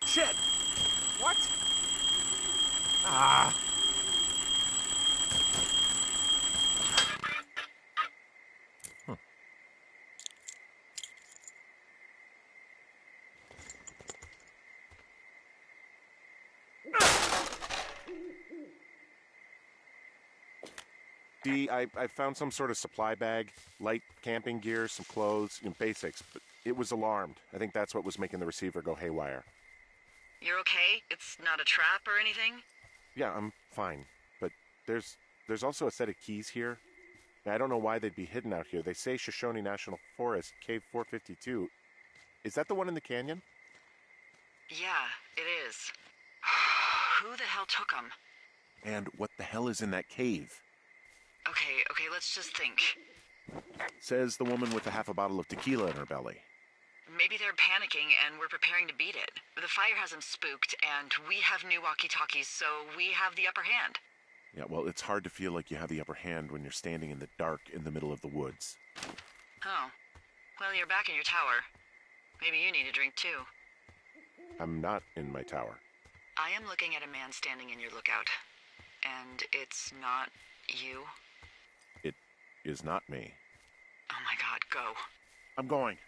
Shit! What? Ah! Dee, I found some sort of supply bag, light camping gear, some clothes, basics, but it was alarmed. I think that's what was making the receiver go haywire. You're okay? It's not a trap or anything? Yeah, I'm fine. But there's also a set of keys here. I don't know why they'd be hidden out here. They say Shoshone National Forest, Cave 452. Is that the one in the canyon? Yeah, it is. Who the hell took them? And what the hell is in that cave? Okay, let's just think. Says the woman with a half a bottle of tequila in her belly. Maybe they're panicking and we're preparing to beat it. The fire has them spooked, and we have new walkie-talkies, so we have the upper hand. Yeah, well, it's hard to feel like you have the upper hand when you're standing in the dark in the middle of the woods. Oh. Well, you're back in your tower. Maybe you need a drink, too. I'm not in my tower. I am looking at a man standing in your lookout. And it's not You? It is not me. Oh my god, go. I'm going.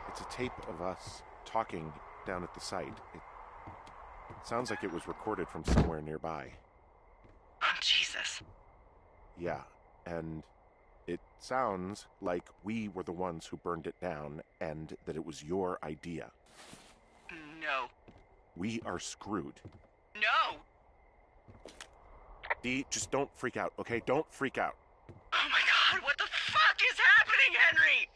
It's a tape of us talking down at the site. It sounds like it was recorded from somewhere nearby. Oh, Jesus. Yeah, and it sounds like we were the ones who burned it down and that it was your idea. No. We are screwed. No! Dee, just don't freak out, okay? Don't freak out. Oh my god, what the fuck is happening, Henry?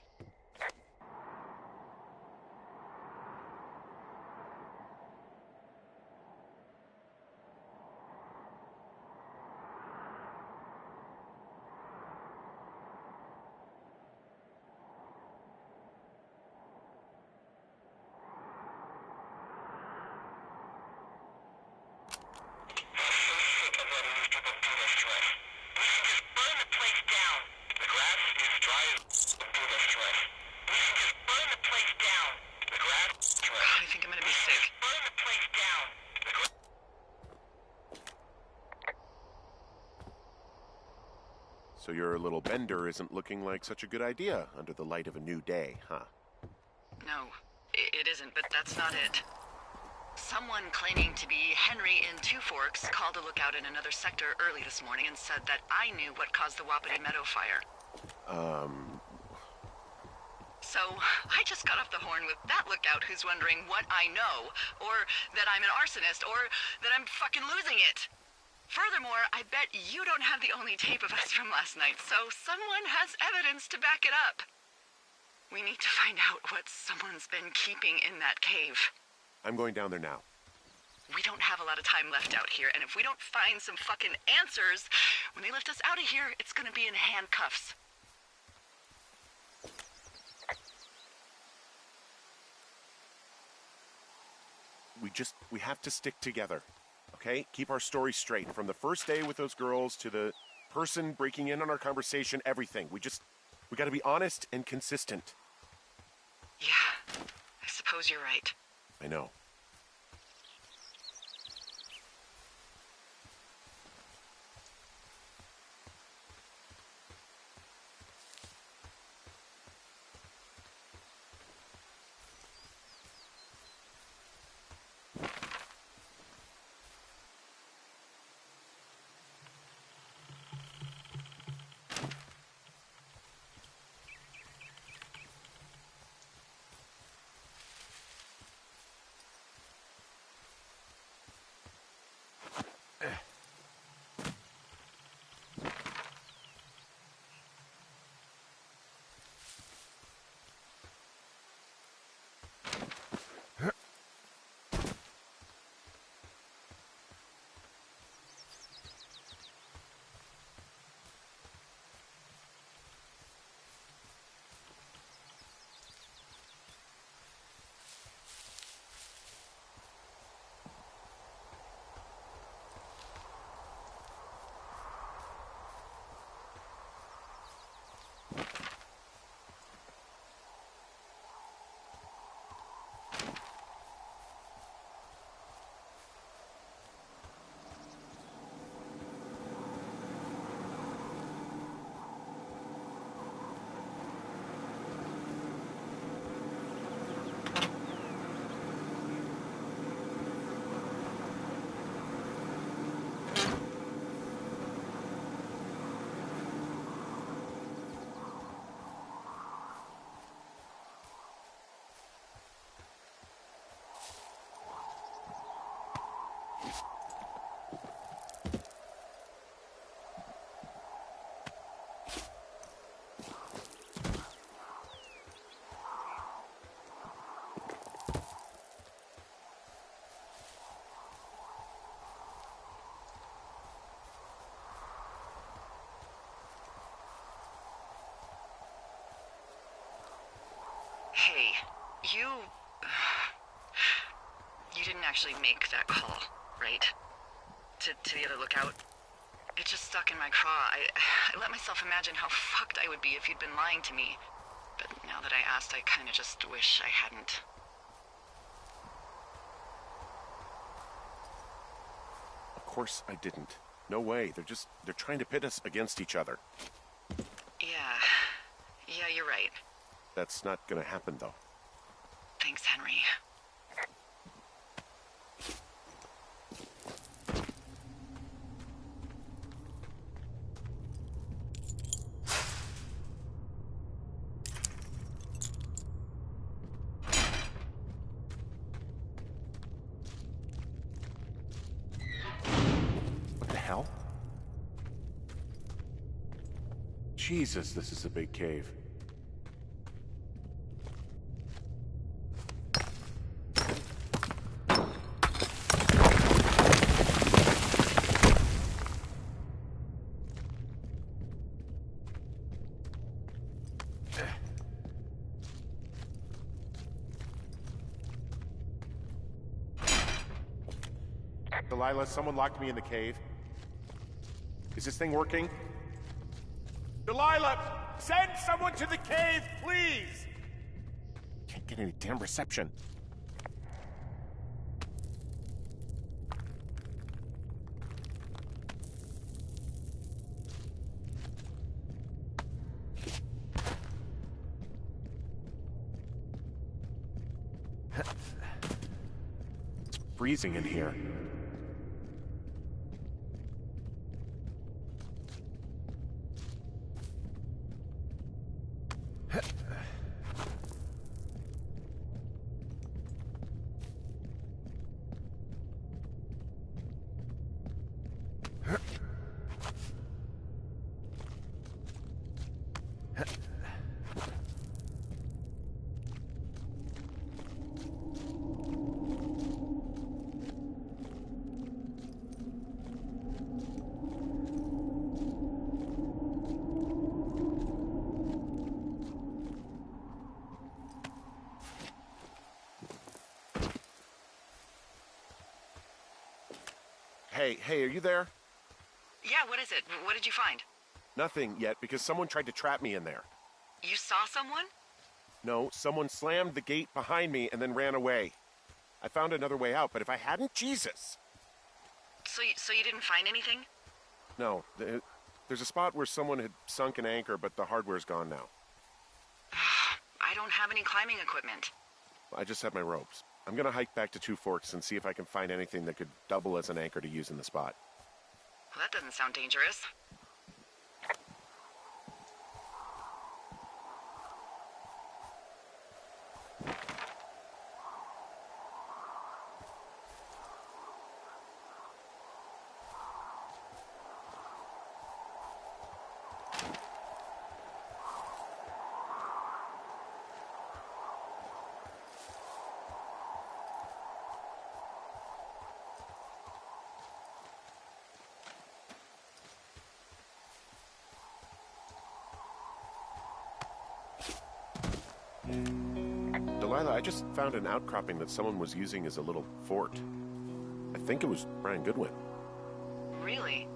I think I'm gonna be sick. So your little bender isn't looking like such a good idea under the light of a new day, huh? No, it isn't, but that's not it. Someone claiming to be Henry in Two Forks called a lookout in another sector early this morning and said that I knew what caused the Wapiti Meadow fire. So, I just got off the horn with that lookout who's wondering what I know, or that I'm an arsonist, or that I'm fucking losing it. Furthermore, I bet you don't have the only tape of us from last night, so someone has evidence to back it up. We need to find out what someone's been keeping in that cave. I'm going down there now. We don't have a lot of time left out here, and if we don't find some fucking answers, when they lift us out of here, it's gonna be in handcuffs. We have to stick together, okay? Keep our story straight. From the first day with those girls to the person breaking in on our conversation, everything. We gotta be honest and consistent. Yeah, I suppose you're right. I know. Hey, you didn't actually make that call, right? To the other lookout? It just stuck in my craw. I let myself imagine how fucked I would be if you'd been lying to me. But now that I asked, I kinda just wish I hadn't. Of course I didn't. No way. They're trying to pit us against each other. Yeah, you're right. That's not gonna happen, though. Thanks, Henry. What the hell? Jesus, this is a big cave. Delilah, someone locked me in the cave. Is this thing working? Delilah! Send someone to the cave, please! Can't get any damn reception. It's freezing in here. Hey, are you there? Yeah, what is it? What did you find? Nothing yet, because someone tried to trap me in there. You saw someone? No, someone slammed the gate behind me and then ran away. I found another way out, but if I hadn't, Jesus! So you didn't find anything? No, there's a spot where someone had sunk an anchor, but the hardware's gone now. I don't have any climbing equipment. I just have my ropes. I'm gonna hike back to Two Forks and see if I can find anything that could double as an anchor to use in the spot. Well, that doesn't sound dangerous. Delilah, I just found an outcropping that someone was using as a little fort. I think it was Brian Goodwin. Really?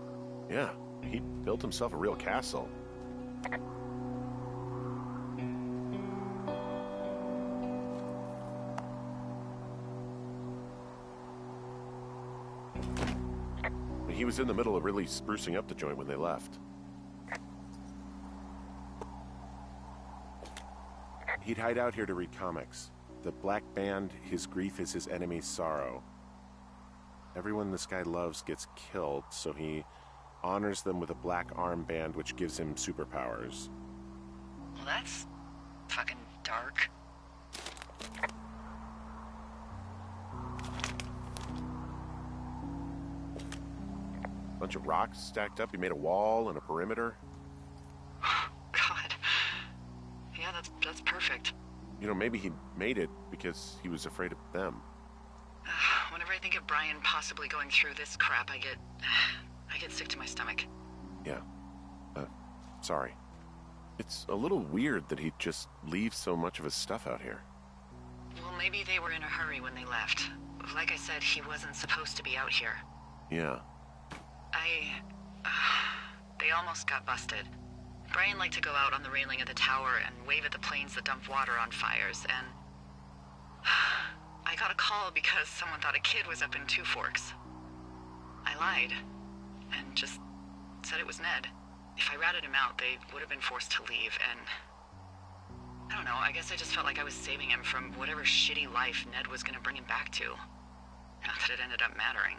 Yeah, he built himself a real castle. He was in the middle of really sprucing up the joint when they left. He'd hide out here to read comics. The Black Band, his grief is his enemy's sorrow. Everyone this guy loves gets killed, so he honors them with a black armband which gives him superpowers. Well, that's fucking dark. bunch of rocks stacked up. He made a wall and a perimeter. God. Yeah, that's perfect. You know, maybe he made it because he was afraid of them. Whenever I think of Brian possibly going through this crap, I get sick to my stomach. Yeah. Sorry. It's a little weird that he'd just leave so much of his stuff out here. Well, maybe they were in a hurry when they left. Like I said, he wasn't supposed to be out here. Yeah. They almost got busted. Brian liked to go out on the railing of the tower and wave at the planes that dumped water on fires, and I got a call because someone thought a kid was up in Two Forks. I lied, and just said it was Ned. If I ratted him out, they would have been forced to leave, and I don't know, I guess I just felt like I was saving him from whatever shitty life Ned was gonna bring him back to. Not that it ended up mattering.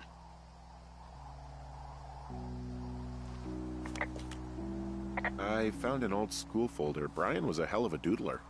I found an old school folder. Brian was a hell of a doodler.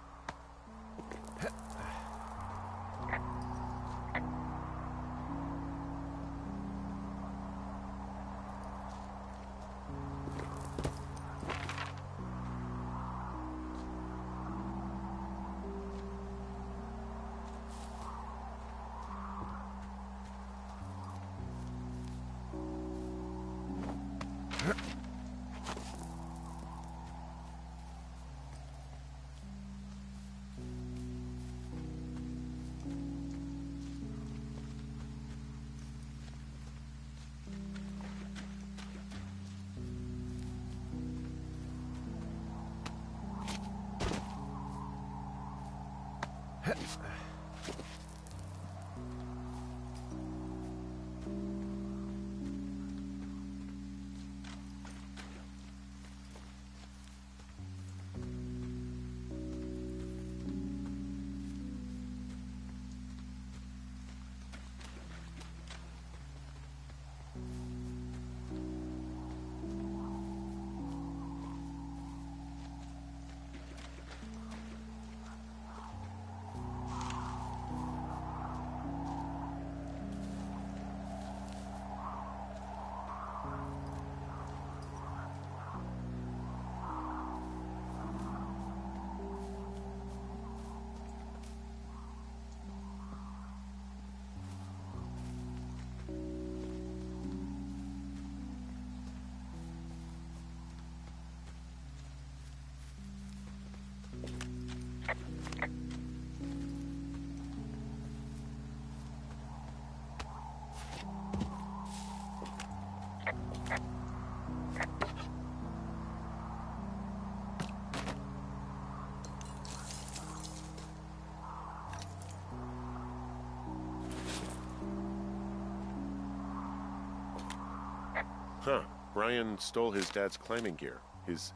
Huh. Brian stole his dad's climbing gear. His...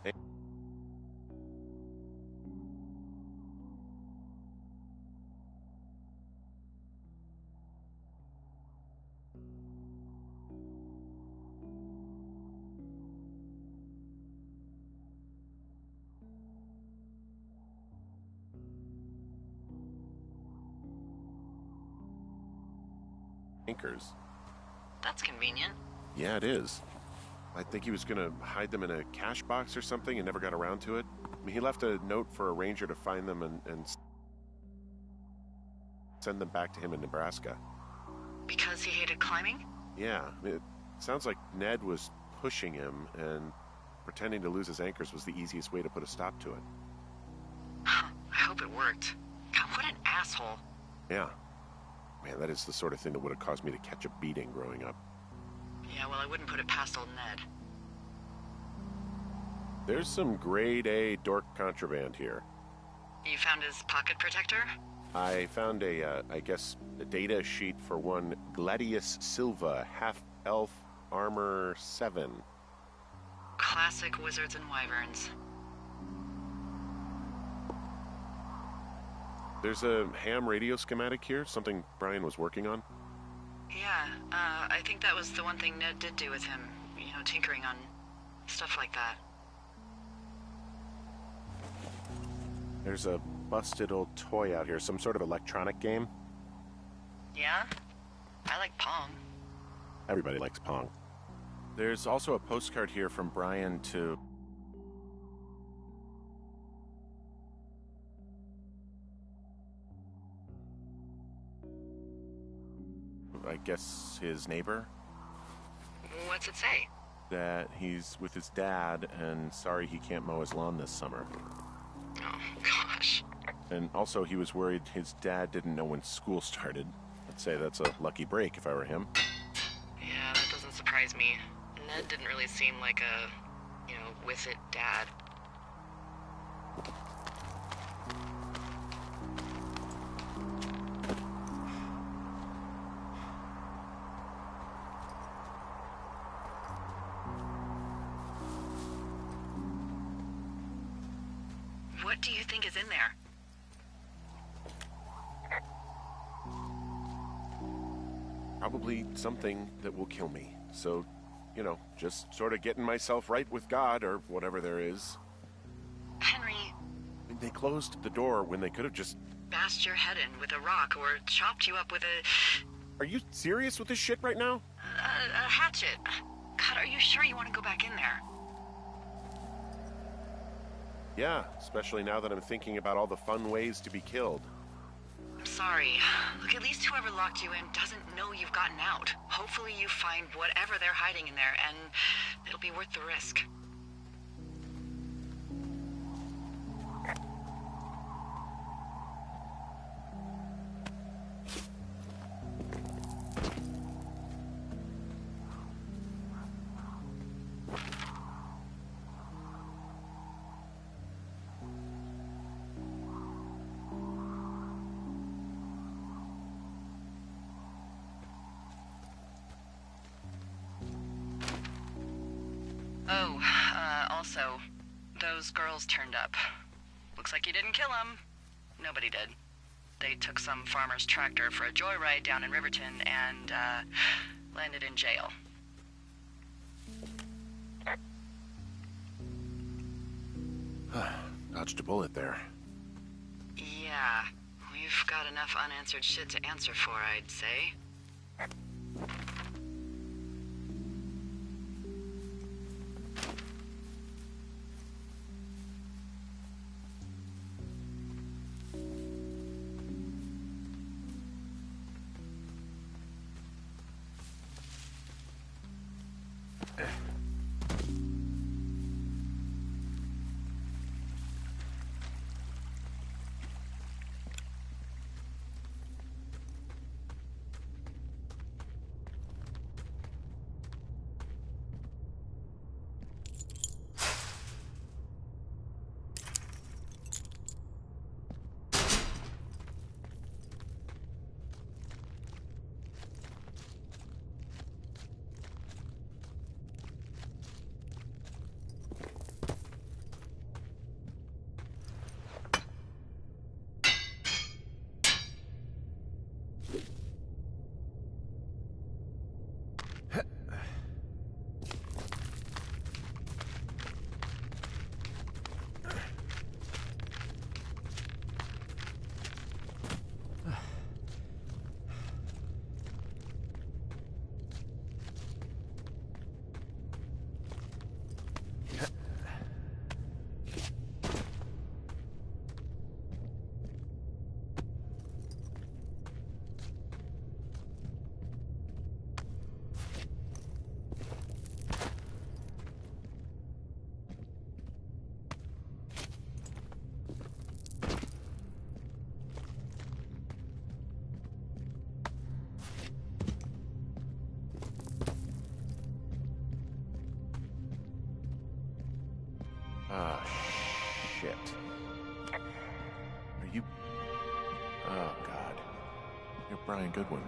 anchors. That's convenient. Yeah, it is. I think he was gonna hide them in a cash box or something and never got around to it. I mean, he left a note for a ranger to find them and send them back to him in Nebraska. Because he hated climbing? Yeah, it sounds like Ned was pushing him, and pretending to lose his anchors was the easiest way to put a stop to it. I hope it worked. God, what an asshole. Yeah. Man, that is the sort of thing that would have caused me to catch a beating growing up. Yeah, well, I wouldn't put it past old Ned. There's some grade A dork contraband here. You found his pocket protector? I found I guess, a data sheet for one Gladius Silva, half-elf armor 7. Classic wizards and wyverns. There's a ham radio schematic here, something Brian was working on. Yeah, I think that was the one thing Ned did do with him. You know, tinkering on stuff like that. There's a busted old toy out here, some sort of electronic game. Yeah? I like Pong. Everybody likes Pong. There's also a postcard here from Brian to... I guess his neighbor? What's it say? That he's with his dad and sorry he can't mow his lawn this summer. Oh, gosh. And also he was worried his dad didn't know when school started. I'd say that's a lucky break if I were him. Yeah, that doesn't surprise me. Ned didn't really seem like a, with it dad. What do you think is in there? Probably something that will kill me. So, just sort of getting myself right with God or whatever there is. Henry, They closed the door when they could have just... bashed your head in with a rock or chopped you up with Are you serious with this shit right now? a hatchet. God, are you sure you want to go back in there? Yeah, especially now that I'm thinking about all the fun ways to be killed. I'm sorry. Look, at least whoever locked you in doesn't know you've gotten out. Hopefully you find whatever they're hiding in there, and it'll be worth the risk. Oh, also, those girls turned up. Looks like you didn't kill them. Nobody did. They took some farmer's tractor for a joyride down in Riverton and, landed in jail. Dodged a bullet there. Yeah, we've got enough unanswered shit to answer for, I'd say. Ah, shit. Are you... Oh, God. You're Brian Goodwin.